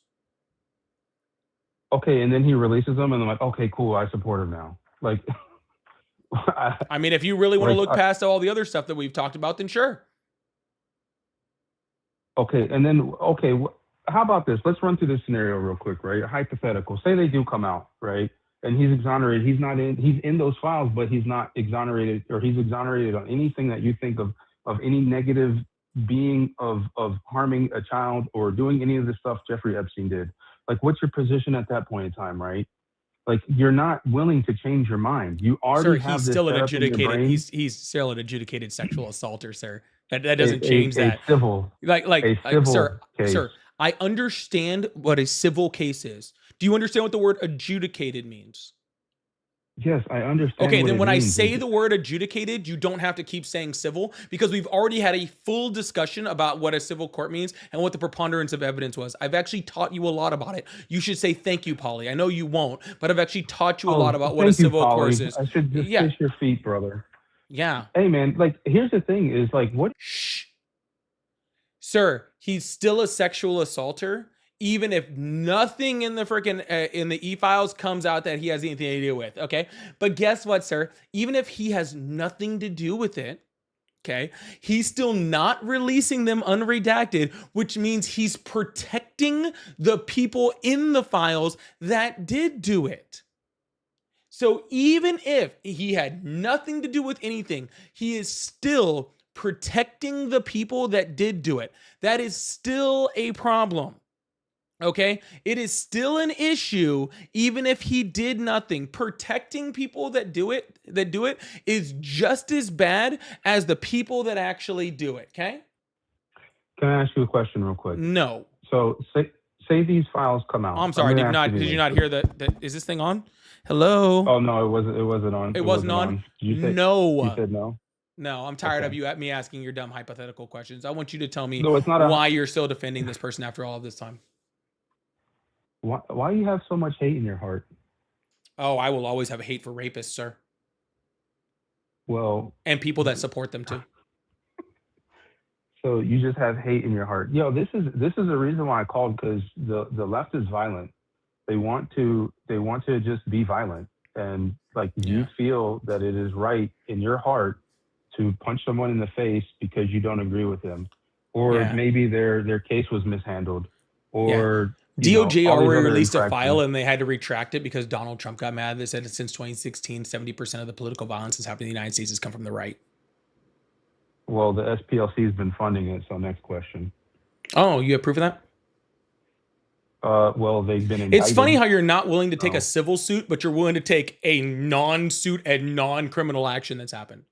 Okay, and then he releases them, and I'm like, okay, cool, I support him now. Like, I mean, if you really want to look past all the other stuff that we've talked about, then sure. Okay, and then how about this? Let's run through this scenario real quick, right? Hypothetical. Say they do come out, right? And he's exonerated. He's in those files, but he's not exonerated, or he's exonerated on anything that you think of any negative being of harming a child or doing any of the stuff Jeffrey Epstein did. Like, what's your position at that point in time, right? Like, you're not willing to change your mind. You already have this set up in your brain. He's still an adjudicated sexual assaulter, sir. That doesn't change that. Civil, sir, I understand what a civil case is. Do you understand what the word adjudicated means? Yes, I understand. Okay, then when I say the word adjudicated, you don't have to keep saying civil, because we've already had a full discussion about what a civil court means and what the preponderance of evidence was. I've actually taught you a lot about it. You should say thank you, Polly. I know you won't, but I've actually taught you a lot about what a civil court is. I should just kiss your feet, brother. Yeah. Hey, man, like, here's the thing is, like, what? Shh. Sir, he's still a sexual assaulter, even if nothing in the freaking in the e-files comes out that he has anything to do with, okay? But guess what, sir? Even if he has nothing to do with it, okay, he's still not releasing them unredacted, which means he's protecting the people in the files that did do it. So even if he had nothing to do with anything, he is still protecting the people that did do it. That is still a problem. Okay, it is still an issue, even if he did nothing. Protecting people that do it is just as bad as the people that actually do it. Okay. Can I ask you a question real quick? No. So say these files come out. Oh, I'm sorry. Did you not hear that? Is this thing on? Hello. Oh no, it wasn't on. It wasn't on. No. You said no. No, I'm tired of me asking your dumb hypothetical questions. I want you to tell me why you're still defending this person after all of this time. Why do you have so much hate in your heart? Oh, I will always have a hate for rapists, sir. Well, and people that support them too. So you just have hate in your heart. Yo, this is the reason why I called, because the left is violent. They want to just be violent, and like you feel that it is right in your heart to punch someone in the face because you don't agree with them, or maybe their case was mishandled, or DOJ already released a file and they had to retract it because Donald Trump got mad. They said that since 2016, 70% of the political violence that's happened in the United States has come from the right. Well, the SPLC has been funding it. So next question. Oh, you have proof of that? Well, they've been indicted. It's funny how you're not willing to take a civil suit, but you're willing to take a non-suit and non-criminal action that's happened.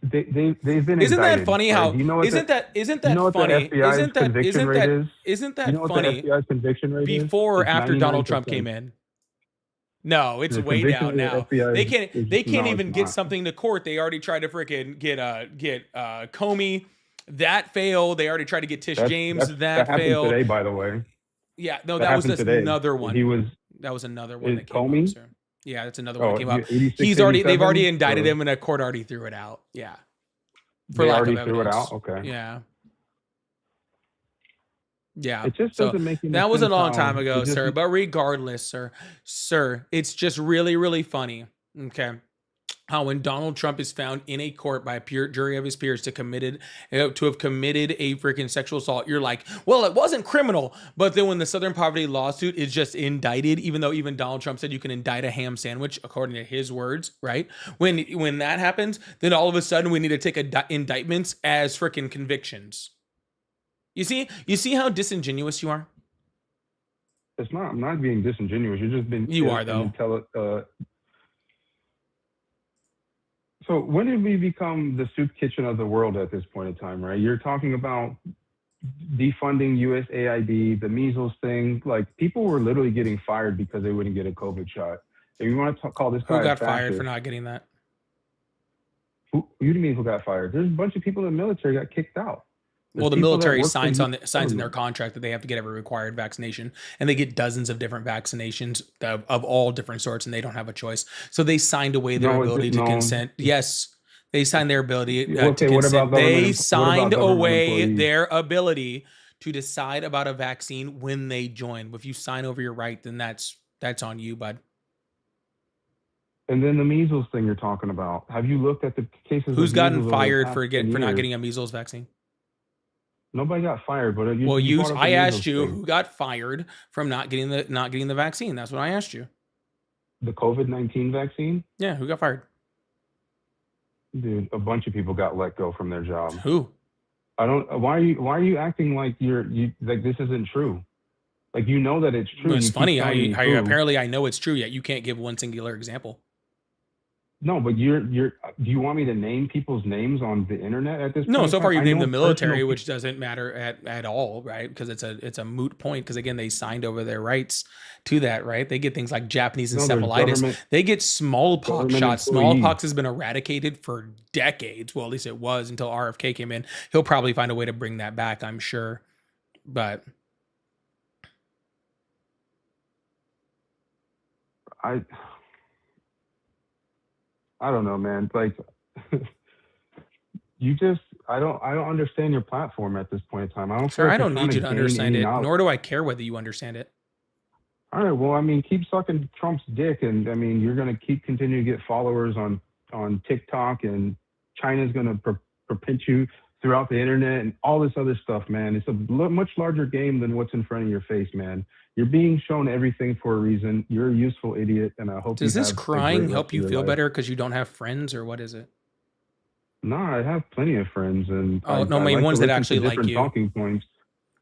They've been indicted. Isn't that funny? How isn't that funny? Isn't that funny? The FBI's conviction rate before or after Donald Trump came in? No, it's way down now. They can't even get something to court. They already tried to freaking get Comey. That failed. They already tried to get Tish James. That failed today, by the way. Yeah, no, that was another one. That was another one that came Comey? up, sir. Yeah, that's another one that came up. They've already indicted him, and a court already threw it out. Yeah. They already threw it out? Okay. Yeah. Yeah. It just doesn't make any sense. That was a long time ago, sir. But regardless, sir, it's just really, really funny. Okay. How when Donald Trump is found in a court by a jury of his peers to have committed a freaking sexual assault, you're like, well, it wasn't criminal. But then when the Southern Poverty lawsuit is just indicted, even though even Donald Trump said you can indict a ham sandwich, according to his words, right? When that happens, then all of a sudden we need to take indictments as freaking convictions. You see how disingenuous you are? It's not. I'm not being disingenuous. You're just been. You are, though. So when did we become the soup kitchen of the world at this point in time, right? You're talking about defunding USAID, the measles thing. Like, people were literally getting fired because they wouldn't get a COVID shot. If you want to call this guy Who got a fired fascist, for not getting that? who you mean who got fired? There's a bunch of people in the military got kicked out. Well, the There's people that military work for signs the in their government. contract that they have to get every required vaccination, and they get dozens of different vaccinations of all different sorts, and they don't have a choice. So they signed away their No, ability to consent. Yes, they signed their ability to Okay, what consent. about They government? What about signed government away employees? their ability to decide about a vaccine when they join. If you sign over your right, then that's on you, bud. And then the measles thing you're talking about. Have you looked at the cases? Who's of gotten measles over the fired past for 10 not years? getting a measles vaccine? Nobody got fired, but you, Well, you brought up the I asked measles you thing. who got fired from not getting the vaccine. That's what I asked you. The COVID-19 vaccine? Yeah, who got fired? Dude, a bunch of people got let go from their job. Who? I don't. Why are you acting like you like this isn't true? Like, you know that it's true. It's You keep funny. telling me I who. apparently I know it's true, yet you can't give one singular example. No, but you're. Do you want me to name people's names on the internet at this point? No, so far in you time? named I the know military, personal which doesn't matter at all, right? Because it's a moot point. Because again, they signed over their rights to that, right? They get things like Japanese No, there's encephalitis. They get smallpox government shots. employees. Smallpox has been eradicated for decades. Well, at least it was until RFK came in. He'll probably find a way to bring that back, I'm sure. But I don't know, man. Like, you just I don't understand your platform at this point in time. I don't sir, care if I you're don't trying need you to gain understand any it, knowledge. nor do I care whether you understand it. All right, well, I mean, keep sucking Trump's dick, and I mean, you're going to keep continuing to get followers on TikTok, and China's going to perpet you throughout the internet and all this other stuff, man. It's a much larger game than what's in front of your face, man. You're being shown everything for a reason. You're a useful idiot, and I hope Does you this have a crying great help rest of you your feel life. better because you don't have friends, or what is it? No, I have plenty of friends, and Oh, no, I mean like ones to that listen actually to like different you. talking points.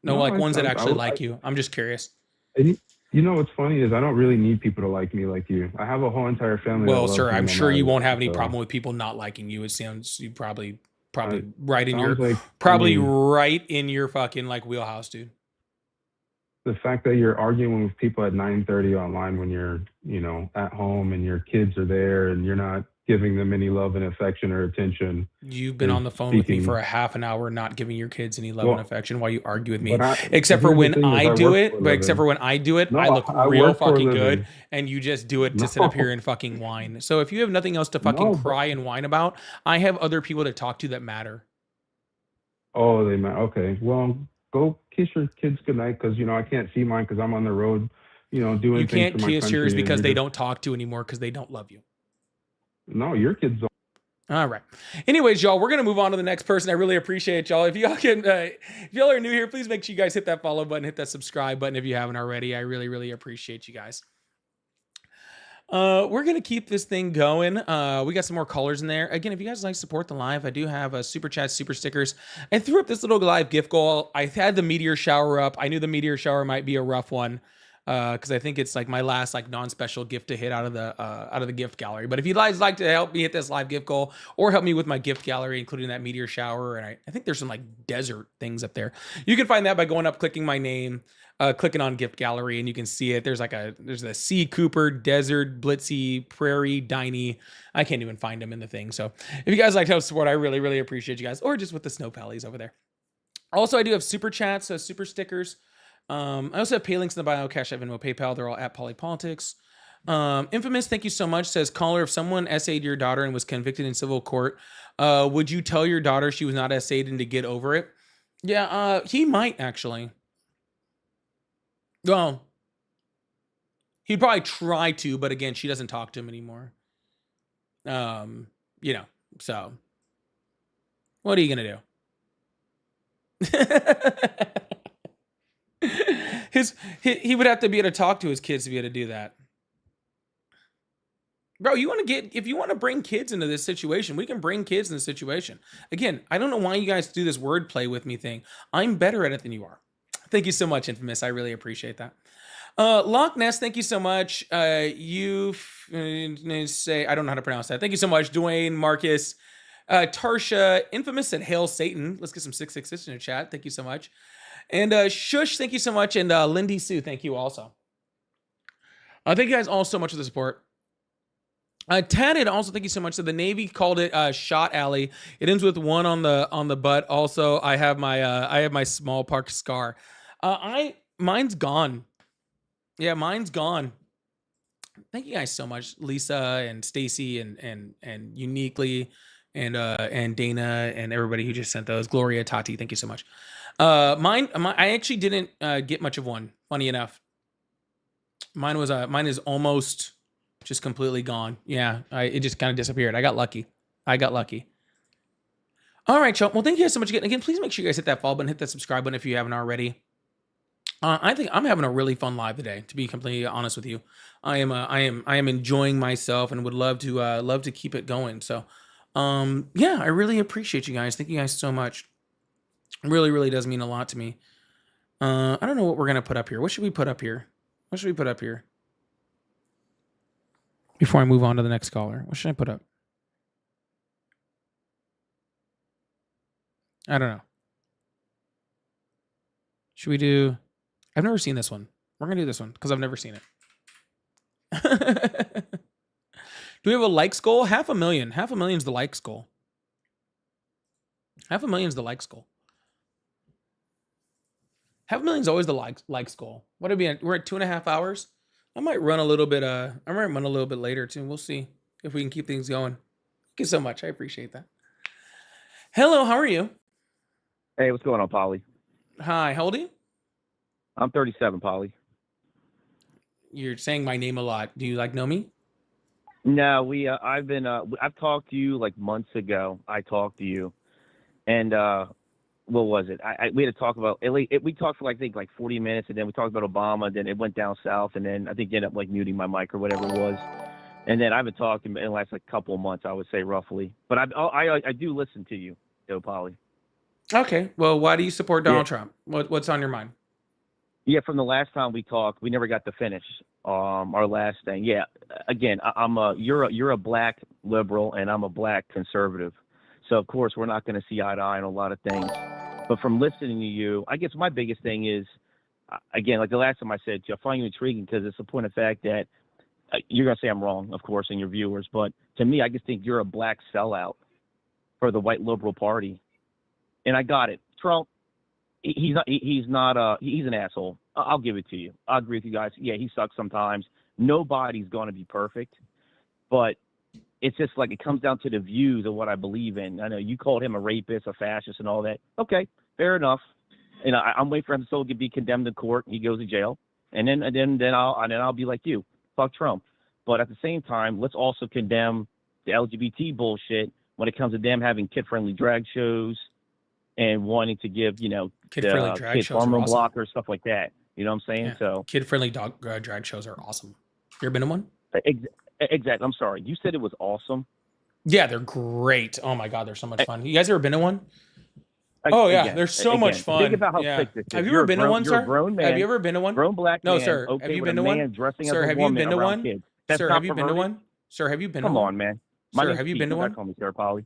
No, No, like I- ones that I- actually I- like you. I'm just curious. And you know what's funny is I don't really need people to like me like you. I have a whole entire family. Well, that sir, loves me I'm no sure you matter won't what, have any so problem with people not liking you. It sounds you probably Uh, right in your sounds like, probably I mean, right in your fucking like wheelhouse, dude. the fact that you're arguing with people at 9:30 online when you're, at home and your kids are there and you're not giving them any love and affection or attention. You've been is on the phone with me speaking- for a half an hour, not giving your kids any love and Well, affection while you argue with me. But Except for here's the when thing is I do work it, for a but except living. for when I do it, No, I look I real work for a fucking living. good, and you just do it to sit up here and fucking whine. So if you have nothing else to fucking No, but- cry and whine about, I have other people to talk to that matter. Oh, they might. Okay. Well, go kiss your kids goodnight because, I can't see mine because I'm on the road, doing You things can't for my kiss country. yours and because you're they just- don't talk to anymore because they don't love you. No, your kids don't. All right. Anyways, y'all, we're gonna move on to the next person. I really appreciate y'all. If y'all can, if y'all are new here, please make sure you guys hit that follow button, hit that subscribe button if you haven't already. I really, really appreciate you guys. We're gonna keep this thing going. We got some more colors in there. Again, if you guys like to support the live, I do have a super chat, super stickers. I threw up this little live gift goal. I had the meteor shower up. I knew the meteor shower might be a rough one. Because I think it's like my last like non-special gift to hit out of the gift gallery. But if you'd guys like to help me hit this live gift goal or help me with my gift gallery, including that meteor shower, and I think there's some like desert things up there. You can find that by going up, clicking my name, clicking on gift gallery, and you can see it. There's a C Cooper, desert, Blitzy, prairie, Diney. I can't even find them in the thing. So if you guys like to help support, I really, really appreciate you guys, or just with the snow pallies over there. Also, I do have super chats, super stickers. I also have pay links in the bio, Cash App, Venmo, PayPal. They're all at Polypolitics. Infamous, thank you so much. Says, caller, if someone essayed your daughter and was convicted in civil court, would you tell your daughter she was not essayed and to get over it? Yeah, he might actually. Well, he'd probably try to, but again, she doesn't talk to him anymore. So what are you gonna do? He would have to be able to talk to his kids to be able to do that. Bro, if you want to bring kids into this situation, we can bring kids in the situation. Again, I don't know why you guys do this word play with me thing. I'm better at it than you are. Thank you so much, Infamous. I really appreciate that. Loch Ness, thank you so much. You say, I don't know how to pronounce that. Thank you so much, Dwayne, Marcus, Tarsha, Infamous, and Hail Satan. Let's get some 666 in the chat. Thank you so much. And Shush, thank you so much. And Lindy Sue, thank you also. Thank you guys all so much for the support. Tatted, also thank you so much. So the Navy called it shot alley. It ends with one on the butt. Also, I have my small park scar. Mine's gone. Yeah, mine's gone. Thank you guys so much, Lisa and Stacy and Uniquely and Dana and everybody who just sent those. Gloria, Tati, thank you so much. I actually didn't get much of one. Funny enough, mine is almost just completely gone. Yeah, it just kind of disappeared. I got lucky. All right, y'all. Well, thank you guys so much again. Please make sure you guys hit that follow button, hit that subscribe button if you haven't already. I think I'm having a really fun live today, to be completely honest with you. I am enjoying myself and would love to keep it going. So, yeah, I really appreciate you guys. Thank you guys so much. It really, really does mean a lot to me. I don't know what we're gonna put up here. What should we put up here? Before I move on to the next caller, what should I put up? I don't know. Should we do? I've never seen this one. We're gonna do this one because I've never seen it. Do we have a likes goal? 500,000. 500,000 is the likes goal. 500,000 is the likes goal. 500,000 is always the likes goal. What are we at? We're at 2.5 hours. I might run a little bit. I might run a little bit later too. We'll see if we can keep things going. Thank you so much. I appreciate that. Hello, how are you? Hey, what's going on, Polly? Hi, how old are you? I'm 37, Polly. You're saying my name a lot. Do you know me? No, I've talked to you like months ago. I talked to you, and what was it? We had to talk about we talked for I think 40 minutes, and then we talked about Obama. Then it went down south, and then I think you ended up muting my mic or whatever it was. And then I haven't talked in the last couple of months, I would say roughly. But I do listen to you, though, Polly. Okay. Well, why do you support Donald Trump? What's on your mind? Yeah, from the last time we talked, we never got to finish our last thing. Yeah, again, you're a black liberal and I'm a black conservative, so of course we're not going to see eye to eye on a lot of things. But from listening to you, I guess my biggest thing is, again, like the last time I said to you, I find you intriguing because it's a point of fact that you're going to say I'm wrong, of course, and your viewers, but to me, I just think you're a black sellout for the white liberal party, and I got it. Trump. He's an asshole. I'll give it to you. I agree with you guys. Yeah, he sucks sometimes. Nobody's going to be perfect, but it's just it comes down to the views of what I believe in. I know you called him a rapist, a fascist, and all that. Okay, fair enough. And I'm waiting for him to be condemned in court. He goes to jail, and then I'll be like you, fuck Trump. But at the same time, let's also condemn the LGBT bullshit when it comes to them having kid-friendly drag shows and wanting to give, kid-friendly drag kids shows hormone are awesome. blockers, stuff like that. You know what I'm saying? Yeah. So kid-friendly drag shows are awesome. You ever been to one? Exactly. I'm sorry. You said it was awesome. Yeah, they're great. Oh my God, they're so much fun. You guys ever been to one? Oh yeah, they're so much fun. Think about how yeah. sick this is. Have you ever been to one, sir? Grown man, have you ever been to one? Grown black man. No, sir. Okay, have you with been a to man one? dressing Sir, as a have you woman been to around one? kids. That's Sir, not have you been to perverted? one? Sir, have you been to Come one? on, man. Sir, have you been to one? Call me Sir Polly.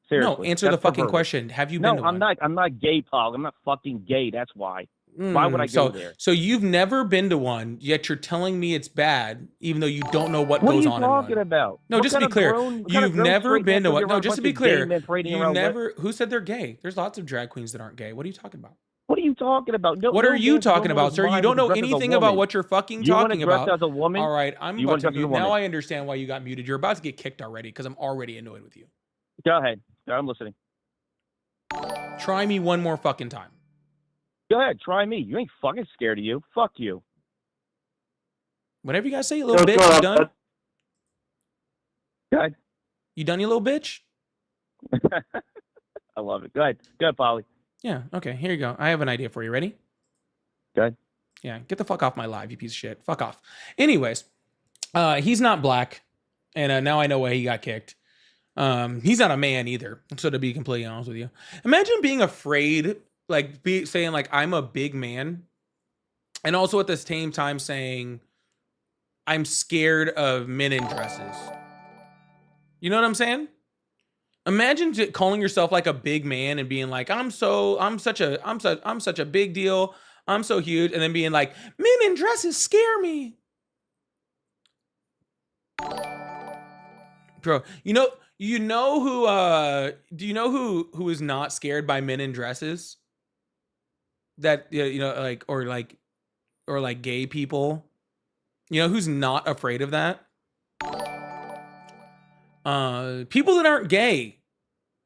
Seriously. No, answer the fucking question. Have you been to one? No, I'm not gay, Polly. I'm not fucking gay. That's why. Why would I go there? So you've never been to one, yet you're telling me it's bad, even though you don't know what goes on in one. What are you talking about? No, just to be clear, you've never been to one. No, just to be clear, you never. Who said they're gay? There's lots of drag queens that aren't gay. What are you talking about? What are you talking about? What are you talking about, sir? You don't know anything about what you're fucking talking about. As a woman? All right, I'm about to mute. Now I understand why you got muted. You're about to get kicked already because I'm already annoyed with you. Go ahead. I'm listening. Try me one more fucking time. Go ahead, try me. You ain't fucking scared of you. Fuck you. Whatever you guys say, you little bitch. You done? Go ahead. You done, you little bitch? I love it. Go ahead. Go ahead, Polly. Yeah, okay, here you go. I have an idea for you. Ready? Go ahead. Yeah, get the fuck off my live, you piece of shit. Fuck off. Anyways, he's not black, and now I know why he got kicked. He's not a man either, so to be completely honest with you. Imagine being afraid, saying I'm a big man, and also at the same time saying, I'm scared of men in dresses. You know what I'm saying? Imagine calling yourself like a big man and being like, I'm such a big deal. I'm so huge. And then being like, men in dresses scare me. Bro, do you know who is not scared by men in dresses? That, or gay people. You know who's not afraid of that? People that aren't gay.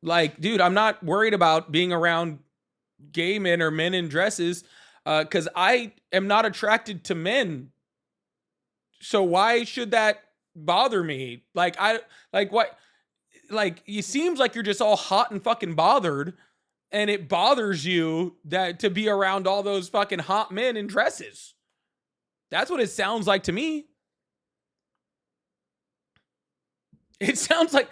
Like, dude, I'm not worried about being around gay men or men in dresses, because I am not attracted to men. So why should that bother me? Like, what? Like, it seems like you're just all hot and fucking bothered, and it bothers you that to be around all those fucking hot men in dresses. That's what it sounds like to me. It sounds like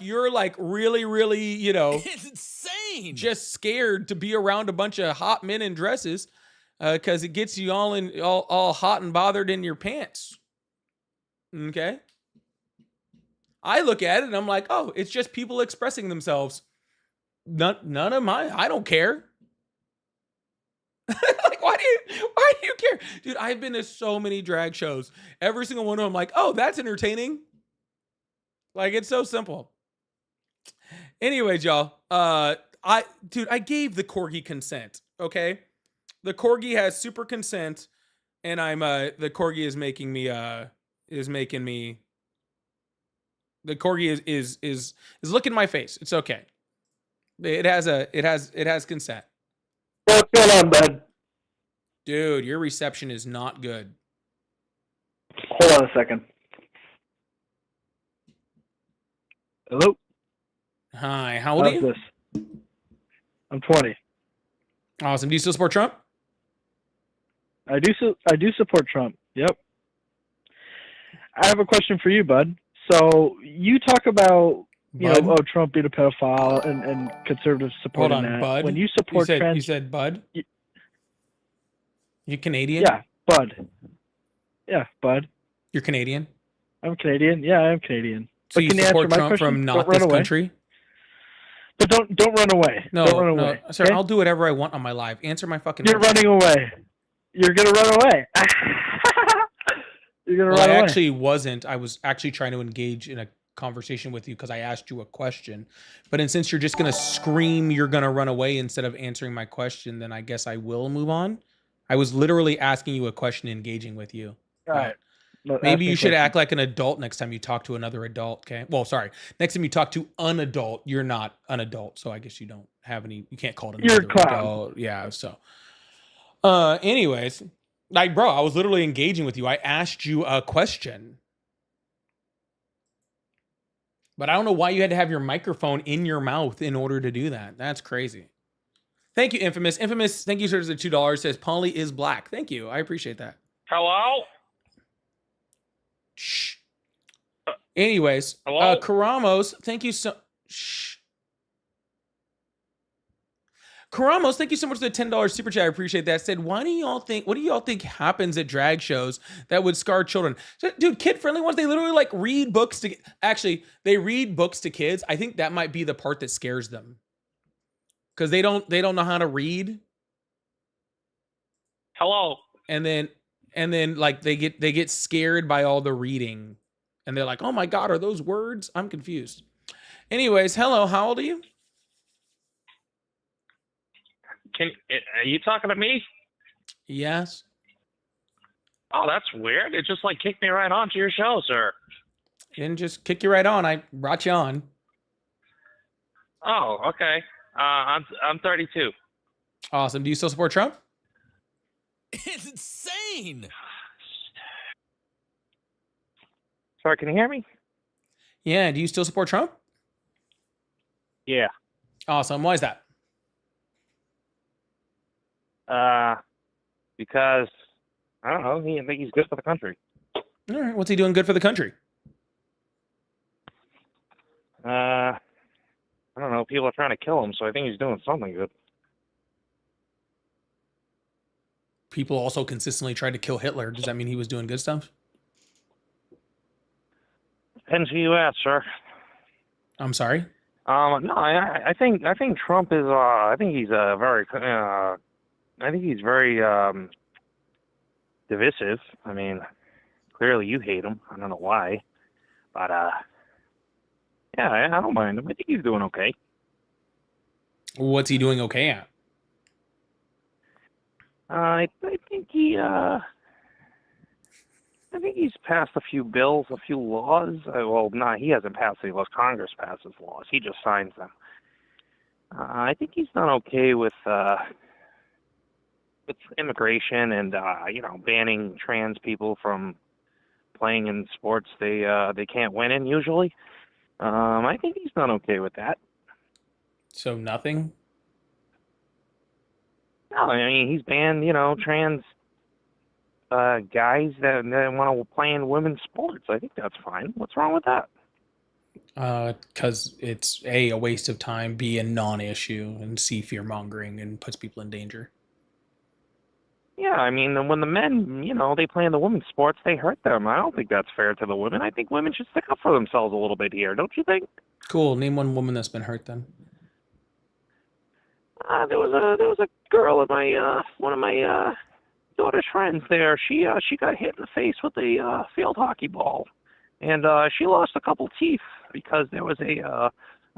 you're like really, really, It's insane. just scared to be around a bunch of hot men in dresses, because it gets you all hot and bothered in your pants. Okay. I look at it and I'm like, oh, it's just people expressing themselves. None of mine. I don't care. Like, why do you care? Dude, I've been to so many drag shows. Every single one of them, like, oh, that's entertaining. Like, it's so simple. Anyways, y'all, I gave the corgi consent, okay? The corgi has super consent, and the corgi is making me, the corgi is looking my face. It's okay. It has consent. What's going on, bud? Dude, your reception is not good. Hold on a second. Hello? Hi, how old are you? How's this? I'm 20. Awesome. Do you still support Trump? I do support Trump. Yep. I have a question for you, bud. So you talk about Trump being a pedophile and conservatives supporting Hold on, that. bud. When you support you said bud? You Canadian? Yeah, bud. Yeah, bud. You're Canadian? I'm Canadian. Yeah, I'm Canadian. So but you can you support answer my Trump question? from not Don't run this away. country? But don't run away. No, don't run away. Sir, okay? I'll do whatever I want on my live. Answer my fucking You're question. running away. You're gonna run away. You're gonna Well, run I away. actually wasn't. I was actually trying to engage in a conversation with you because I asked you a question. But since you're just going to scream you're going to run away instead of answering my question, then I guess I will move on. I was literally asking you a question, engaging with you. All right. Maybe you should act like an adult next time you talk to another adult, okay? Well, sorry. Next time you talk to an adult, you're not an adult, so I guess you don't have any, you can't call it another adult. Yeah, so. Anyways, like, bro, I was literally engaging with you. I asked you a question. But I don't know why you had to have your microphone in your mouth in order to do that. That's crazy. Thank you, Infamous. Infamous, thank you, sir, for the $2. Says Polly is black. Thank you. I appreciate that. Hello? Shh. Anyways, Hello? Karamos, thank you so. Shh. Karamos, thank you so much for the $10 super chat. I appreciate that. Said, what do y'all think happens at drag shows that would scar children? So, dude, kid-friendly ones, they literally like read books to, actually, they read books to kids. I think that might be the part that scares them. Because they don't know how to read. Hello? And then like they get scared by all the reading. And they're like, oh my God, are those words? I'm confused. Anyways, hello, how old are you? Are you talking to me? Yes. Oh, that's weird. It just like kicked me right onto your show, sir. Didn't just kick you right on. I brought you on. Oh, okay. I'm 32. Awesome. Do you still support Trump? It's insane. Sorry, can you hear me? Yeah. Do you still support Trump? Yeah. Awesome. Why is that? Because I don't know. I think he's good for the country. All right. What's he doing good for the country? I don't know. People are trying to kill him, so I think he's doing something good. people also consistently tried to kill Hitler. Does that mean he was doing good stuff? Depends who you ask, sir. I'm sorry. No, I think Trump is. I think he's very. I think he's very divisive. I mean, clearly you hate him. I don't know why, but yeah, I don't mind him. I think he's doing okay. What's he doing okay at? I think I think he's passed a few bills, a few laws. Well, no, he hasn't passed any laws. Congress passes laws. He just signs them. I think he's done okay with immigration and banning trans people from playing in sports they can't win in usually. I think he's done okay with that. So nothing? No, I mean he's banned trans guys that want to play in women's sports. I think that's fine. What's wrong with that? Because it's A, a waste of time, B, a non-issue, and C, fear-mongering and puts people in danger. Yeah, I mean, when the men, they play in the women's sports, they hurt them. I don't think that's fair to the women. I think women should stick up for themselves a little bit here, don't you think? Cool. Name one woman that's been hurt then. There was a girl at my one of my daughter's friends there. She got hit in the face with a field hockey ball, and she lost a couple teeth because there was a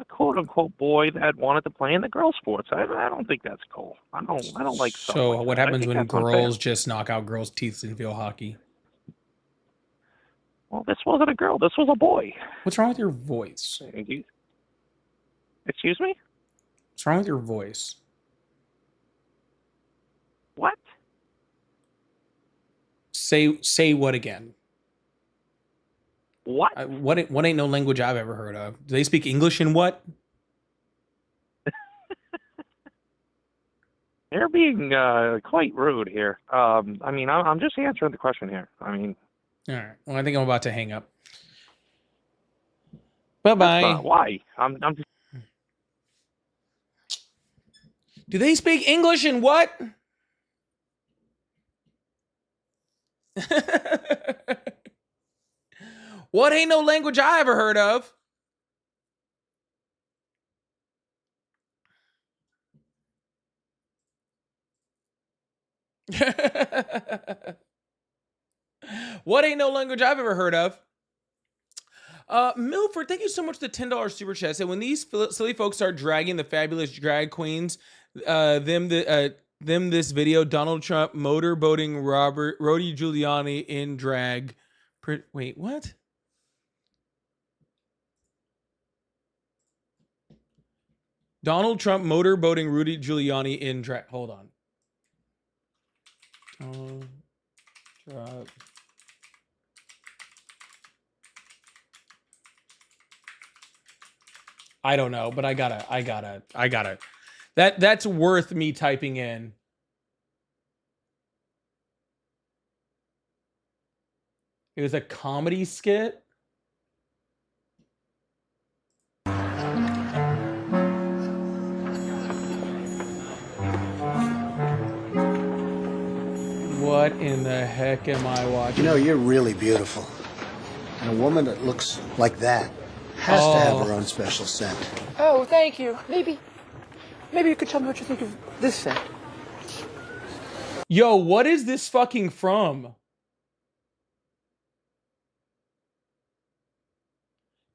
quote unquote boy that wanted to play in the girl sports. I don't think that's cool. I don't like. So like what that. happens when that's girls unfair. just knock out girls' teeth in field hockey? Well, this wasn't a girl. This was a boy. What's wrong with your voice? Excuse me? What's wrong with your voice? What? Say what again? What? What ain't no language I've ever heard of? Do they speak English in what? You're being quite rude here. I mean, I'm just answering the question here. I mean, All right. Well, I think I'm about to hang up. that's Bye-bye. not why. I'm just. Do they speak English in what? What ain't no language I ever heard of? What ain't no language I've ever heard of? Milford, thank you so much for the $10 super chat. So when these silly folks start dragging the fabulous drag queens, them this video, Donald Trump motorboating Rudy Giuliani in drag. Wait, what? Donald Trump motorboating Rudy Giuliani in drag. Hold on. Trump. I don't know, but I gotta. That's worth me typing in. It was a comedy skit. What in the heck am I watching? You know, you're really beautiful. And a woman that looks like that has to have her own special scent. Oh, thank you. Maybe you could tell me what you think of this scent. Yo, what is this fucking from?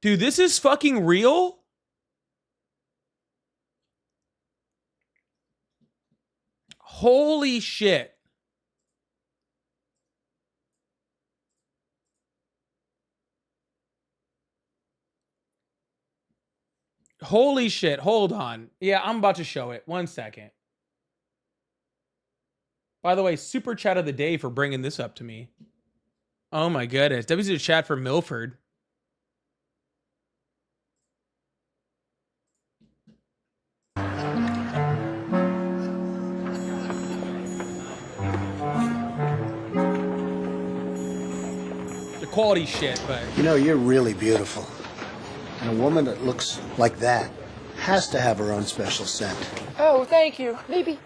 Dude, this is fucking real? Holy shit. Holy shit. Hold on. Yeah, I'm about to show it. 1 second. By the way, super chat of the day for bringing this up to me. Oh my goodness. W's the chat for Milford. The quality shit, but... You know, you're really beautiful. And a woman that looks like that has to have her own special scent. Oh, thank you. Maybe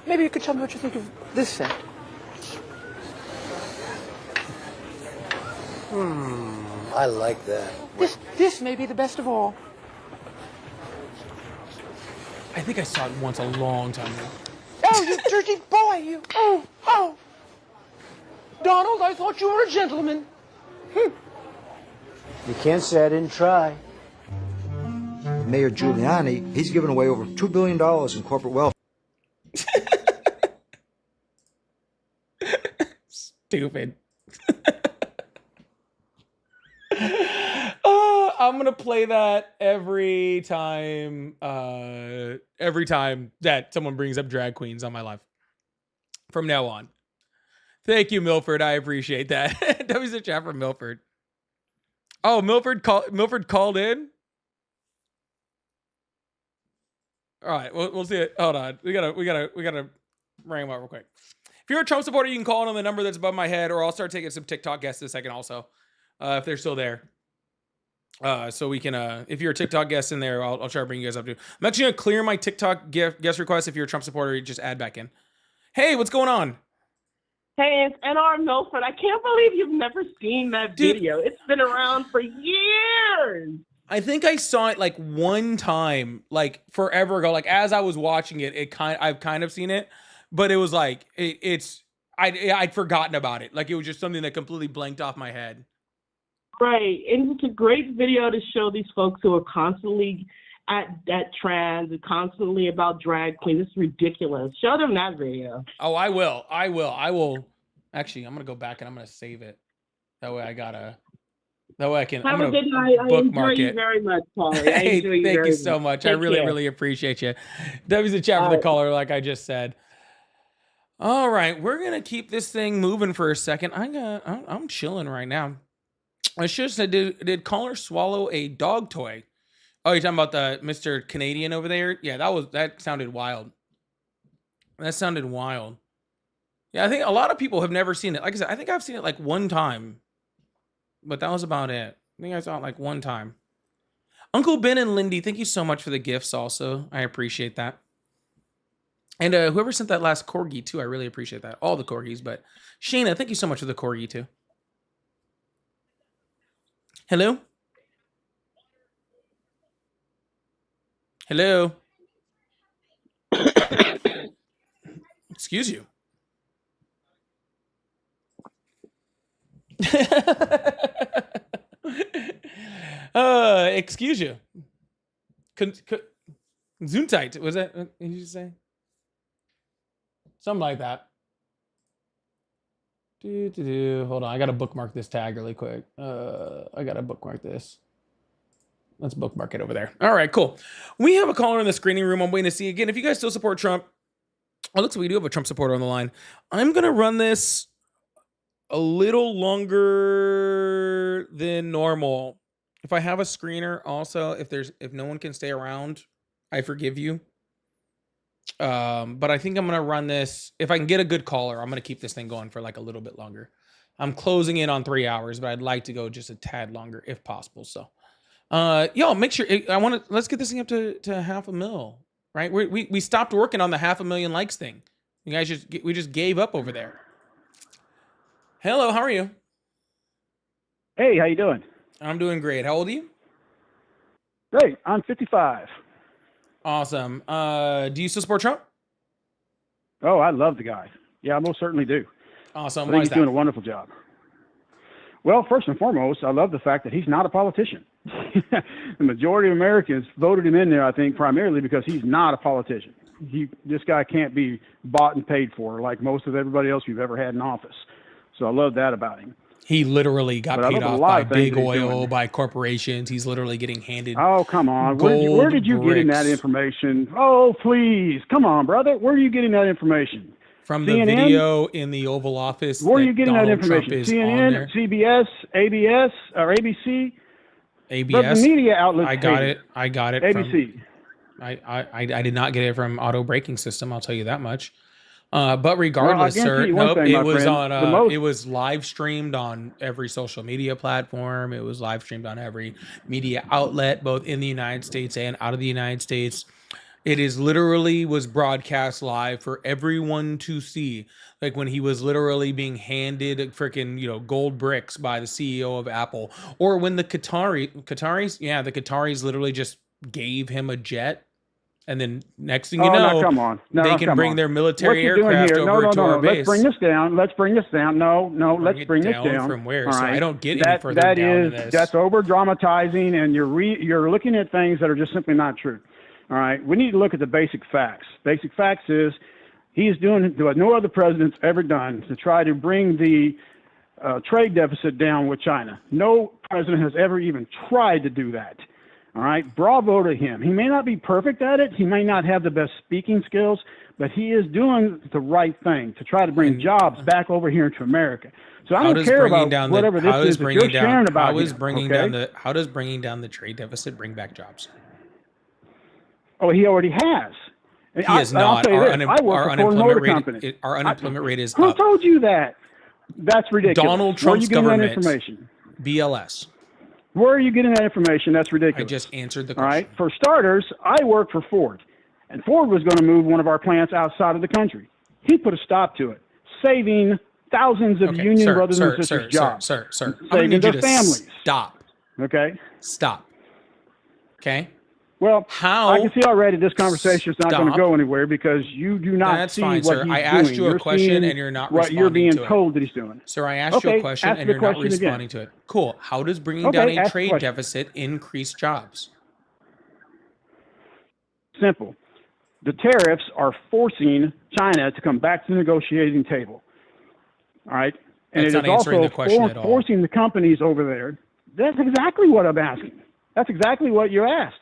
maybe you could tell me what you think of this set. I like that. This may be the best of all. I think I saw it once a long time ago. Oh, you dirty boy, you. Oh. Donald, I thought you were a gentleman. You can't say I didn't try. Mayor Giuliani, he's given away over $2 billion in corporate wealth. Stupid. I'm gonna play that every time that someone brings up drag queens on my live from now on. Thank you, Milford. I appreciate that. That was a chat from Milford. Oh, Milford called in. All right, we'll see it. Hold on. We gotta ring him up real quick. If you're a Trump supporter, you can call in on the number that's above my head, or I'll start taking some TikTok guests in a second also, if they're still there. So we can, if you're a TikTok guest in there, I'll try to bring you guys up too. I'm actually gonna clear my TikTok guest request. If you're a Trump supporter, you just add back in. Hey, what's going on? Hey, it's NR Milford. I can't believe you've never seen that video. It's been around for years. I think I saw it like one time, like forever ago. Like as I was watching it, I've kind of seen it, but it was like I'd forgotten about it. Like it was just something that completely blanked off my head. Right, and it's a great video to show these folks who are constantly at trans and constantly about drag queens. It's ridiculous. Show them that video. Oh, I will. Actually, I'm gonna go back and I'm gonna save it. That way I can. Have a good night. I enjoy you very much, Paulie. Hey, thank you so much. I really appreciate you. That was a chat for the caller, like I just said. All right, we're gonna keep this thing moving for a second. I'm chilling right now. I should have said, did caller swallow a dog toy? Oh, you're talking about the Mr. Canadian over there? Yeah, that sounded wild. That sounded wild. Yeah, I think a lot of people have never seen it. Like I said, I think I've seen it like one time, but that was about it. I think I saw it like one time. Uncle Ben and Lindy, thank you so much for the gifts also. I appreciate that. And whoever sent that last corgi too, I really appreciate that. All the corgis, but Shayna, thank you so much for the corgi too. Hello? Hello? Excuse you. Excuse you. Gesundheit. Was that what did you say? Something like that. Hold on, I gotta bookmark this tag really quick. I gotta bookmark this. Let's bookmark it over there. All right, cool. We have a caller in the screening room. I'm waiting to see again. If you guys still support Trump, oh, looks like we do have a Trump supporter on the line. I'm gonna run this a little longer than normal. If I have a screener, also, if no one can stay around, I forgive you. But I think I'm gonna run this. If I can get a good caller, I'm gonna keep this thing going for like a little bit longer. I'm closing in on 3 hours, but I'd like to go just a tad longer if possible. So, y'all make sure let's get this thing up to 500,000, right? We stopped working on the 500,000 likes thing. You guys we just gave up over there. Hello, how are you? Hey, how you doing? I'm doing great. How old are you? Great. I'm 55. Awesome. Do you still support Trump? Oh, I love the guy. Yeah, I most certainly do. Awesome. I think he's doing a wonderful job. Well, first and foremost, I love the fact that he's not a politician. The majority of Americans voted him in there, I think, primarily because he's not a politician. This guy can't be bought and paid for like most of everybody else you've ever had in office. So I love that about him. He literally got paid off by big oil, by corporations. He's literally getting handed. Oh, come on. Where did you get that information? Oh, please. Come on, brother. Where are you getting that information? From the CNN? Video in the Oval Office. Where are you getting that information? CNN, CBS, ABS, or ABC? ABS. The media outlets. I got it. ABC. I did not get it from Auto Braking System. I'll tell you that much. But regardless, sir, nope, it was live streamed on every social media platform. It was live streamed on every media outlet, both in the United States and out of the United States. It is literally was broadcast live for everyone to see. Like when he was literally being handed freaking, gold bricks by the CEO of Apple. Or when the Qataris, the Qataris literally just gave him a jet. And then next thing you Oh, no, know, come on. No, they no, can come bring on. their What military you doing aircraft here? No, over no, to no, our no. base. Let's bring this down. Let's bring this down. No, no, Bring let's it bring this down down. from where? All So right. I don't get any further that down is, than this. That's over dramatizing, and you're looking at things that are just simply not true. All right. We need to look at the basic facts. Basic facts is he is doing what no other president's ever done to try to bring the trade deficit down with China. No president has ever even tried to do that. All right, bravo to him. He may not be perfect at it. He may not have the best speaking skills, but he is doing the right thing to try to bring jobs back over here into America. So I don't care about whatever this is that you're sharing about how does bringing down the trade deficit bring back jobs? Oh, he already has. And He is I'll not. tell you Our, this. I work for Ford Motor Company. Our unemployment rate is Who up. told you that? That's ridiculous. Donald Where are you Trump's getting government. that information? BLS. Where are you getting that information? That's ridiculous. I just answered the All question. right. For starters, I work for Ford, and Ford was going to move one of our plants outside of the country. He put a stop to it, saving thousands of union brothers and sisters' jobs. Sir. I'm going to saving need their you to families. stop. Okay. Stop. Okay. Well, how I can see already this conversation is not going to stop. go anywhere because you do not That's see fine, what sir. he's I asked doing. you a You're question seeing and you're not what you're responding being to it. told that he's doing. Sir, I asked you a question ask and the you're not question responding again. to it. Cool. How does bringing Okay, down a ask the trade question. deficit increase jobs? Simple. The tariffs are forcing China to come back to the negotiating table. All right? And That's it not is answering also the question at all. forcing the companies over there. That's exactly what I'm asking. That's exactly what you asked.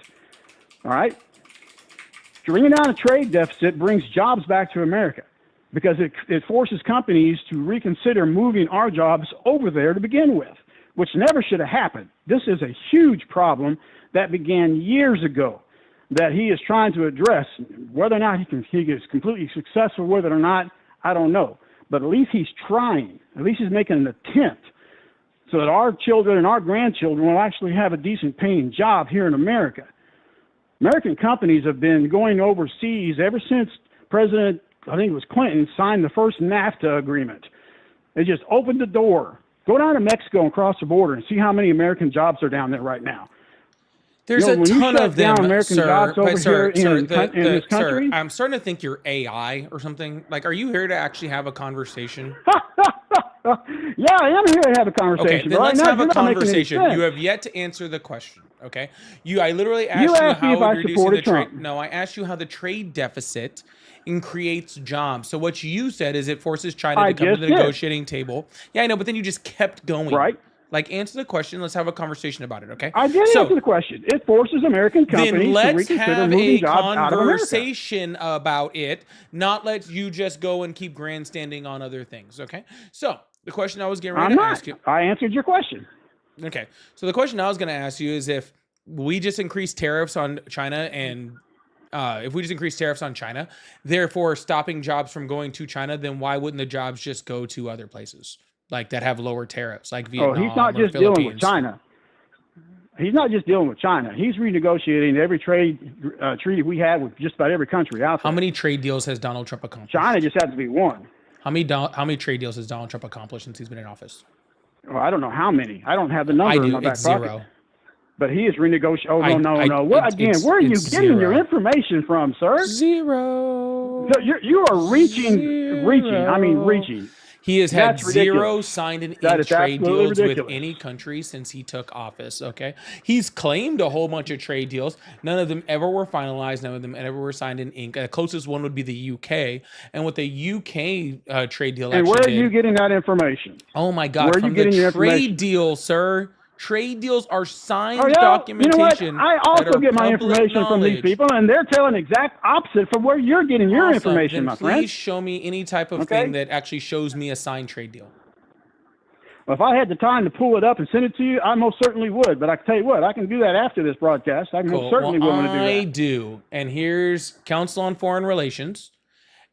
All right? Bringing down a trade deficit brings jobs back to America because it forces companies to reconsider moving our jobs over there to begin with, which never should have happened. This is a huge problem that began years ago that he is trying to address. Whether or not he is completely successful with it or not, I don't know. But at least he's trying. At least he's making an attempt so that our children and our grandchildren will actually have a decent paying job here in America. American companies have been going overseas ever since President, I think it was Clinton, signed the first NAFTA agreement. They just opened the door. Go down to Mexico and cross the border and see how many American jobs are down there right now. There's when a you ton shut of them, down American sir. jobs over But here in this country, I'm starting to think you're AI or something. Like, are you here to actually have a conversation? yeah, I am here to have a conversation. Okay, then but let's right now, have a you're not making any conversation. sense. You have yet to answer the question. Okay, I literally asked You you asked me how if I reducing supported the trade. Trump. No, I asked you how the trade deficit creates jobs. So what you said is it forces China to come to the negotiating table. Yeah, I know, but then you just kept going. Right. Like, answer the question. Let's have a conversation about it. Okay. I did answer the question. It forces American companies Then to let's reconsider have moving a jobs out of America. conversation about it, not let you just go and keep grandstanding on other things. Okay. So the question I was getting ready to ask you. I answered your question. Okay. So the question I was going to ask you is if we just increase tariffs on China and therefore stopping jobs from going to China, then why wouldn't the jobs just go to other places like that have lower tariffs, like Vietnam He's not or just dealing Philippines? with China. He's not just dealing with China. He's renegotiating every trade treaty we have with just about every country out there. How many trade deals has Donald Trump accomplished? China just has to be one. How many trade deals has Donald Trump accomplished since he's been in office? Well, I don't know how many. I don't have the number I do. in my back It's pocket. zero. But he is renegotiating. Oh, no. It's Where are you getting zero. your information from, sir? Zero. So you are reaching. He has had That's ridiculous. zero signed and That inked is trade absolutely deals with ridiculous. any country since he took office. Okay, he's claimed a whole bunch of trade deals. None of them ever were finalized. None of them ever were signed in ink. The closest one would be the UK, and what the UK trade deal. And actually where are did, you getting that information? Oh my God! Where are you From getting your the trade information? deal, sir. Trade deals are signed Oh, yeah? documentation. You know what? I that also are get my public information from these knowledge. people, and they're telling exact opposite from where you're getting your Awesome. information, Then my please friend. show me any type of Okay. thing that actually shows me a signed trade deal. Well, if I had the time to pull it up and send it to you, I most certainly would. But I can tell you what, I can do that after this broadcast. I'm Cool. certainly Well, willing to do that. I do. And here's Council on Foreign Relations.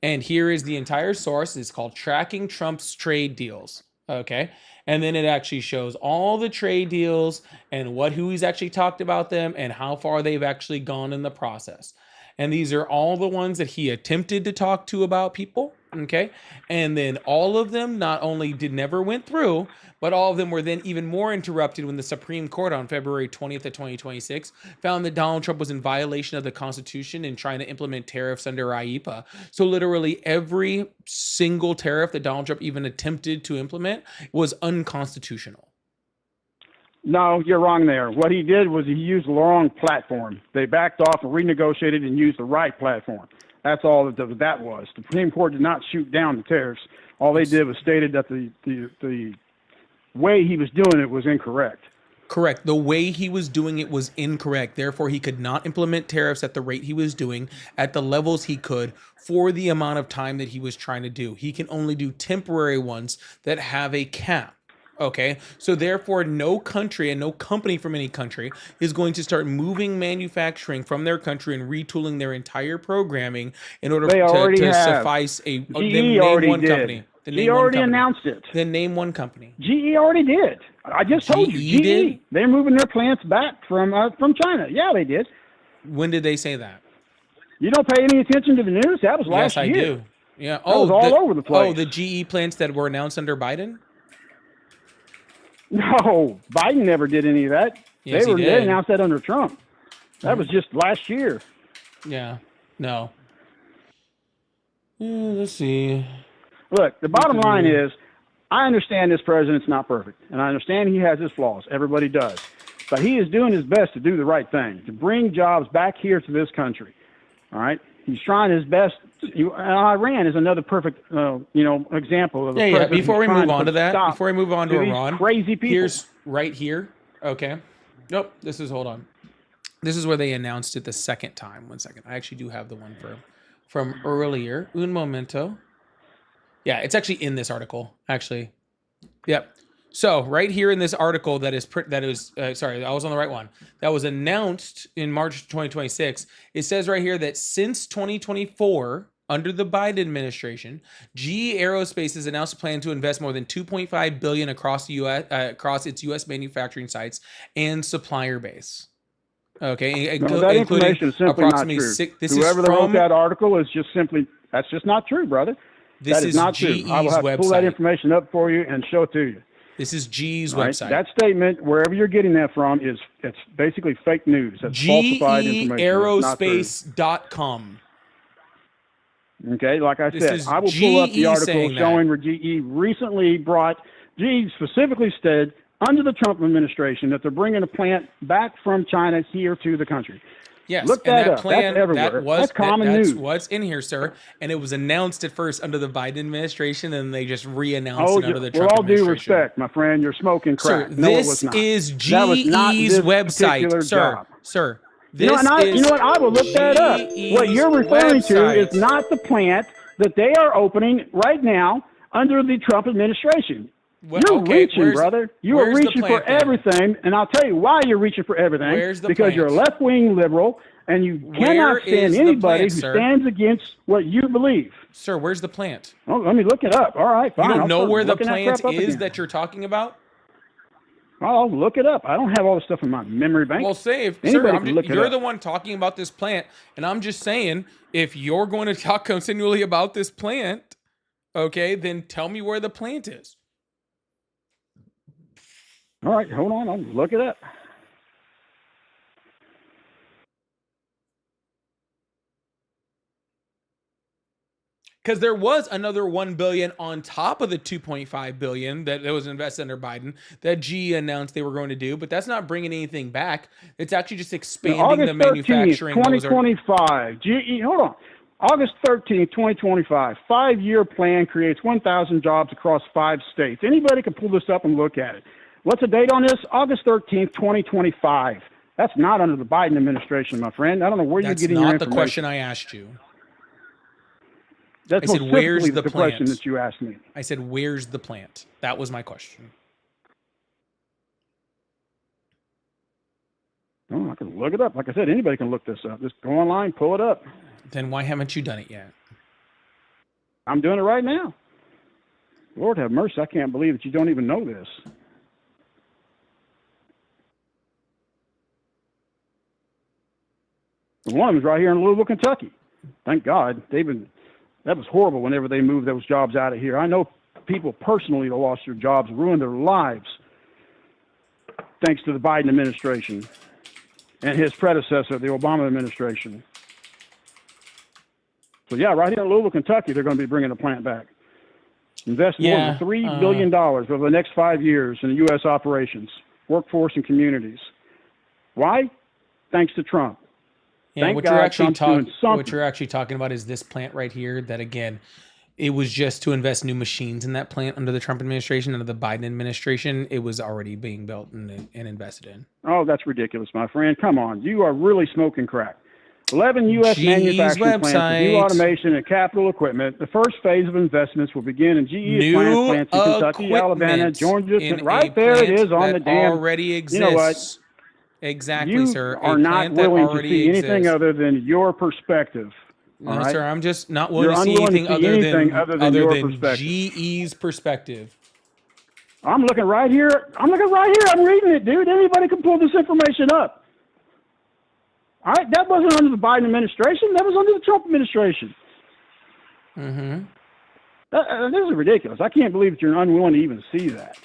And here is the entire source. It's called Tracking Trump's Trade Deals. Okay. And then it actually shows all the trade deals and who he's actually talked about them and how far they've actually gone in the process. And these are all the ones that he attempted to talk to about people. Okay. And then all of them not only did never went through, but all of them were then even more interrupted when the Supreme Court on February 20th of 2026 found that Donald Trump was in violation of the Constitution in trying to implement tariffs under IEEPA. So literally every single tariff that Donald Trump even attempted to implement was unconstitutional. No, you're wrong there. What he did was he used the wrong platform. They backed off and renegotiated and used the right platform. That's all that was. The Supreme Court did not shoot down the tariffs. All they did was stated that the way he was doing it was incorrect. Correct. The way he was doing it was incorrect. Therefore, he could not implement tariffs at the rate he was doing, at the levels he could, for the amount of time that he was trying to do. He can only do temporary ones that have a cap. Okay, so therefore no country and no company from any country is going to start moving manufacturing from their country and retooling their entire programming in order to suffice a GE already one did. company. GE already announced it. Then name one company. GE already did. I just told you. GE did? They're moving their plants back from China. Yeah, they did. When did they say that? You don't pay any attention to the news? That was last year. year. Yes, I do. Yeah. That was all over the place. Oh, the GE plants that were announced under Biden? No, Biden never did any of that. Yes, They announced that under Trump. That was just last year. Yeah. No. Let's see. Look, the bottom line is, I understand this president's not perfect, and I understand he has his flaws. Everybody does. But he is doing his best to do the right thing, to bring jobs back here to this country. All right? He's trying his best. Iran is another perfect, example of a president. Before we trying move on to that, stop before we move on to Iran, crazy people. Here's right here. Okay. Nope. Hold on. This is where they announced it the second time. 1 second. I actually do have the one from earlier. Un momento. Yeah, it's actually in this article, actually. Yep. So right here in this article I was on the right one. That was announced in March 2026. It says right here that since 2024, under the Biden administration, GE Aerospace has announced a plan to invest more than $2.5 billion across the U.S. Across its U.S. manufacturing sites and supplier base. Okay, that information is simply not true. Whoever wrote that article is that's just not true, brother. That is not true. I will have to pull that information up for you and show it to you. This is GE's website. That statement, wherever you're getting that from, it's basically fake news. That's falsified information. GEaerospace.com. Okay, like I said, I will pull up the article showing where GE recently GE specifically said under the Trump administration that they're bringing a plant back from China here to the country. Yes, look that up. That's everywhere. That's common news. That's what's in here, sir. And it was announced at first under the Biden administration, and they just re-announced it under the Trump administration. With all due respect, my friend, you're smoking crack. Sir, this is GE's website, sir. Sir, this is you know what? I will look that up. What you're referring to is not the plant that they are opening right now under the Trump administration. You're reaching, brother. You are reaching for everything, and I'll tell you why you're reaching for everything. Because you're a left-wing liberal, and you cannot stand anybody who stands against what you believe. Sir, where's the plant? Oh, let me look it up. All right, fine. You don't know where the plant is that you're talking about? I'll look it up. I don't have all the stuff in my memory bank. Well, you're the one talking about this plant, and I'm just saying, if you're going to talk continually about this plant, okay, then tell me where the plant is. All right, hold on. I'll look it up. Because there was another $1 billion on top of the $2.5 billion that was invested under Biden that GE announced they were going to do, but that's not bringing anything back. It's actually just expanding the manufacturing. 2025. GE, hold on. August 13th, 2025. 5-year plan creates 1,000 jobs across 5 states. Anybody can pull this up and look at it. What's the date on this? August 13th, 2025. That's not under the Biden administration, my friend. I don't know where you're getting your information. That's not the question I asked you. That's I said, where's the question that you asked me. I said, where's the plant? That was my question. Oh, I can look it up. Like I said, anybody can look this up. Just go online, pull it up. Then why haven't you done it yet? I'm doing it right now. Lord have mercy. I can't believe that you don't even know this. One of them is right here in Louisville, Kentucky. Thank God. That was horrible whenever they moved those jobs out of here. I know people personally that lost their jobs, ruined their lives, thanks to the Biden administration and his predecessor, the Obama administration. So yeah, right here in Louisville, Kentucky, they're going to be bringing the plant back. Invest more than $3 billion over the next 5 years in U.S. operations, workforce, and communities. Why? Thanks to Trump. Yeah, Thank what God you're actually Trump's doing something. what you're actually talking about is this plant right here. That again, it was just to invest new machines in that plant under the Trump administration. Under the Biden administration, it was already being built and invested in. Oh, that's ridiculous, my friend. Come on, you are really smoking crack. 11 U.S. manufacturing plants with new automation and capital equipment. The first phase of investments will begin in GE's plants in Kentucky, Alabama, Georgia. Right there it is on the damn. Already exists. You know what? Exactly, You sir. are not willing to see anything other than your perspective. No, all right? sir. I'm just not willing You're to see unwilling anything other than your than perspective. GE's perspective. I'm looking right here. I'm reading it, dude. Anybody can pull this information up. All right, that wasn't under the Biden administration. That was under the Trump administration. Mm-hmm. This is ridiculous. I can't believe that you're unwilling to even see that.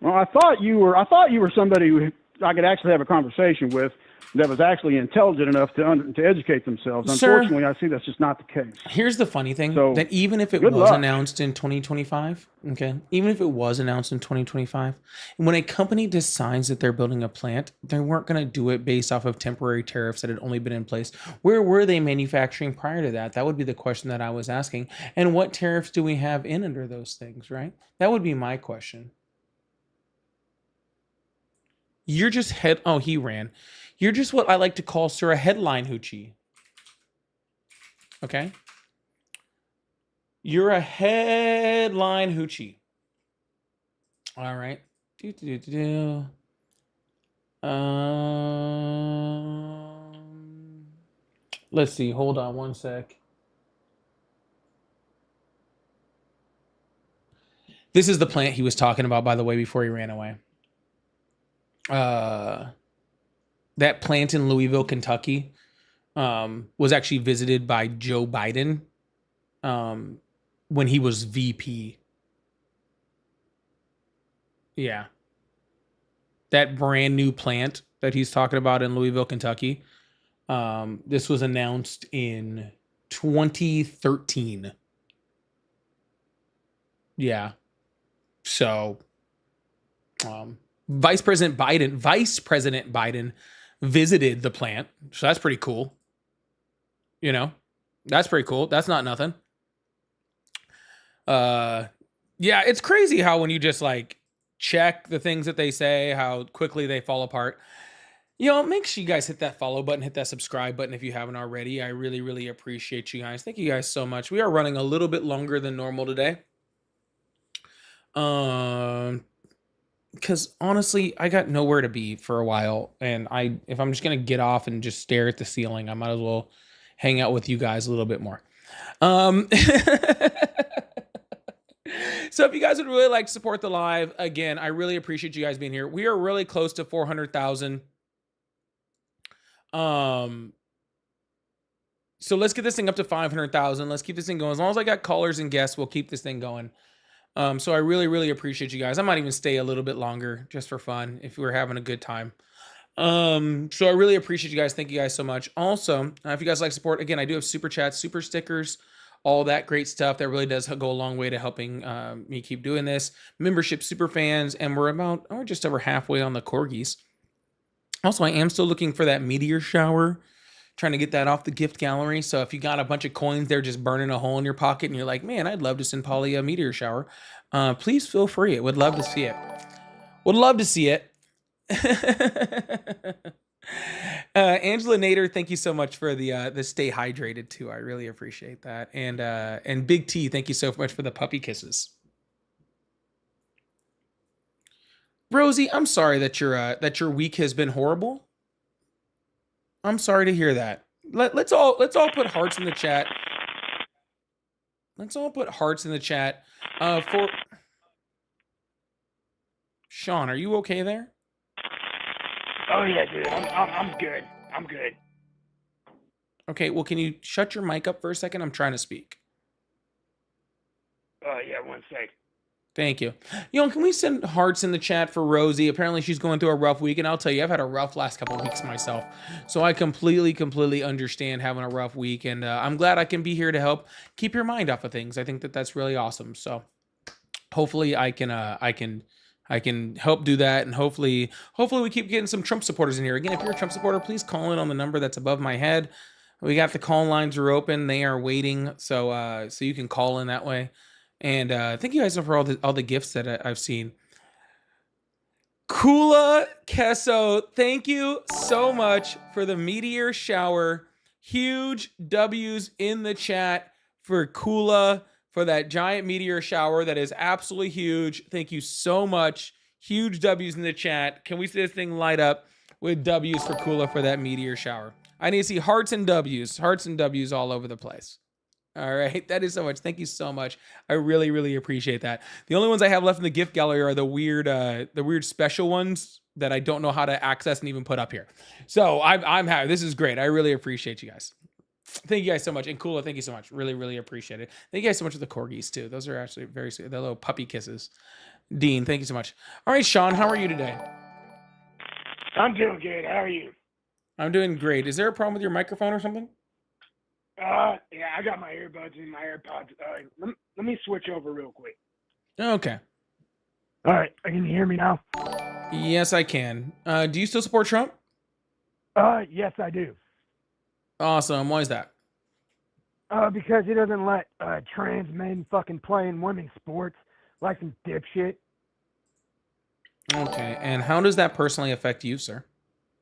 Well, I thought you were somebody who I could actually have a conversation with that was actually intelligent enough to educate themselves. Sir, Unfortunately, I see that's just not the case. Here's the funny thing, So, that even if it good was luck. announced in 2025, okay, even if it was announced in 2025, when a company decides that they're building a plant, they weren't going to do it based off of temporary tariffs that had only been in place. Where were they manufacturing prior to that? That would be the question that I was asking. And what tariffs do we have in under those things, right? That would be my question. You're just he ran. You're just what I like to call, sir, a headline hoochie. Okay? You're a headline hoochie. All right. Let's see. Hold on one sec. This is the plant he was talking about, by the way, before he ran away. That plant in Louisville, Kentucky, was actually visited by Joe Biden when he was VP. Yeah. That brand new plant that he's talking about in Louisville, Kentucky, this was announced in 2013. Yeah. So, Vice President Biden visited the plant. So that's pretty cool. You know, that's pretty cool. That's not nothing. Yeah, it's crazy how when you just like check the things that they say, how quickly they fall apart. You know, make sure you guys hit that follow button, hit that subscribe button if you haven't already. I really, really appreciate you guys. Thank you guys so much. We are running a little bit longer than normal today. Because honestly, I got nowhere to be for a while, and if I'm just gonna get off and just stare at the ceiling, I might as well hang out with you guys a little bit more. So if you guys would really like to support the live, again, I really appreciate you guys being here. We are really close to 400,000. So let's get this thing up to 500,000. Let's keep this thing going. As long as I got callers and guests, we'll keep this thing going. So I really, really appreciate you guys. I might even stay a little bit longer just for fun if we're having a good time. So I really appreciate you guys. Thank you guys so much. Also, if you guys like support, again, I do have super chats, super stickers, all that great stuff. That really does go a long way to helping me keep doing this. Membership, super fans, and we're just over halfway on the corgis. Also, I am still looking for that meteor shower. Trying to get that off the gift gallery. So if you got a bunch of coins there just burning a hole in your pocket and you're like, man, I'd love to send Polly a meteor shower, please feel free. I would love to see it. Would love to see it. Angela Nader, thank you so much for the stay hydrated too. I really appreciate that. And Big T, thank you so much for the puppy kisses. Rosie, I'm sorry that your week has been horrible. I'm sorry to hear that. Let's all put hearts in the chat. Let's all put hearts in the chat for Sean. Are you okay there? Oh yeah, dude. I'm good. I'm good. Okay, well, can you shut your mic up for a second? I'm trying to speak. Yeah, 1 sec. Thank you. Can we send hearts in the chat for Rosie? Apparently she's going through a rough week, and I'll tell you, I've had a rough last couple of weeks myself. So I completely understand having a rough week, and I'm glad I can be here to help keep your mind off of things. I think that that's really awesome. So hopefully I can help do that, and hopefully we keep getting some Trump supporters in here. Again, if you're a Trump supporter, please call in on the number that's above my head. We got the call lines are open. They are waiting. So you can call in that way. And thank you guys for all the gifts that I've seen. Kula Kesso, thank you so much for the meteor shower. Huge W's in the chat for Kula for that giant meteor shower. That is absolutely huge. Thank you so much. Huge W's in the chat. Can we see this thing light up with W's for Kula for that meteor shower? I need to see hearts and W's all over the place. All right, that is so much. Thank you so much. I really appreciate that. The only ones I have left in the gift gallery are the weird special ones that I don't know how to access and even put up here. So I'm happy. This is great. I really appreciate you guys. Thank you guys so much. And Kula, thank you so much. Really appreciate it. Thank you guys so much for the corgis too. Those are actually very sweet. The little puppy kisses. Dean, thank you so much. All right, Sean, how are you today? I'm doing good. How are you? I'm doing great. Is there a problem with your microphone or something? Yeah, I got my earbuds in my AirPods. Let me switch over real quick. Okay. All right, can you hear me now? Yes, I can. Do you still support Trump? Yes, I do. Awesome. Why is that? Because he doesn't let trans men fucking play in women's sports like some dipshit. Okay. And how does that personally affect you, sir?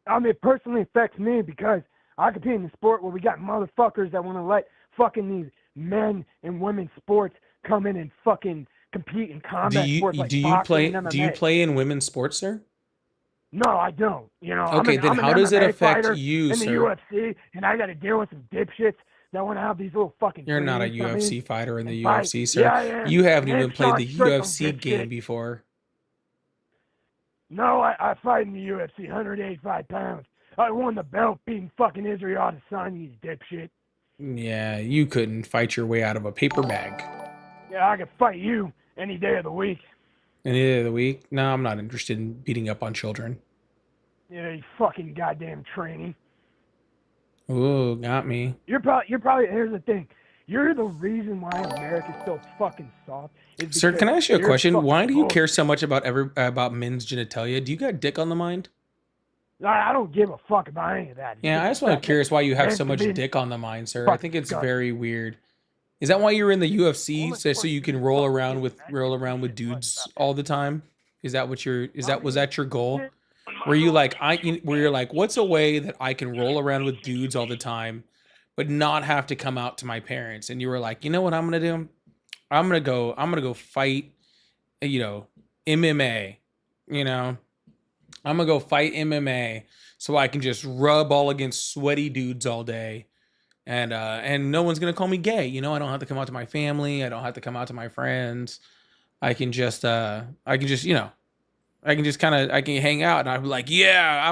It personally affects me because I compete in the sport where we got motherfuckers that want to let fucking these men and women's sports come in and fucking compete in combat sports like boxing and MMA. Do you play in women's sports, sir? No, I don't. Okay, then how does it affect you, in sir? the UFC, and I got to deal with some dipshits that want to have these little fucking. You're not a trainings come in UFC fighter in the and fight. UFC, sir. Yeah, I am. You haven't And even played Sean the Strickland, UFC dipshit. game before. No, I fight in the UFC, 185 pounds. I won the belt beating fucking Israel Adesanya, you dipshit. Yeah, you couldn't fight your way out of a paper bag. Yeah, I could fight you any day of the week. Any day of the week? No, I'm not interested in beating up on children. You fucking goddamn training. Ooh, got me. You're probably, here's the thing. You're the reason why America's so fucking soft. Sir, can I ask you a you're question? fucking Why do you bull- care so much about men's genitalia? Do you got dick on the mind? I don't give a fuck about any of that. Yeah, I just want to curious why you have so much dick on the mind, sir. I think it's very weird. Is that why you're in the UFC, so you can roll around with dudes all the time? Was that your goal? Were you like you're like, what's a way that I can roll around with dudes all the time, but not have to come out to my parents? And you were like, you know what I'm gonna do? I'm gonna go fight, MMA. I'm gonna go fight MMA so I can just rub all against sweaty dudes all day. And no one's gonna call me gay. I don't have to come out to my family. I don't have to come out to my friends. I can just I can hang out, and I'm like, yeah,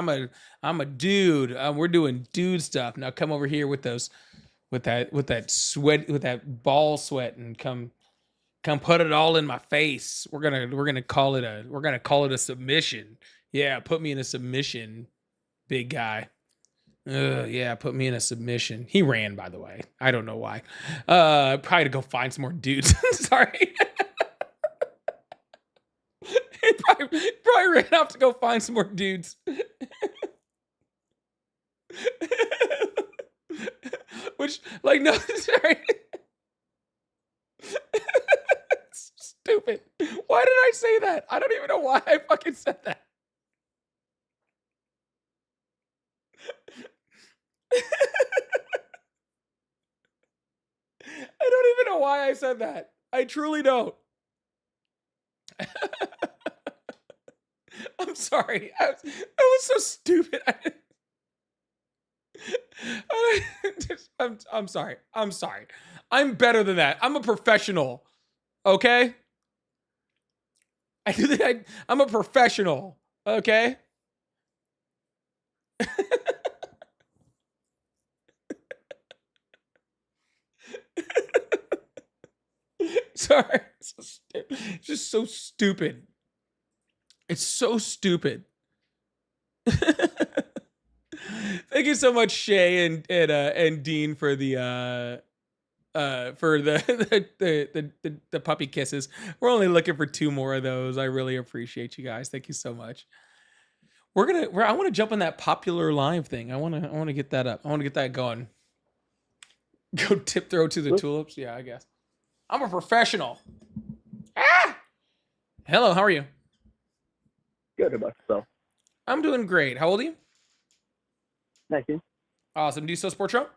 I'm a dude. We're doing dude stuff. Now come over here with that sweat, with that ball sweat, and come put it all in my face. We're gonna call it a submission. Yeah, put me in a submission, big guy. Yeah, put me in a submission. He ran, by the way. I don't know why. Probably to go find some more dudes. Sorry. He probably ran off to go find some more dudes. Which, like, no, sorry. It's stupid. Why did I say that? I don't even know why I fucking said that. I don't even know why I said that. I truly don't. I'm sorry. That was so stupid. I'm sorry. I'm sorry. I'm better than that. I'm a professional. Okay? I'm a professional. Okay? Sorry. It's just so stupid. It's so stupid. Thank you so much, Shay and Dean for the the puppy kisses. We're only looking for 2 more of those. I really appreciate you guys. Thank you so much. I want to jump on that popular live thing. I want to get that up. I want to get that going. Go tip throw to the tulips. Yeah, I guess. I'm a professional. Ah! Hello, how are you? Good about yourself. I'm doing great. How old are you? 19. Awesome. Do you still support Trump?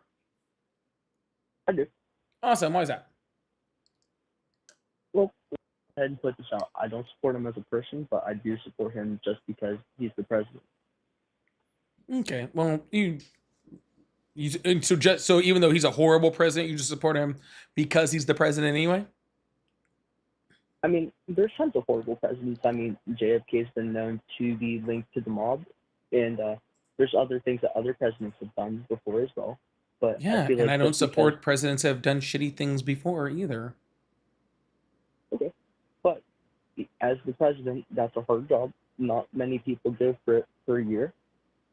I do. Awesome. Why is that? Well, go ahead and put this out. I don't support him as a person, but I do support him just because he's the president. Okay. Well, so even though he's a horrible president, you just support him because he's the president anyway? I mean, there's tons of horrible presidents. I mean, JFK's been known to be linked to the mob, and there's other things that other presidents have done before as well. But Yeah, I feel and like I don't just support presidents that have done shitty things before either. Okay, but as the president, that's a hard job. Not many people go for it for a year,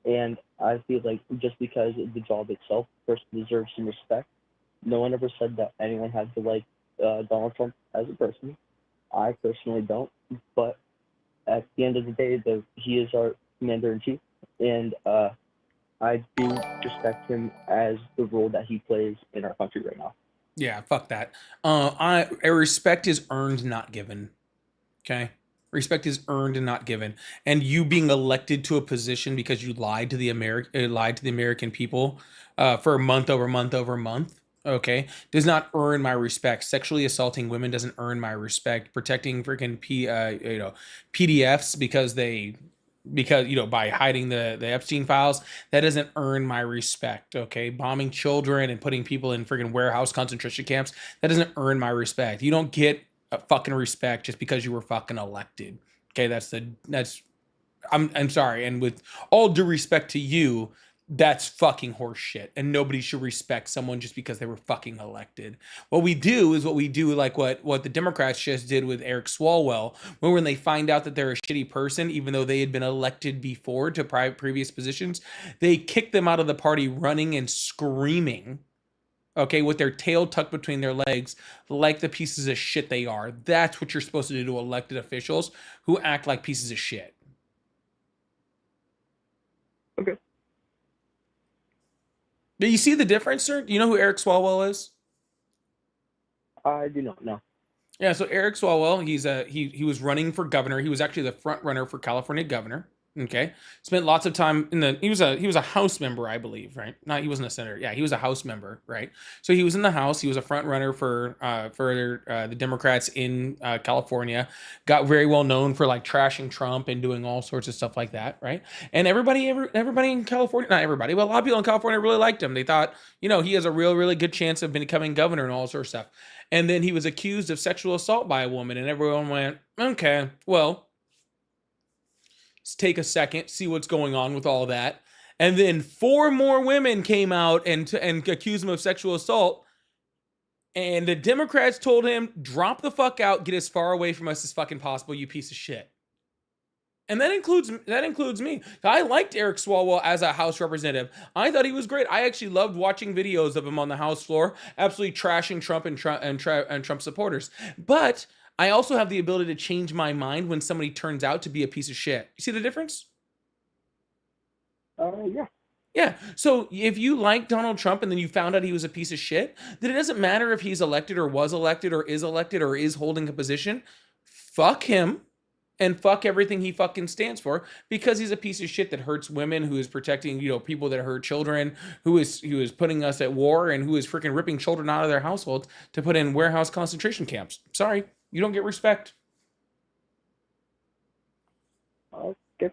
and I feel like just because of the job itself, the person deserves some respect. No one ever said that anyone had to like Donald Trump as a person. I personally don't, but at the end of the day, he is our commander-in-chief, and I do respect him as the role that he plays in our country right now. Yeah, fuck that. Respect is earned, not given. Okay? Respect is earned and not given. And you being elected to a position because you lied to the American people for month over month over month, okay, does not earn my respect. Sexually assaulting women doesn't earn my respect. Protecting freaking PDFs because by hiding the Epstein files, that doesn't earn my respect. Okay, bombing children and putting people in freaking warehouse concentration camps, that doesn't earn my respect. You don't get a fucking respect just because you were fucking elected. Okay, I'm sorry, and with all due respect to you, that's fucking horse shit, and nobody should respect someone just because they were fucking elected. What we do is like what the Democrats just did with Eric Swalwell, when they find out that they're a shitty person, even though they had been elected before to previous positions, they kick them out of the party running and screaming, okay, with their tail tucked between their legs, like the pieces of shit they are. That's what you're supposed to do to elected officials who act like pieces of shit. Okay. Do you see the difference, sir? Do you know who Eric Swalwell is? I do not know. Yeah, so Eric Swalwell, he was running for governor. He was actually the front runner for California governor. Okay, spent lots of time he was a House member, I believe, right? He wasn't a senator. Yeah, he was a House member, right? So he was in the House. He was a front runner for the Democrats in California. Got very well known for like trashing Trump and doing all sorts of stuff like that, right? And everybody in California, not everybody, but a lot of people in California really liked him. They thought, he has a really good chance of becoming governor and all sorts of stuff. And then he was accused of sexual assault by a woman, and everyone went, okay, well, let's take a second, see what's going on with all that. And then 4 more women came out and accused him of sexual assault. And the Democrats told him, drop the fuck out, get as far away from us as fucking possible, you piece of shit. And that includes me. I liked Eric Swalwell as a House representative. I thought he was great. I actually loved watching videos of him on the House floor, absolutely trashing Trump and Trump supporters. But I also have the ability to change my mind when somebody turns out to be a piece of shit. You see the difference? Yeah. Yeah. So if you like Donald Trump and then you found out he was a piece of shit, then it doesn't matter if he's elected or was elected or is holding a position. Fuck him. And fuck everything he fucking stands for, because he's a piece of shit that hurts women, who is protecting, people that hurt children, who is putting us at war, and who is freaking ripping children out of their households to put in warehouse concentration camps. Sorry, you don't get respect. Okay.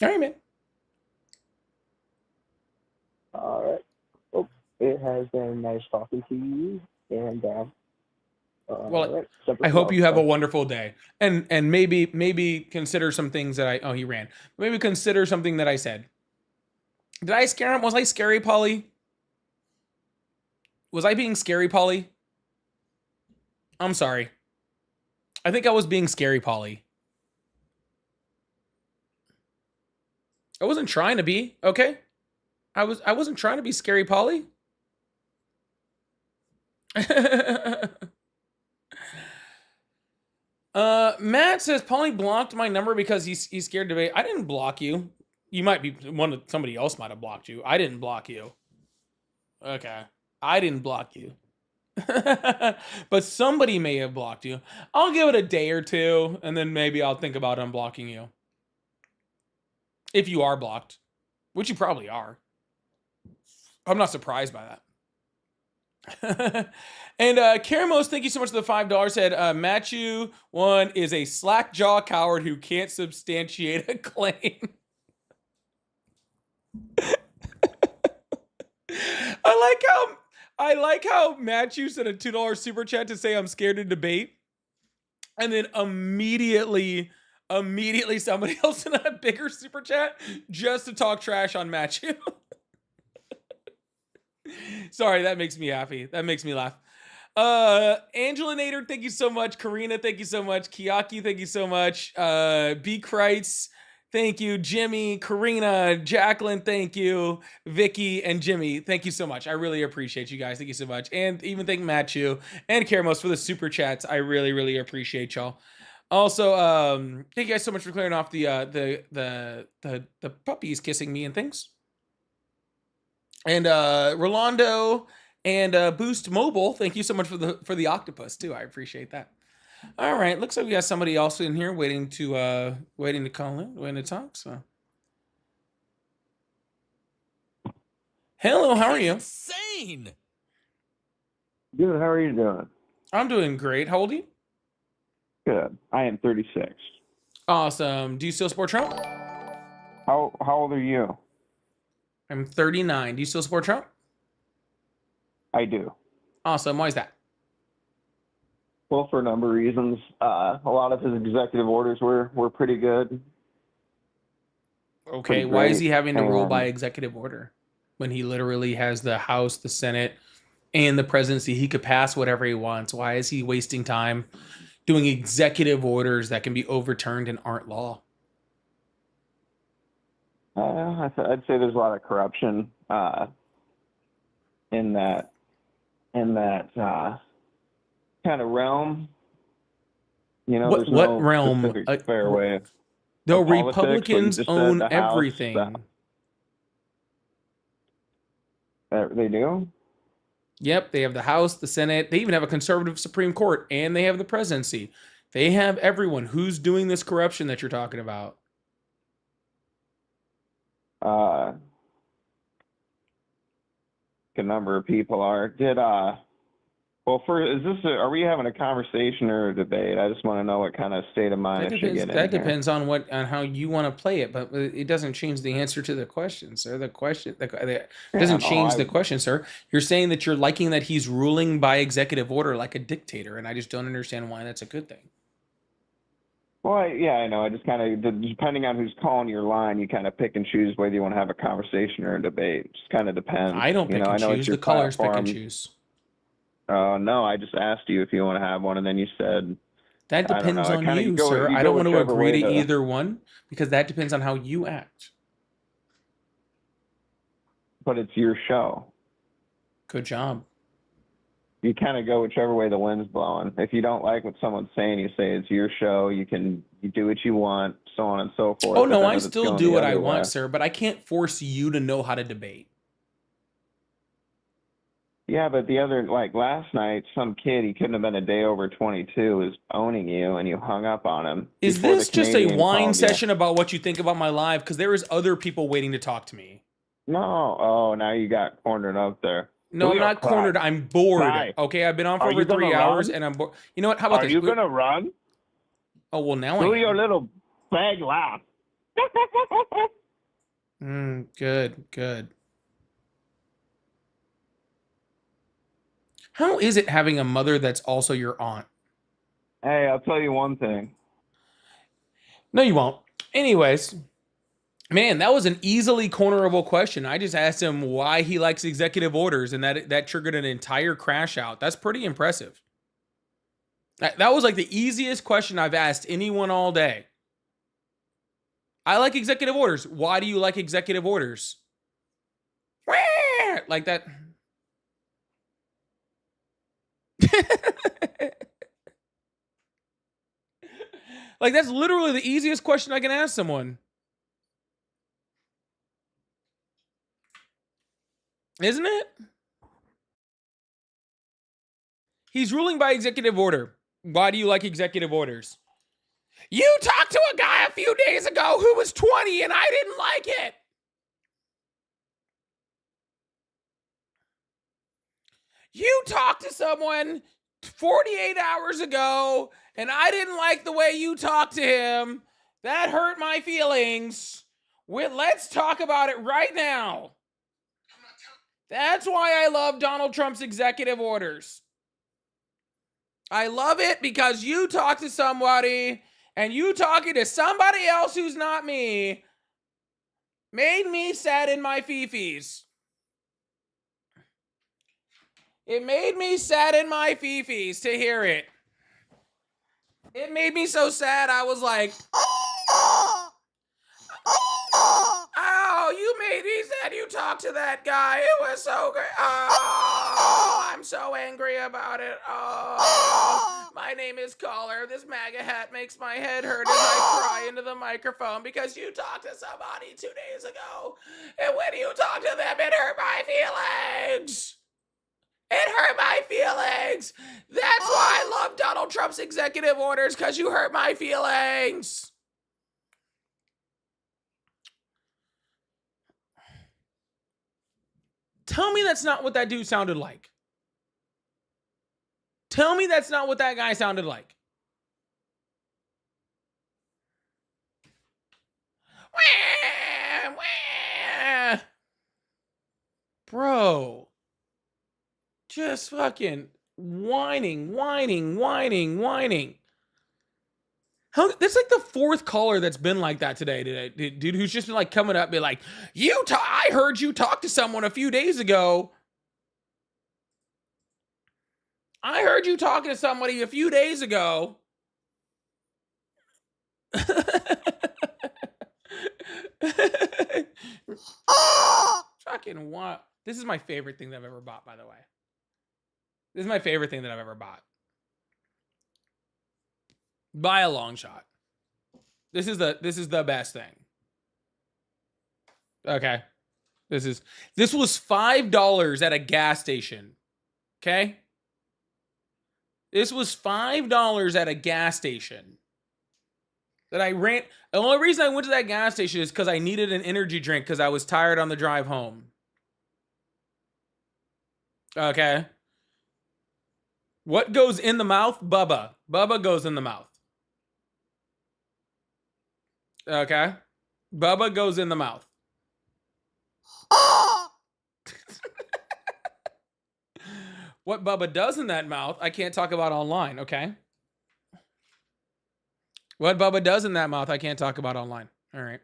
All right, man. All right. Well, it has been nice talking to you. And well, I hope you have a wonderful day, and maybe consider some things that he ran. Maybe consider something that I said. Did I scare him? Was I scary, Polly? Was I being scary, Polly? I'm sorry. I think I was being scary, Polly. I wasn't trying to be, okay? I wasn't trying to be scary, Polly. Matt says Polly blocked my number because he's scared to debate. I didn't block you. You might be somebody else might have blocked you. I didn't block you. Okay. I didn't block you. But somebody may have blocked you. I'll give it a day or two, and then maybe I'll think about unblocking you. If you are blocked, which you probably are. I'm not surprised by that. And Karamos, thank you so much for the $5. Said Matthew one is a slack jaw coward who can't substantiate a claim. I like how Matthew sent a $2 super chat to say I'm scared to debate, and then immediately somebody else sent a bigger super chat just to talk trash on Matthew. Sorry, that makes me happy. That makes me laugh. Angela Nader, thank you so much. Karina, thank you so much. Kiyaki, thank you so much. B. Kreitz, thank you. Jimmy, Karina, Jacqueline, thank you. Vicky and Jimmy, thank you so much. I really appreciate you guys. Thank you so much. And even thank Matthew and Karamos for the super chats. I really, really appreciate y'all. Also, thank you guys so much for clearing off the puppies kissing me and things. And Rolando and Boost Mobile, thank you so much for the octopus too. I appreciate that. All right, looks like we got somebody else in here waiting to call in, waiting to talk. So, hello, how are you? Insane. Good. How are you doing? I'm doing great. How old are you? Good. I am 36. Awesome. Do you still support Trump? How old are you? I'm 39. Do you still support Trump? I do. Awesome. Why is that? Well, for a number of reasons. A lot of his executive orders were pretty good. Okay, Pretty why is great. he having to rule by executive order when he literally has the House, the Senate, and the presidency? He could pass whatever he wants. Why is he wasting time doing executive orders that can be overturned and aren't law? I'd say there's a lot of corruption in that kind of realm. You know, there's What no realm? specific fair way. The of politics, but you Republicans just said own the House, everything. They do? Yep, they have the House, the Senate. They even have a conservative Supreme Court, and they have the presidency. They have everyone. Who's doing this corruption that you're talking about? A number of people are. Are we having a conversation or a debate? I just want to know what kind of state of mind I should get in That here. depends on how you want to play it, but it doesn't change the answer to the question, sir. The question it doesn't change the question, sir. You're saying that you're liking that he's ruling by executive order like a dictator, and I just don't understand why that's a good thing. Well, I know. I just kind of, depending on who's calling your line, you kind of pick and choose whether you want to have a conversation or a debate. It just kind of depends. I don't pick and choose. The callers pick and choose. No, I just asked you if you want to have one, and then you said that depends on you, sir. I don't want to agree to either one because that depends on how you act. But it's your show. Good job. You kind of go whichever way the wind's blowing. If you don't like what someone's saying, you say it's your show. You do what you want, so on and so forth. Oh no, I still do what I want, sir, but I can't force you to know how to debate. Yeah, but last night, some kid, he couldn't have been a day over 22, was owning you, and you hung up on him. Is this just a whine session about what you think about my live? Because there is other people waiting to talk to me. No. Oh, now you got cornered up there. No, I'm not cornered. I'm bored. Cry. Okay, I've been on for over 3 hours, and I'm bored. You know what? How about this? Are you going to run? Oh, well, now Do your little fag laugh. Good. How is it having a mother that's also your aunt? Hey, I'll tell you one thing. No, you won't. Anyways, Man, that was an easily cornerable question. I just asked him why he likes executive orders, and that triggered an entire crash out. That's pretty impressive. That was like the easiest question I've asked anyone all day. I like executive orders. Why do you like executive orders? Like that. Like, that's literally the easiest question I can ask someone. Isn't it? He's ruling by executive order. Why do you like executive orders? You talked to a guy a few days ago who was 20 and I didn't like it. You talked to someone 48 hours ago and I didn't like the way you talked to him. That hurt my feelings. Let's talk about it right now. That's why I love Donald Trump's executive orders. I love it because you talk to somebody and you talking to somebody else who's not me made me sad in my fifis. It made me sad in my fifis to hear it. It made me so sad I was like, oh, you made me sad you talked to that guy. It was so great. Oh, I'm so angry about it. Oh, my name is Caller. This MAGA hat makes my head hurt as I cry into the microphone because you talked to somebody 2 days ago. And when you talked to them, it hurt my feelings. It hurt my feelings. That's why I love Donald Trump's executive orders, because you hurt my feelings. Tell me that's not what that dude sounded like. Tell me that's not what that guy sounded like. Wah, wah. Bro. Just fucking whining. That's like the fourth caller that's been like that today, dude, who's just been like coming up, be like, I heard you talk to someone a few days ago. I heard you talking to somebody a few days ago. Fucking what? This is my favorite thing that I've ever bought, by the way. This is my favorite thing that I've ever bought. By a long shot. This is the best thing. Okay. This was $5 at a gas station. Okay? This was $5 at a gas station. That I ran. The only reason I went to that gas station is because I needed an energy drink because I was tired on the drive home. Okay. What goes in the mouth? Bubba. Bubba goes in the mouth. Okay. Bubba goes in the mouth. What Bubba does in that mouth, I can't talk about online, okay? What Bubba does in that mouth, I can't talk about online. All right.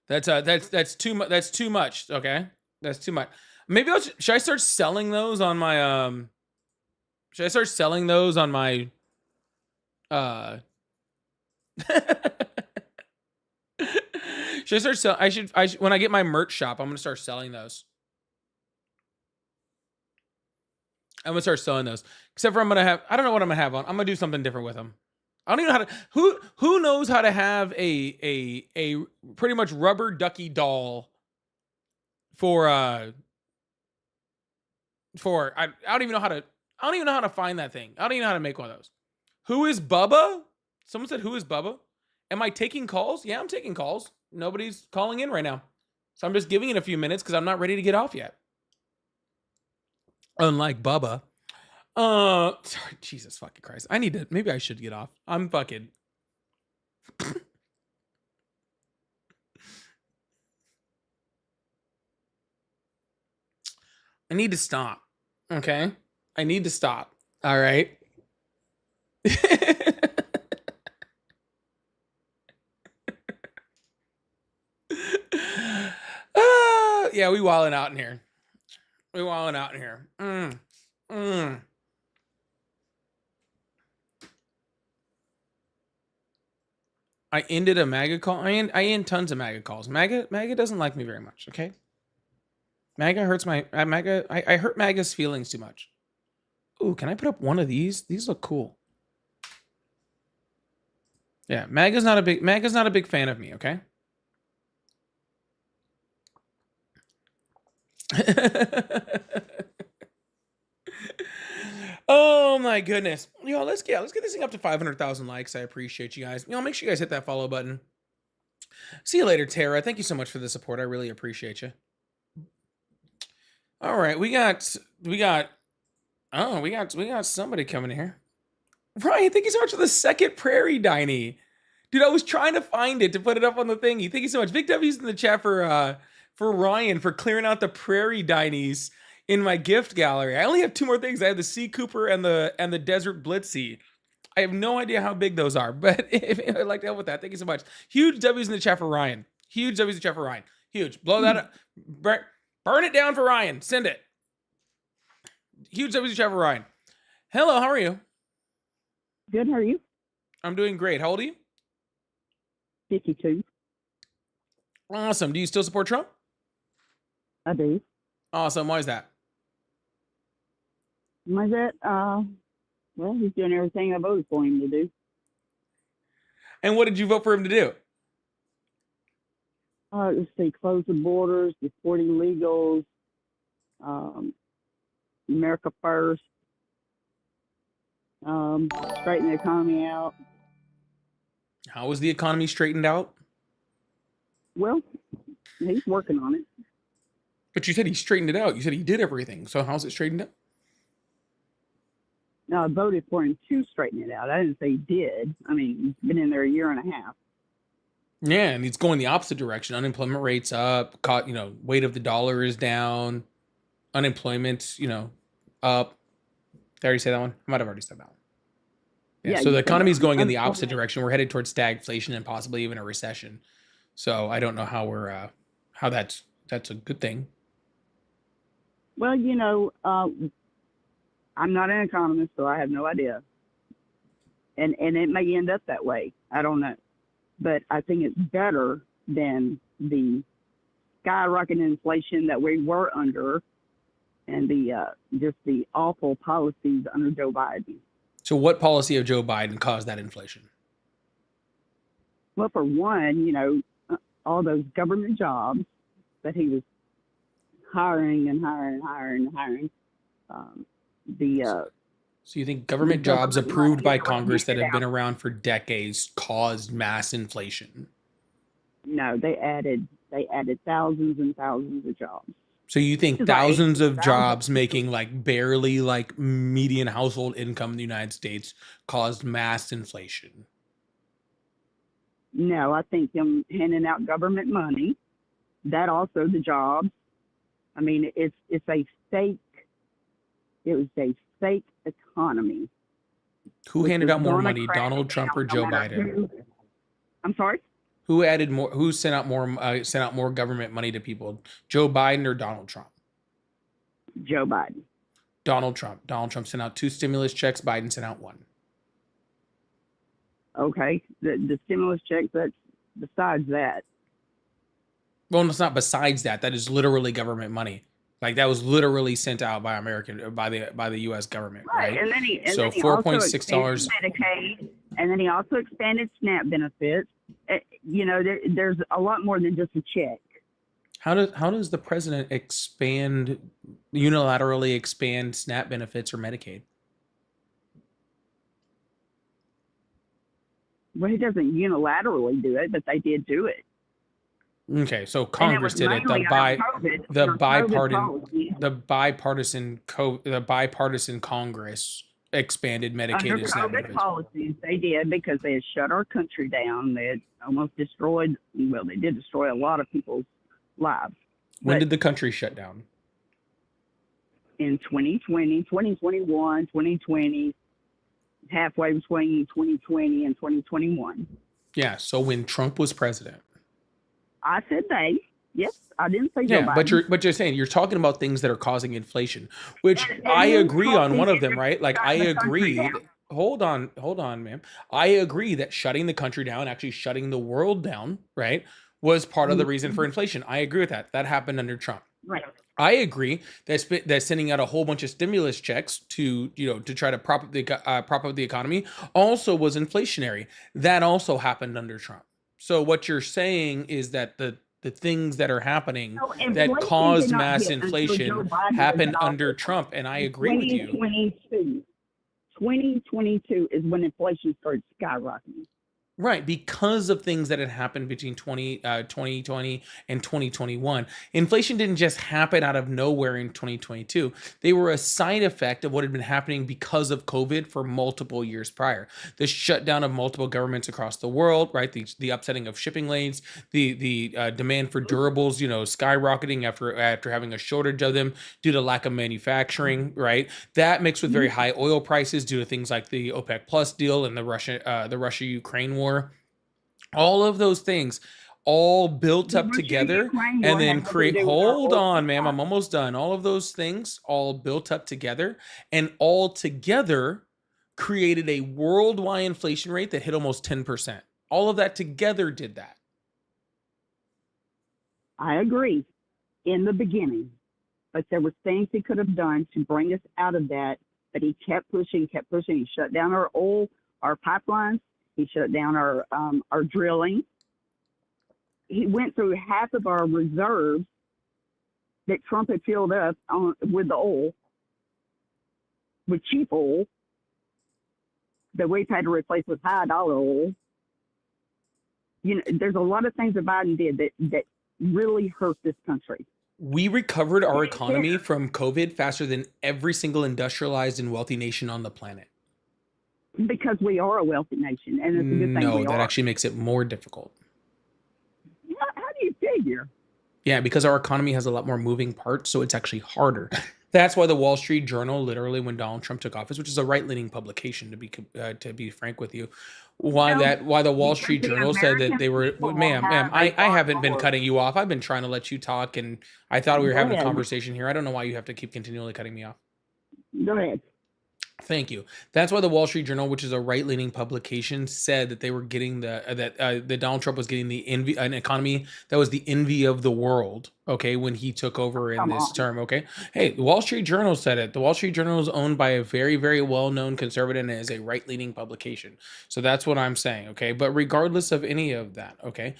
That's too much. That's too much, okay? That's too much. Maybe should I start selling those on my should I start selling those on my should I start selling? I should when I get my merch shop, I'm gonna start selling those. I'm gonna start selling those. Except for I don't know what I'm gonna have on. I'm gonna do something different with them. I don't even know how to. Who knows how to have a pretty much rubber ducky doll for I don't even know how to find that thing. I don't even know how to make one of those. Who is Bubba? Someone said, who is Bubba? Am I taking calls? Yeah, I'm taking calls. Nobody's calling in right now. So I'm just giving it a few minutes because I'm not ready to get off yet. Unlike Bubba. Sorry, Jesus fucking Christ. Maybe I should get off. I'm fucking. I need to stop. Okay? I need to stop. All right? Yeah, we wilding out in here. We wilding out in here. I ended a MAGA call. I end tons of MAGA calls. MAGA doesn't like me very much. Okay. MAGA hurts my MAGA. I hurt MAGA's feelings too much. Ooh, can I put up one of these? These look cool. Yeah, MAGA's not a big fan of me. Okay. Oh my goodness. Let's get this thing up to 500,000 likes. I appreciate you guys. Make sure you guys hit that follow button. See you later, Tara. Thank you so much for the support. I really appreciate you. All right, we got somebody coming here. Ryan, thank you so much for the second Prairie Diney. Dude, I was trying to find it to put it up on the thingy. Thank you so much. Vic W's in the chat for Ryan for clearing out the Prairie Dineys in my gift gallery. I only have 2 more things. I have the Sea Cooper and the Desert Blitzy. I have no idea how big those are, but if I'd like to help with that, thank you so much. Huge W's in the chat for Ryan. Huge W's in the chat for Ryan. Huge. Blow that up. Burn it down for Ryan. Send it. Huge W's in the chat for Ryan. Hello, how are you? Good, how are you? I'm doing great. How old are you? 52. Awesome. Do you still support Trump? I do. Awesome. Why is that? Why is that? Well, he's doing everything I voted for him to do. And what did you vote for him to do? Let's see, close the borders, deporting illegals, America first, straighten the economy out. How was the economy straightened out? Well, he's working on it. But you said he straightened it out. You said he did everything. So how's it straightened out? No, I voted for him to straighten it out. I didn't say he did. I mean, he's been in there a year and a half. Yeah, and it's going the opposite direction. Unemployment rate's up. Weight of the dollar is down. Unemployment, up. Did I already say that one? I might have already said that one. Yeah, so the economy's going in the opposite direction. We're headed towards stagflation and possibly even a recession. So I don't know how we're how that's a good thing. Well, I'm not an economist, so I have no idea. And it may end up that way. I don't know. But I think it's better than the skyrocketing inflation that we were under and just the awful policies under Joe Biden. So what policy of Joe Biden caused that inflation? Well, for one, all those government jobs that he was hiring and hiring and hiring and hiring. So you think government jobs approved by Congress that have been around for decades caused mass inflation? No, they added thousands and thousands of jobs. So you think thousands of jobs making barely median household income in the United States caused mass inflation? No, I think him handing out government money, that also the jobs. I mean, it was a fake economy. Who handed out more money, Donald Trump or Joe Biden? I'm sorry? Who added more? Who sent out more government money to people? Joe Biden or Donald Trump? Joe Biden. Donald Trump. Donald Trump sent out 2 stimulus checks. Biden sent out 1. Okay, the stimulus checks. That's besides that. Well, it's not besides that. That is literally government money. That was literally sent out by the U.S. government, right? And then he $4.6 Medicaid, and then he also expanded SNAP benefits. There's a lot more than just a check. How does the president unilaterally expand SNAP benefits or Medicaid? Well, he doesn't unilaterally do it, but they did do it. Okay, so Congress did it. The bipartisan Congress expanded Medicaid and SNAP benefits. Policies they did because they had shut our country down. They had almost destroyed. Well, they did destroy a lot of people's lives. When did the country shut down? In 2020, 2021, 2020, halfway between 2020 and 2021. Yeah, so when Trump was president. I said they. Yes, I didn't say Joe Yeah, Biden. but you're saying you're talking about things that are causing inflation, which And I who's agree on causing one it of them, that's right? Like I shutting the country agree. down? Hold on, ma'am. I agree that shutting the country down, actually shutting the world down, right, was part of the reason for inflation. I agree with that. That happened under Trump. Right. I agree that sending out a whole bunch of stimulus checks to to try to prop up the economy also was inflationary. That also happened under Trump. So what you're saying is that the things that are happening So that inflation did caused not mass hit until Joe inflation Biden was in happened under office. Trump, and I In agree with you. 2022 is when inflation started skyrocketing. Right, because of things that had happened between 2020 and 2021. Inflation didn't just happen out of nowhere in 2022. They were a side effect of what had been happening because of COVID for multiple years prior. The shutdown of multiple governments across the world, right? The upsetting of shipping lanes, the demand for durables, skyrocketing after having a shortage of them due to lack of manufacturing, right? That mixed with very high oil prices due to things like the OPEC Plus deal and the Russia-Ukraine war. All of those things all built The up together Russia-Ukraine and war then had nothing to create do with our hold oil on, ma'am, supply. I'm almost done. All of those things all built up together and all together created a worldwide inflation rate that hit almost 10%. All of that together did that. I agree in the beginning, but there were things he could have done to bring us out of that, but he kept pushing, kept pushing. He shut down our oil, our pipelines. He shut down our drilling. He went through half of our reserves that Trump had filled up with the oil, with cheap oil, that we've had to replace with high dollar oil. There's a lot of things that Biden did that really hurt this country. We recovered our economy from COVID faster than every single industrialized and wealthy nation on the planet. Because we are a wealthy nation, and it's a good thing No, we that are. actually makes it more difficult. How do you figure? Yeah, because our economy has a lot more moving parts, so it's actually harder. That's why the Wall Street Journal, literally, when Donald Trump took office, which is a right-leaning publication, to be frank with you, why the Wall Street Journal said that they were, ma'am, I haven't been cutting you off. I've been trying to let you talk, and I thought we were having a conversation here. I don't know why you have to keep continually cutting me off. Go ahead. Thank you. That's why the Wall Street Journal, which is a right-leaning publication, said that they were getting that Donald Trump was getting an economy that was the envy of the world. Okay, when he took over in this term. Okay, hey, the Wall Street Journal said it. The Wall Street Journal is owned by a very, very well-known conservative and is a right-leaning publication. So that's what I'm saying. Okay, but regardless of any of that, okay.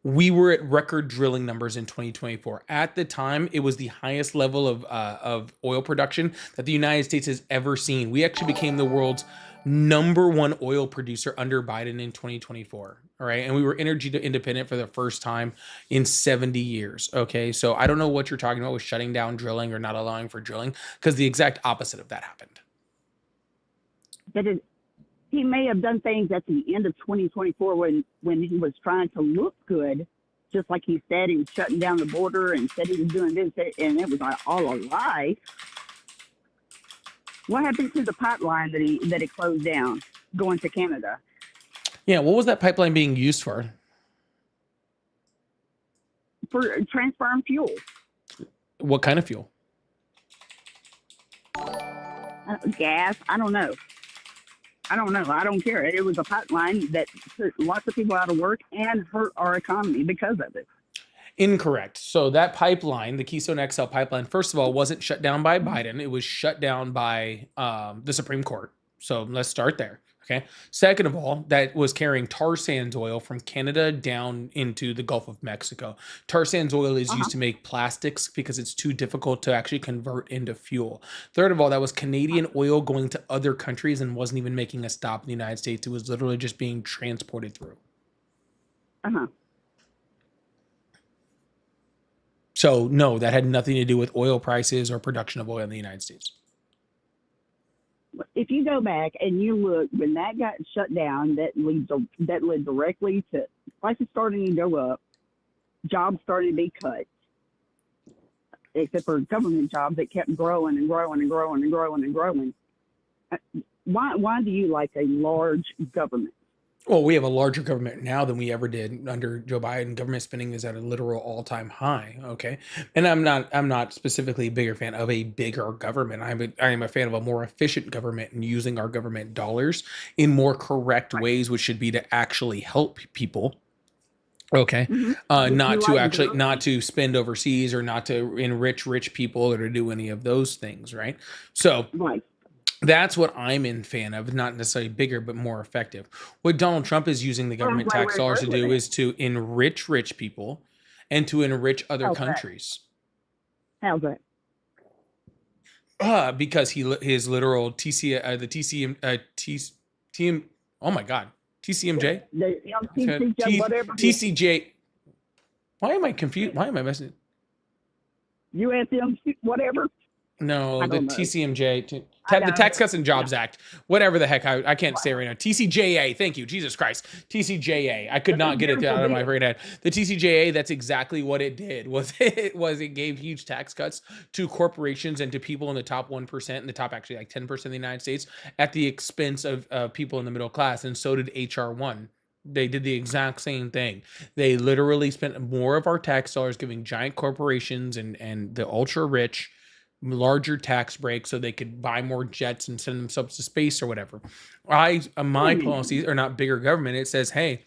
We were at record drilling numbers in 2024. At the time, it was the highest level of oil production that the United States has ever seen. We actually became the world's #1 oil producer under Biden in 2024. All right. And we were energy independent for the first time in 70 years. Okay. So I don't know what you're talking about with shutting down drilling or not allowing for drilling, because the exact opposite of that happened. He may have done things at the end of 2024 when he was trying to look good, just like he said he was shutting down the border and said he was doing this, and it was all a lie. What happened to the pipeline that he closed down going to Canada? Yeah, what was that pipeline being used for? For transferring fuel. What kind of fuel? Gas. I don't know. I don't care. It was a pipeline that put lots of people out of work and hurt our economy because of it. Incorrect. So that pipeline, the Keystone XL pipeline, first of all, wasn't shut down by Biden. It was shut down by the Supreme Court. So let's start there. Okay. Second of all, that was carrying tar sands oil from Canada down into the Gulf of Mexico. Tar sands oil is used to make plastics because it's too difficult to actually convert into fuel. Third of all, that was Canadian oil going to other countries and wasn't even making a stop in the United States. It was literally just being transported through. So no, that had nothing to do with oil prices or production of oil in the United States. If you go back and you look, when that got shut down, that led directly to prices starting to go up, jobs started to be cut, except for government jobs that kept growing and growing and growing and growing and growing. Why do you like a large government? Well, we have a larger government now than we ever did under Joe Biden. Government spending is at a literal all-time high. Okay, and I'm not specifically a bigger fan of a bigger government. I am a fan of a more efficient government and using our government dollars in more correct ways, which should be to actually help people. Okay, But not you to like actually government. not to spend overseas or not to enrich rich people or to do any of those things, right? So Right. that's what I'm in fan of, not necessarily bigger, but more effective. What Donald Trump is using the Well, I'm government glad tax we dollars agree to with do it. is to enrich rich people and to enrich other How's that? countries. How's that? Because his literal TC the TCM TM oh my god TCMJ The Okay, MTCJ, whatever. TCJ. Why am I confused? Why am I messing? USM, whatever. No, I the don't know. TCMJ, I the know. Tax Cuts and Jobs Act, whatever the heck I can't say it right now. TCJA, thank you, Jesus Christ, TCJA. I could That's a not get it beautiful out of my bill. brain head. The TCJA, that's exactly what it did. It gave huge tax cuts to corporations and to people in the top 1%, in the top actually like 10% of the United States, at the expense of people in the middle class. And so did HR1. They did the exact same thing. They literally spent more of our tax dollars giving giant corporations and the ultra rich larger tax breaks so they could buy more jets and send themselves to space or whatever. My policies are not bigger government. It says, hey,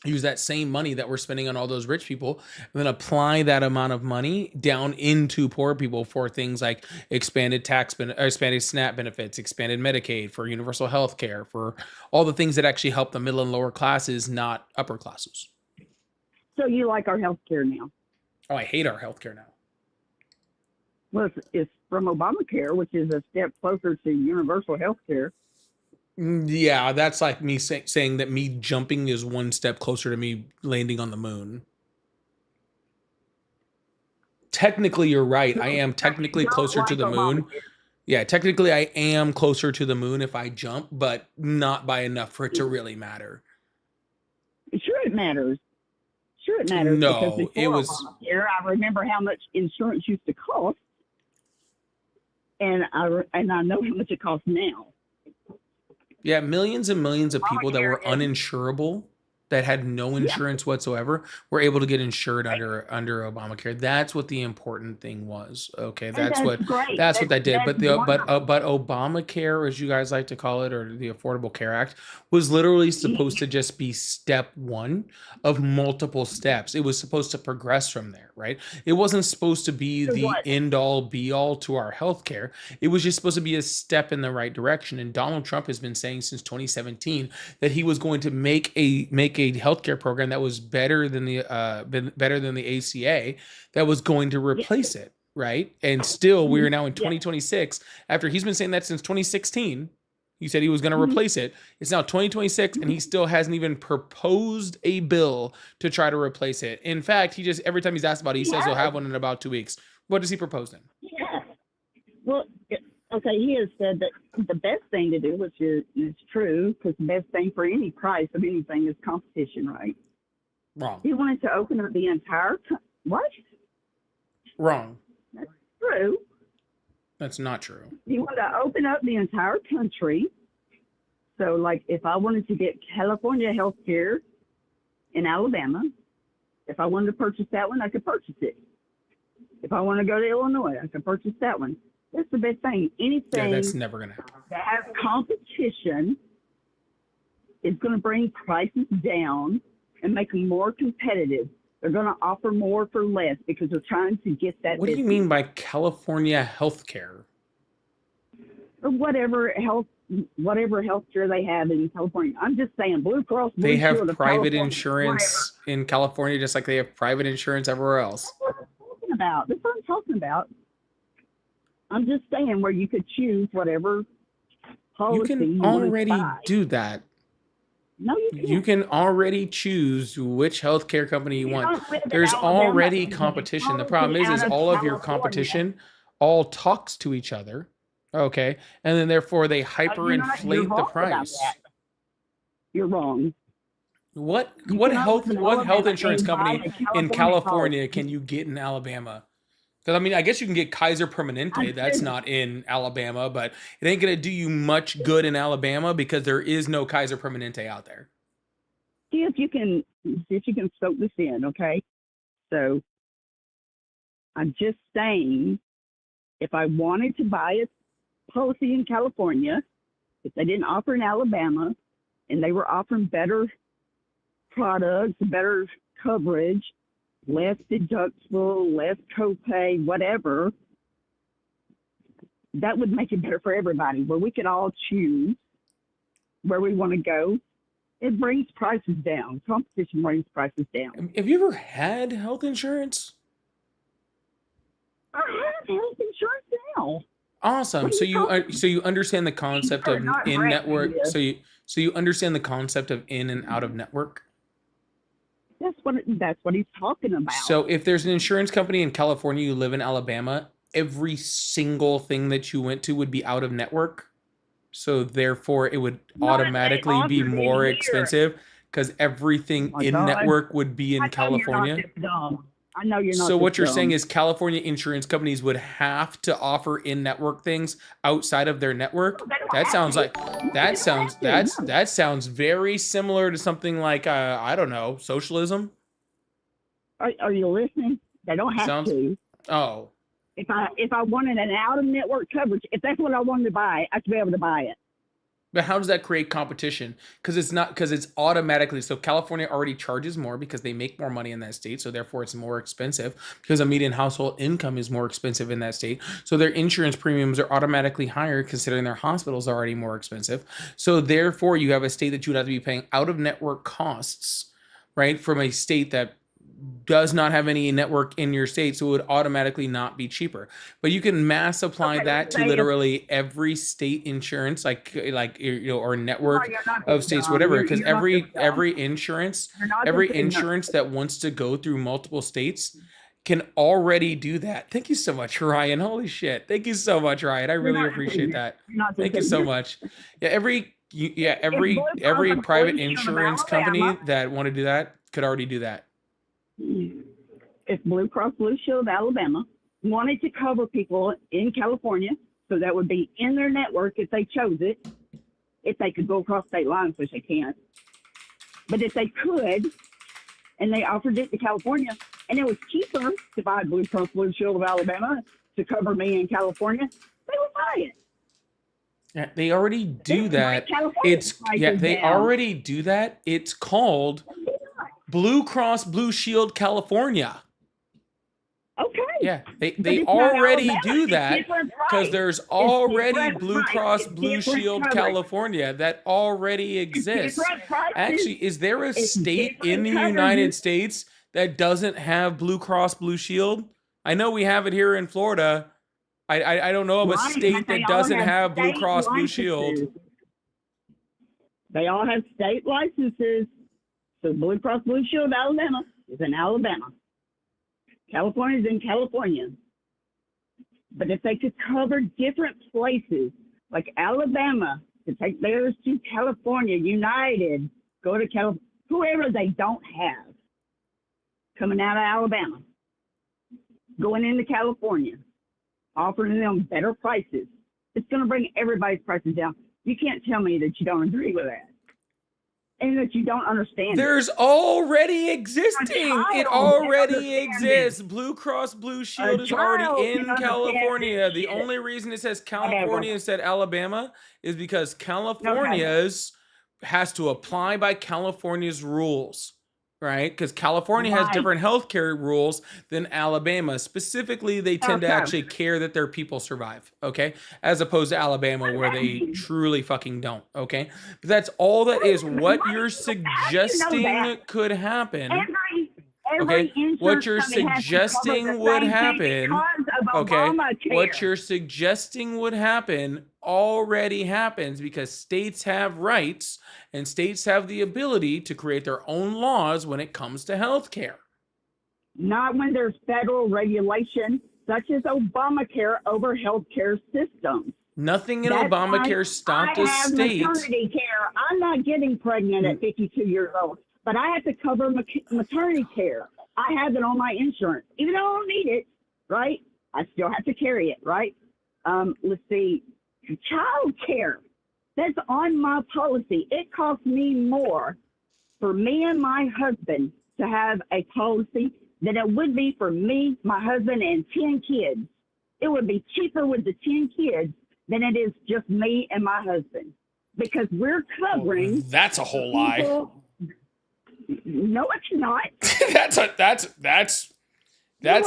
use that same money that we're spending on all those rich people and then apply that amount of money down into poor people for things like expanded expanded SNAP benefits, expanded Medicaid, for universal health care, for all the things that actually help the middle and lower classes, not upper classes. So you like our health care now? Oh, I hate our healthcare now. Well, it's from Obamacare, which is a step closer to universal health care. Yeah, that's like me saying that me jumping is one step closer to me landing on the moon. Technically, you're right. I am technically Don't closer to like the moon. Obamacare. Yeah, technically I am closer to the moon if I jump, but not by enough for it to really matter. Sure, it matters. Sure, it matters because No, it before was Obamacare, I remember how much insurance used to cost, and I know how much it costs now. yeah, millions and millions of people that were Obamacare is uninsurable, that had no insurance whatsoever, were able to get insured under Obamacare. That's what the important thing was. Okay, and that's what great. that did. That's But wonderful. but Obamacare, as you guys like to call it, or the Affordable Care Act, was literally supposed to just be step one of multiple steps. It was supposed to progress from there, right? It wasn't supposed to be So the what? end all be all to our healthcare. It was just supposed to be a step in the right direction. And Donald Trump has been saying since 2017 that he was going to make a healthcare program that was better than the ACA, that was going to replace it, right? And still, we are now in 2026 after he's been saying that since 2016. He said he was going to replace it. It's now 2026, and he still hasn't even proposed a bill to try to replace it. In fact, he just, every time he's asked about it, he says he'll have one in about 2 weeks. What does he propose then? Yeah. Well, okay, he has said that the best thing to do, which is true, because the best thing for any price of anything is competition, right? Wrong. He wanted to open up the entire what? Wrong. That's true. That's not true. He wanted to open up the entire country. So, like, if I wanted to get California health care in Alabama, if I wanted to purchase that one, I could purchase it. If I want to go to Illinois, I could purchase that one. That's the best thing. Anything Yeah, that's never going to happen. that has competition is going to bring prices down and make them more competitive. They're going to offer more for less because they're trying to get that. What do you mean by California healthcare? Or whatever healthcare they have in California. I'm just saying, Blue Cross Blue They have Shield of private California, insurance in California, just like they have private insurance everywhere else. whatever. That's what I'm talking about. I'm just saying where you could choose whatever policy You can wanted to already buy. do that. No, you can't. You can already choose which healthcare company you You want. don't live in There's Alabama already and get competition. The policy problem is out of all of your California. competition all talks to each other. Okay. And then therefore they You're hyperinflate the wrong about price. that. You're wrong. What You what cannot health live in what health Alabama insurance and buy company a in California California policy. can you get in Alabama? Because I mean, I guess you can get Kaiser I Permanente. That's said, not in Alabama, but it ain't gonna do you much good in Alabama because there is no Kaiser Permanente out there. see if you can soak this in, okay? So I'm just saying, if I wanted to buy a policy in California, if they didn't offer in Alabama, and they were offering better products, better coverage, less deductible, less copay, whatever, that would make it better for everybody, where we could all choose where we want to go. It brings prices down. Competition brings prices down. Have you ever had health insurance? I have health insurance now. Awesome. What are So you talking so you understand the concept of not in network. bragging, So you understand the concept of in and out of network. That's what he's talking about. So if there's an insurance company in California, you live in Alabama, every single thing that you went to would be out of network. So therefore, it would automatically be more expensive because everything Oh my in God. network would be in California. You're not this dumb. I know you're not. So this what you're dumb. saying is California insurance companies would have to offer in-network things outside of their network. That sounds like that sounds very similar to something like I don't know, socialism. Are you listening? They don't have to. Oh. If I wanted an out of network coverage, if that's what I wanted to buy, I should be able to buy it. But how does that create competition? Because it's automatically, so California already charges more because they make more money in that state, so therefore it's more expensive because a median household income is more expensive in that state. So their insurance premiums are automatically higher considering their hospitals are already more expensive. So therefore you have a state that you would have to be paying out of network costs, right, from a state that does not have any network in your state, so it would automatically not be cheaper. But you can mass apply that to literally every state insurance, like or network of states, whatever. Because every insurance that wants to go through multiple states can already do that. Thank you so much, Ryan. Holy shit! Thank you so much, Ryan. I really appreciate that. Thank you so much. Yeah, every private insurance company that want to do that could already do that. If Blue Cross Blue Shield of Alabama wanted to cover people in California, so that would be in their network if they chose it, if they could go across state lines, which they can't. But if they could, and they offered it to California, and it was cheaper to buy Blue Cross Blue Shield of Alabama to cover me in California, they would buy it. Yeah, they already do that. They already do that. It's called Blue Cross Blue Shield California. Okay. Yeah, they already do that because there's already Blue Cross Blue Shield California that already exists. Actually, is there a state in the United States that doesn't have Blue Cross Blue Shield? I know we have it here in Florida. I don't know of a state that doesn't have Blue Cross Blue Shield. They all have state licenses. So Blue Cross Blue Shield of Alabama is in Alabama. California is in California. But if they could cover different places, like Alabama, to take theirs to California, United, go to California, whoever they don't have coming out of Alabama, going into California, offering them better prices, it's going to bring everybody's prices down. You can't tell me that you don't agree with that. And that you don't understand. There's already existing. It already exists. Blue Cross Blue Shield is already in California. The only reason it says California instead Alabama is because California's has to apply by California's rules, right? Because California has different healthcare rules than Alabama. Specifically, they tend to actually care that their people survive, okay? As opposed to Alabama where they truly fucking don't, okay? But that's all that is. What you're suggesting could happen, okay? What you're suggesting would happen, okay? What you're suggesting would happen already happens because states have rights and states have the ability to create their own laws when it comes to healthcare. Not when there's federal regulation, such as Obamacare over healthcare systems. Nothing in Obamacare stopped a state. Maternity care. I'm not getting pregnant at 52 years old, but I have to cover maternity care. I have it on my insurance, even though I don't need it, right? I still have to carry it, right? Let's see, child care. That's on my policy. It costs me more for me and my husband to have a policy than it would be for me, my husband, and 10 kids. It would be cheaper with the 10 kids than it is just me and my husband, because we're covering. That's a whole lie. No, it's not. that's want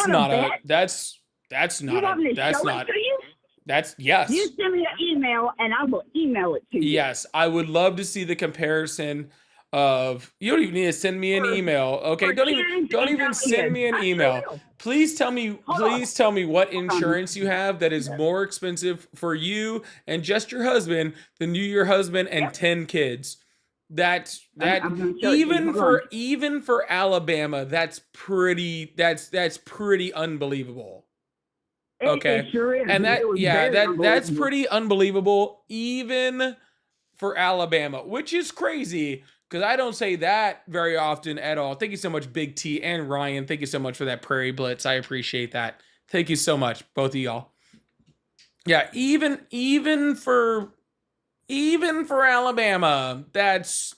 not a a bet? that's You not want me a to that's show not it to you? that's yes. You send me an email and I will email it to you. Yes, I would love to see the comparison of. You don't even need to send me an email. Okay, don't even send me an email. Please tell me what insurance you have that is more expensive for you and just your husband than you, your husband, and 10 kids. That I'm gonna show it to you. Hold even for Alabama, that's pretty unbelievable. Okay. It sure is. And It was very that's unbelievable. pretty unbelievable even for Alabama, which is crazy because I don't say that very often at all. Thank you so much, Big T and Ryan. Thank you so much for that Prairie Blitz. I appreciate that. Thank you so much, both of y'all. Yeah, even for Alabama, that's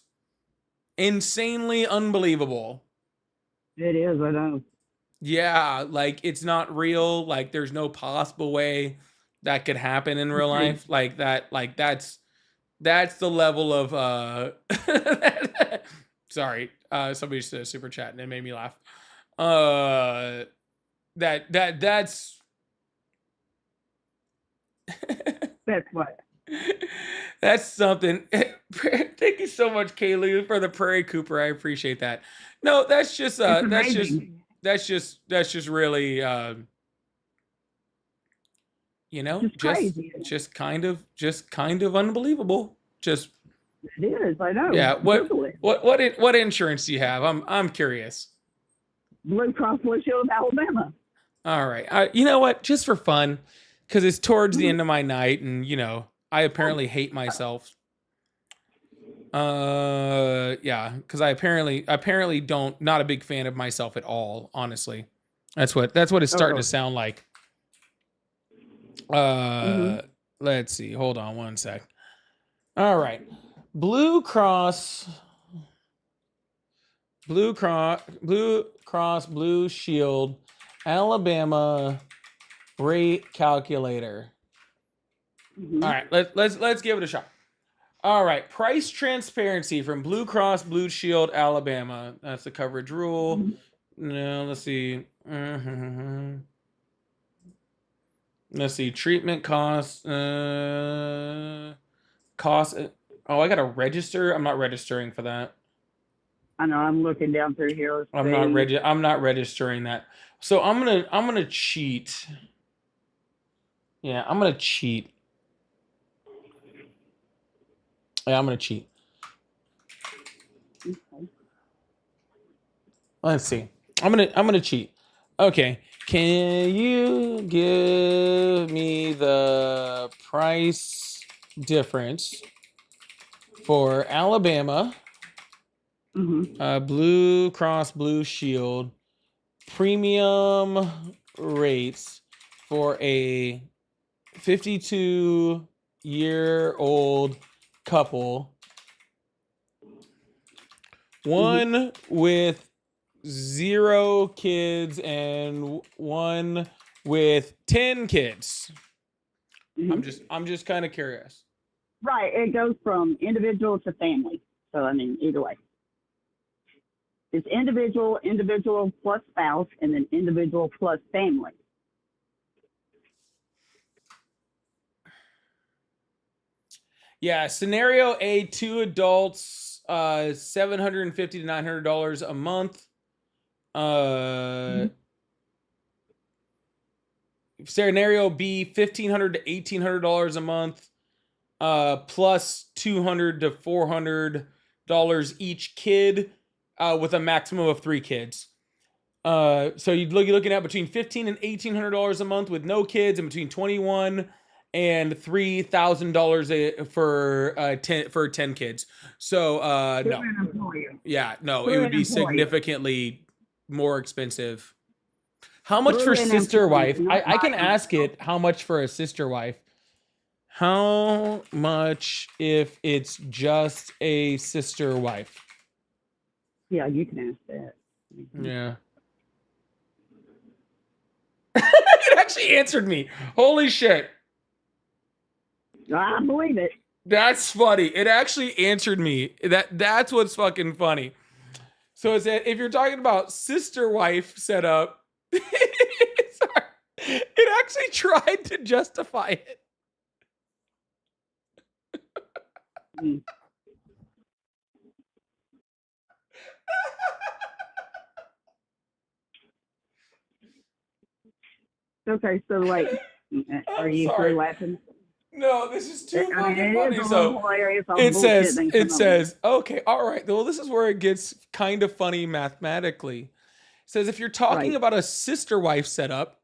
insanely unbelievable. It is, I know. Yeah, like it's not real. Like there's no possible way that could happen in real life. Like that's the level of sorry. Somebody said a super chat and it made me laugh. That's That's what. That's something. Thank you so much, Kaylee, for the Prairie Cooper. I appreciate that. No, that's just that's just really just kind of unbelievable. Just It is, I know. yeah. Google it. What insurance do you have? I'm curious. Blue Cross Blue Shield of Alabama. All right. You know what? Just for fun, because it's towards the end of my night, and I apparently hate myself. Yeah, because I apparently not a big fan of myself at all. Honestly, that's what it's starting to sound like. Let's see. Hold on one sec. All right, Blue Cross Blue Shield, Alabama rate calculator. All right, let's give it a shot. All right, price transparency from Blue Cross Blue Shield, Alabama. That's the coverage rule. No, let's see. Let's see. Treatment costs. Cost. Oh, I gotta register. I'm not registering for that. I know. I'm looking down through here. I'm not registering that. So I'm gonna cheat. Yeah, I'm gonna cheat. Yeah, I'm gonna cheat. Let's see. I'm gonna cheat. Okay. Can you give me the price difference for Alabama, Blue Cross Blue Shield premium rates for a 52-year-old couple, one with 0 kids and one with 10 kids. I'm just kind of curious. Right. It goes from individual to family. So I mean, either way. It's individual plus spouse, and then individual plus family. Yeah, scenario A, 2 adults, $750 to $900 a month. Scenario B, $1,500 to $1,800 a month, plus $200 to $400 each kid, with a maximum of 3 kids. So you're looking at between $1,500 and $1,800 a month with no kids, and between $21,000 and $3,000 for 10 kids. So no, yeah, no, it would be significantly more expensive. How much for sister wife? I can ask it. How much for a sister wife? How much if it's just a sister wife? Yeah, you can ask that. Yeah. It actually answered me. Holy shit. I believe it. That's funny. It actually answered me. That's what's fucking funny. So it said, if you're talking about sister wife setup, sorry, it actually tried to justify it. Okay, so like, are you sorry. still laughing? No, this is too I mean, fucking it funny. is a So little hilarious. All it bullshit says, they come it up with. says, okay, all right. Well, this is where it gets kind of funny mathematically. It says if you're talking about a sister wife setup,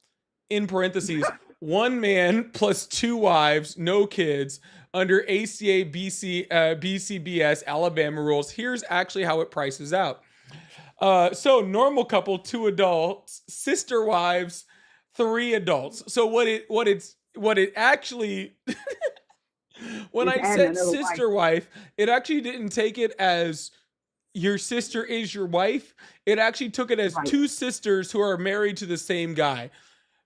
in parentheses, one man plus 2 wives, no kids, under ACA BCBS Alabama rules. Here's actually how it prices out. So normal couple, 2 adults, sister wives, 3 adults. So what it actually when Just I add said another sister wife, it actually didn't take it as your sister is your wife. It actually took it as 2 sisters who are married to the same guy.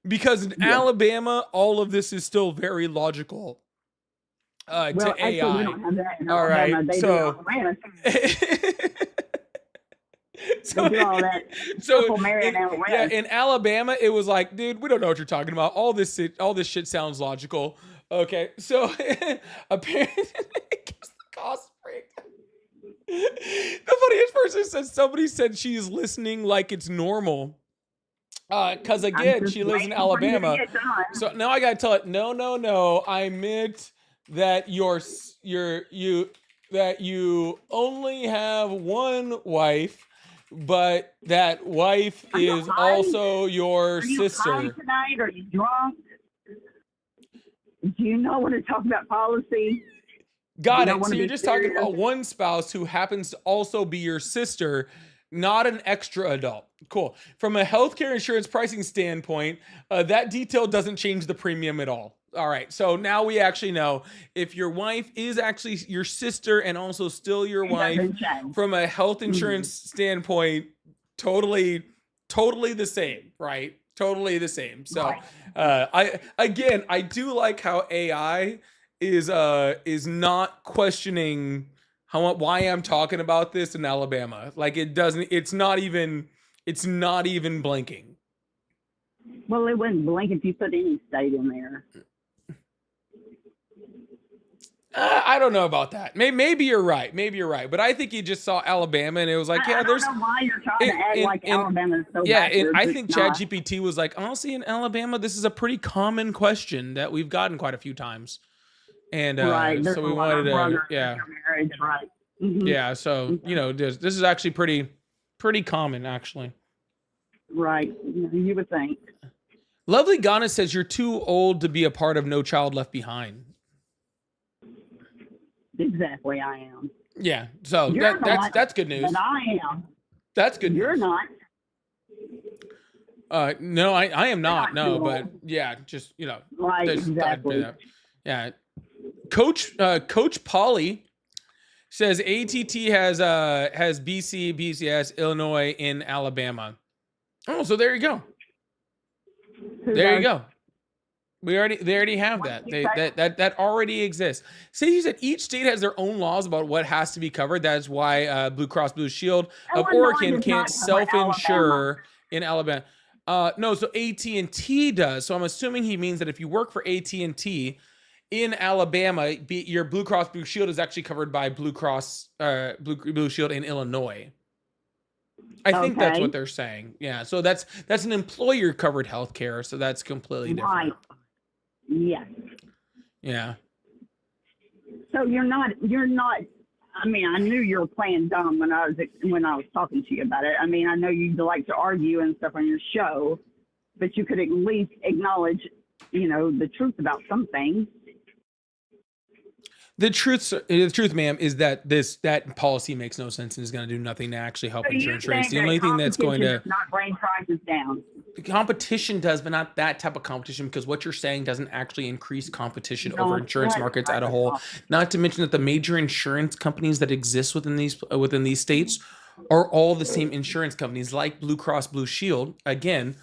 Because in Alabama, all of this is still very logical Well, to actually, AI. we don't have that in All Alabama. right, They so do it in Atlanta. so They do all that. Triple marry in Atlanta. yeah, in Alabama, it was like, dude, we don't know what you're talking about. All this shit sounds logical. Okay, so apparently, it gives the cost breakdown. The funniest person said somebody said she's listening like it's normal. Because again, she lives in Alabama. So now I gotta tell it, no. I meant that that you only have one wife, but that wife is also your sister. Are you high tonight? Are you drunk? Do you know when to talk about policy? Got it. So you're just talking about one spouse who happens to also be your sister, not an extra adult. Cool. From a healthcare insurance pricing standpoint, that detail doesn't change the premium at all. All right. So now we actually know if your wife is actually your sister and also still your wife, from a health insurance standpoint, totally the same, right? Totally the same. So I do like how AI is not questioning why I'm talking about this in Alabama. Like it's not even blinking. Well, it wouldn't blink if you put any state in there. I don't know about that. Maybe you're right. But I think you just saw Alabama and it was like, I don't know why you're trying to act like Alabama is so yeah, backwards. I think It's not. ChatGPT was like, honestly, in Alabama, this is a pretty common question that we've gotten quite a few times. And Right, there's so a we lot of wanted to, brothers yeah. marriage, right? Mhm. Yeah, so, this is actually pretty common, actually. Right, you would think. Lovely Ghana says you're too old to be a part of No Child Left Behind. Exactly, I am. Yeah, so You're not, that's good news. But I am. That's good You're news. not. No, I am not. not No, too but old. yeah, just Right, there's- exactly. Yeah, Coach Polly says ATT has BC, BCS, Illinois, in Alabama. Oh, so there you go. There you go. They already have that. That already exists. So you said each state has their own laws about what has to be covered. That's why Blue Cross Blue Shield of Illinois Oregon does can't not cover self-insure in Alabama. No, so AT&T does. So I'm assuming he means that if you work for AT&T in Alabama, your Blue Cross Blue Shield is actually covered by Blue Cross Blue Shield in Illinois. I think that's what they're saying. Yeah, so that's an employer covered healthcare, so that's completely different. Right. Yes. Yeah. So you're not. I mean, I knew you were playing dumb when I was talking to you about it. I mean, I know you like to argue and stuff on your show, but you could at least acknowledge, the truth about some things. The truth, ma'am, is that that policy makes no sense and is going to do nothing to actually help insurance rates. The only thing that's going to not bring prices down. Competition does, but not that type of competition, because what you're saying doesn't actually increase competition over insurance markets as a whole. Not to mention that the major insurance companies that exist within these states are all the same insurance companies like Blue Cross Blue Shield, again,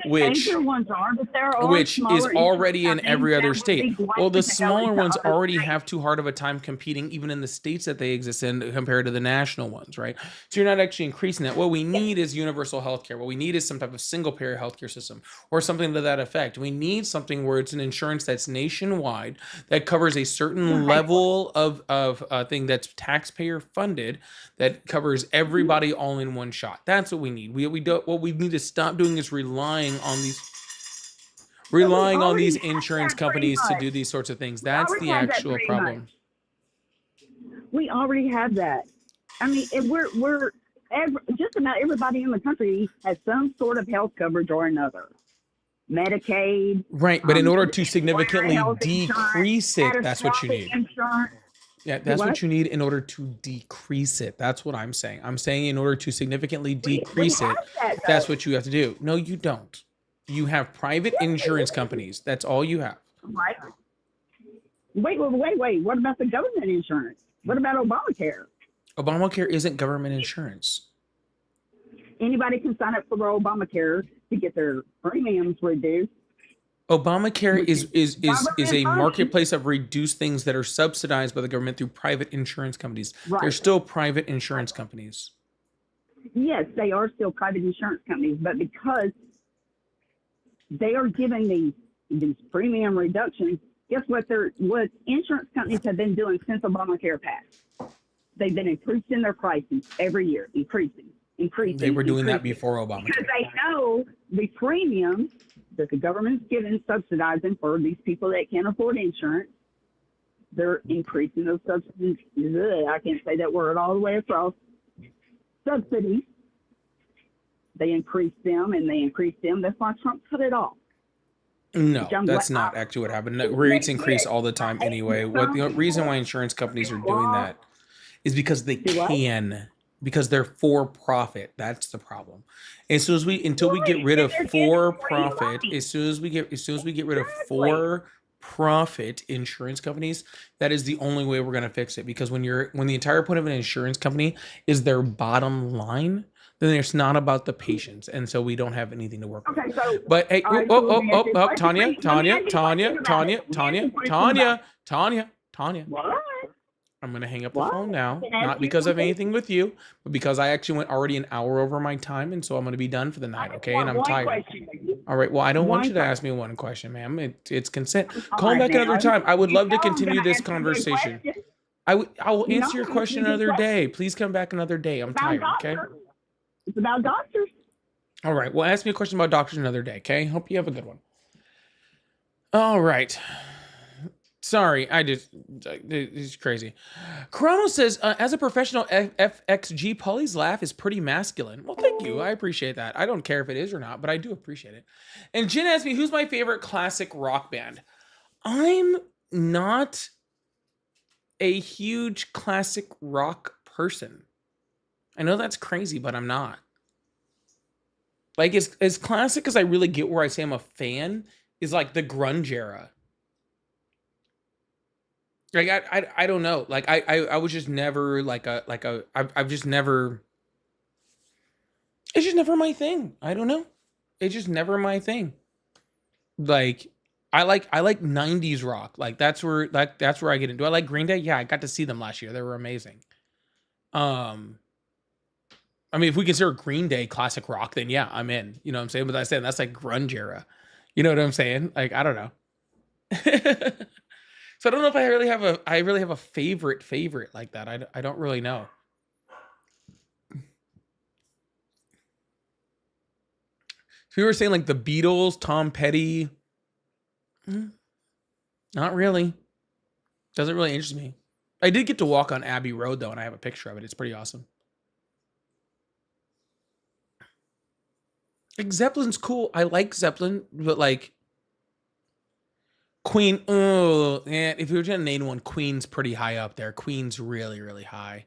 The which major ones are, but there are which is smaller insurance already in companies every that other would state. be glad Well, the to go smaller into ones other already states. have too hard of a time competing, even in the states that they exist in, compared to the national ones, right? So you're not actually increasing that. What we need is universal healthcare. What we need is some type of single payer healthcare system or something to that effect. We need something where it's an insurance that's nationwide, that covers a certain level of thing that's taxpayer funded, that covers everybody all in one shot. That's what we need. We don't. What we need to stop doing is relying on these insurance companies to do these sorts of things. That's already the have that actual pretty problem. We already have that. I mean, just about everybody in the country has some sort of health coverage or another. Medicaid. Right, but in order to significantly health decrease it, that's what you need. Insurance. Yeah, that's what What? you need in order to decrease it. That's what I'm saying. I'm saying in order to significantly decrease have it, that, that's though. what you have to do. No, you don't. You have private insurance companies. That's all you have. Right. Wait. What about the government insurance? What about Obamacare? Obamacare isn't government insurance. Anybody can sign up for Obamacare to get their premiums reduced. Obamacare is a government marketplace of reduced things that are subsidized by the government through private insurance companies. Right. They're still private insurance companies. Yes, they are still private insurance companies, but because they are giving these premium reductions, guess what insurance companies have been doing since Obamacare passed? They've been increasing their prices every year, increasing. They were doing that before Obamacare. Because they know the premiums that the government's giving, subsidizing for these people that can't afford insurance, they're increasing those subsidies. I can't say that word all the way across. Subsidies. They increase them and they increase them. That's why Trump cut it off. No, that's not actually what happened. No, rates increase all the time anyway. What the reason why insurance companies are doing that is because they can, because they're for profit. That's the problem. As soon as until we get rid of for profit, as soon as we get rid of for profit insurance companies, that is the only way we're going to fix it. Because when the entire point of an insurance company is their bottom line, then it's not about the patients, and so we don't have anything to work with. Okay, so But hey, Tanya, What? I'm gonna hang up the phone now, not because of anything with you, but because I actually went already an hour over my time, and so I'm gonna be done for the night, okay? And I'm tired. All right, well, I don't want you to ask me one question, ma'am. It's consent. Call me back another time. I would love to continue this conversation. I will answer your question another day. Please come back another day. I'm tired, okay? It's about doctors. All right. Well, ask me a question about doctors another day, okay? Hope you have a good one. All right. Sorry, it's crazy. Chrono says, as a professional FXG, Polly's laugh is pretty masculine. Well, thank you. I appreciate that. I don't care if it is or not, but I do appreciate it. And Jen asked me, who's my favorite classic rock band? I'm not a huge classic rock person. I know that's crazy, but I'm not. Like, as classic as I really get where I say I'm a fan is like the grunge era. Like, I don't know. Like, I was just never I've just never, it's just never my thing. I don't know. It's just never my thing. Like, I like 90s rock. Like, that's where I get into. I like Green Day. Yeah, I got to see them last year. They were amazing. I mean, if we consider Green Day classic rock, then yeah, I'm in. You know what I'm saying? But I said that's like grunge era. You know what I'm saying? Like, I don't know. So I don't know if I really have a favorite like that. I don't really know. So you were saying like the Beatles, Tom Petty. Not really. Doesn't really interest me. I did get to walk on Abbey Road though, and I have a picture of it. It's pretty awesome. Like, Zeppelin's cool. I like Zeppelin, but like Queen, if you were gonna name one, Queen's pretty high up there. Queen's really, really high.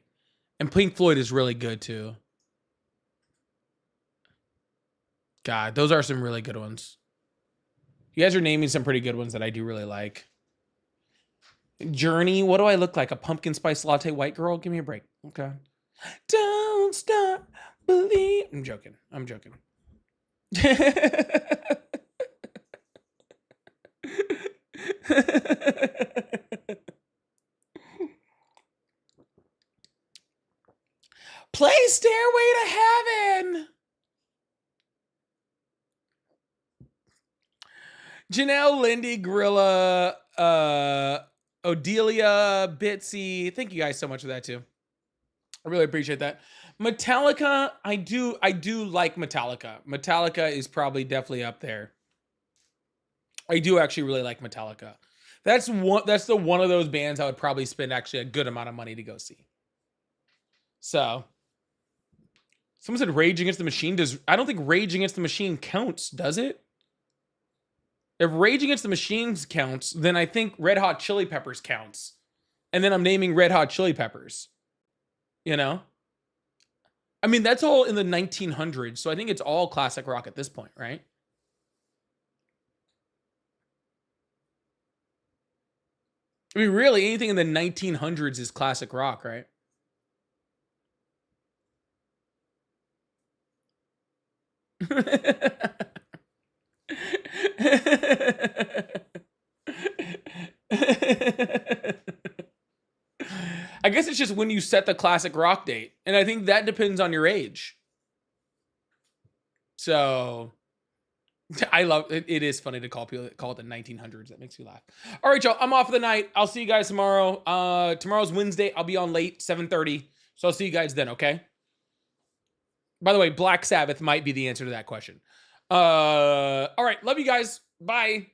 And Pink Floyd is really good too. God, those are some really good ones. You guys are naming some pretty good ones that I do really like. Journey, what do I look like? A pumpkin spice latte white girl? Give me a break. Okay. Don't stop believe. I'm joking. Play Stairway to Heaven. Janelle, Lindy, Gorilla, Odelia, Bitsy. Thank you guys so much for that too. I really appreciate that. Metallica, I do like Metallica. Metallica is probably definitely up there. I do actually really like Metallica. That's the one of those bands I would probably spend actually a good amount of money to go see. So, someone said Rage Against the Machine. I don't think Rage Against the Machine counts, does it? If Rage Against the Machine counts, then I think Red Hot Chili Peppers counts. And then I'm naming Red Hot Chili Peppers. You know? I mean, that's all in the 1900s, so I think it's all classic rock at this point, right? I mean, really, anything in the 1900s is classic rock, right? I guess it's just when you set the classic rock date. And I think that depends on your age. So I love it. It is funny to call it the 1900s. That makes me laugh. All right, y'all. I'm off for the night. I'll see you guys tomorrow. Tomorrow's Wednesday. I'll be on late, 7:30. So I'll see you guys then, okay? By the way, Black Sabbath might be the answer to that question. All right. Love you guys. Bye.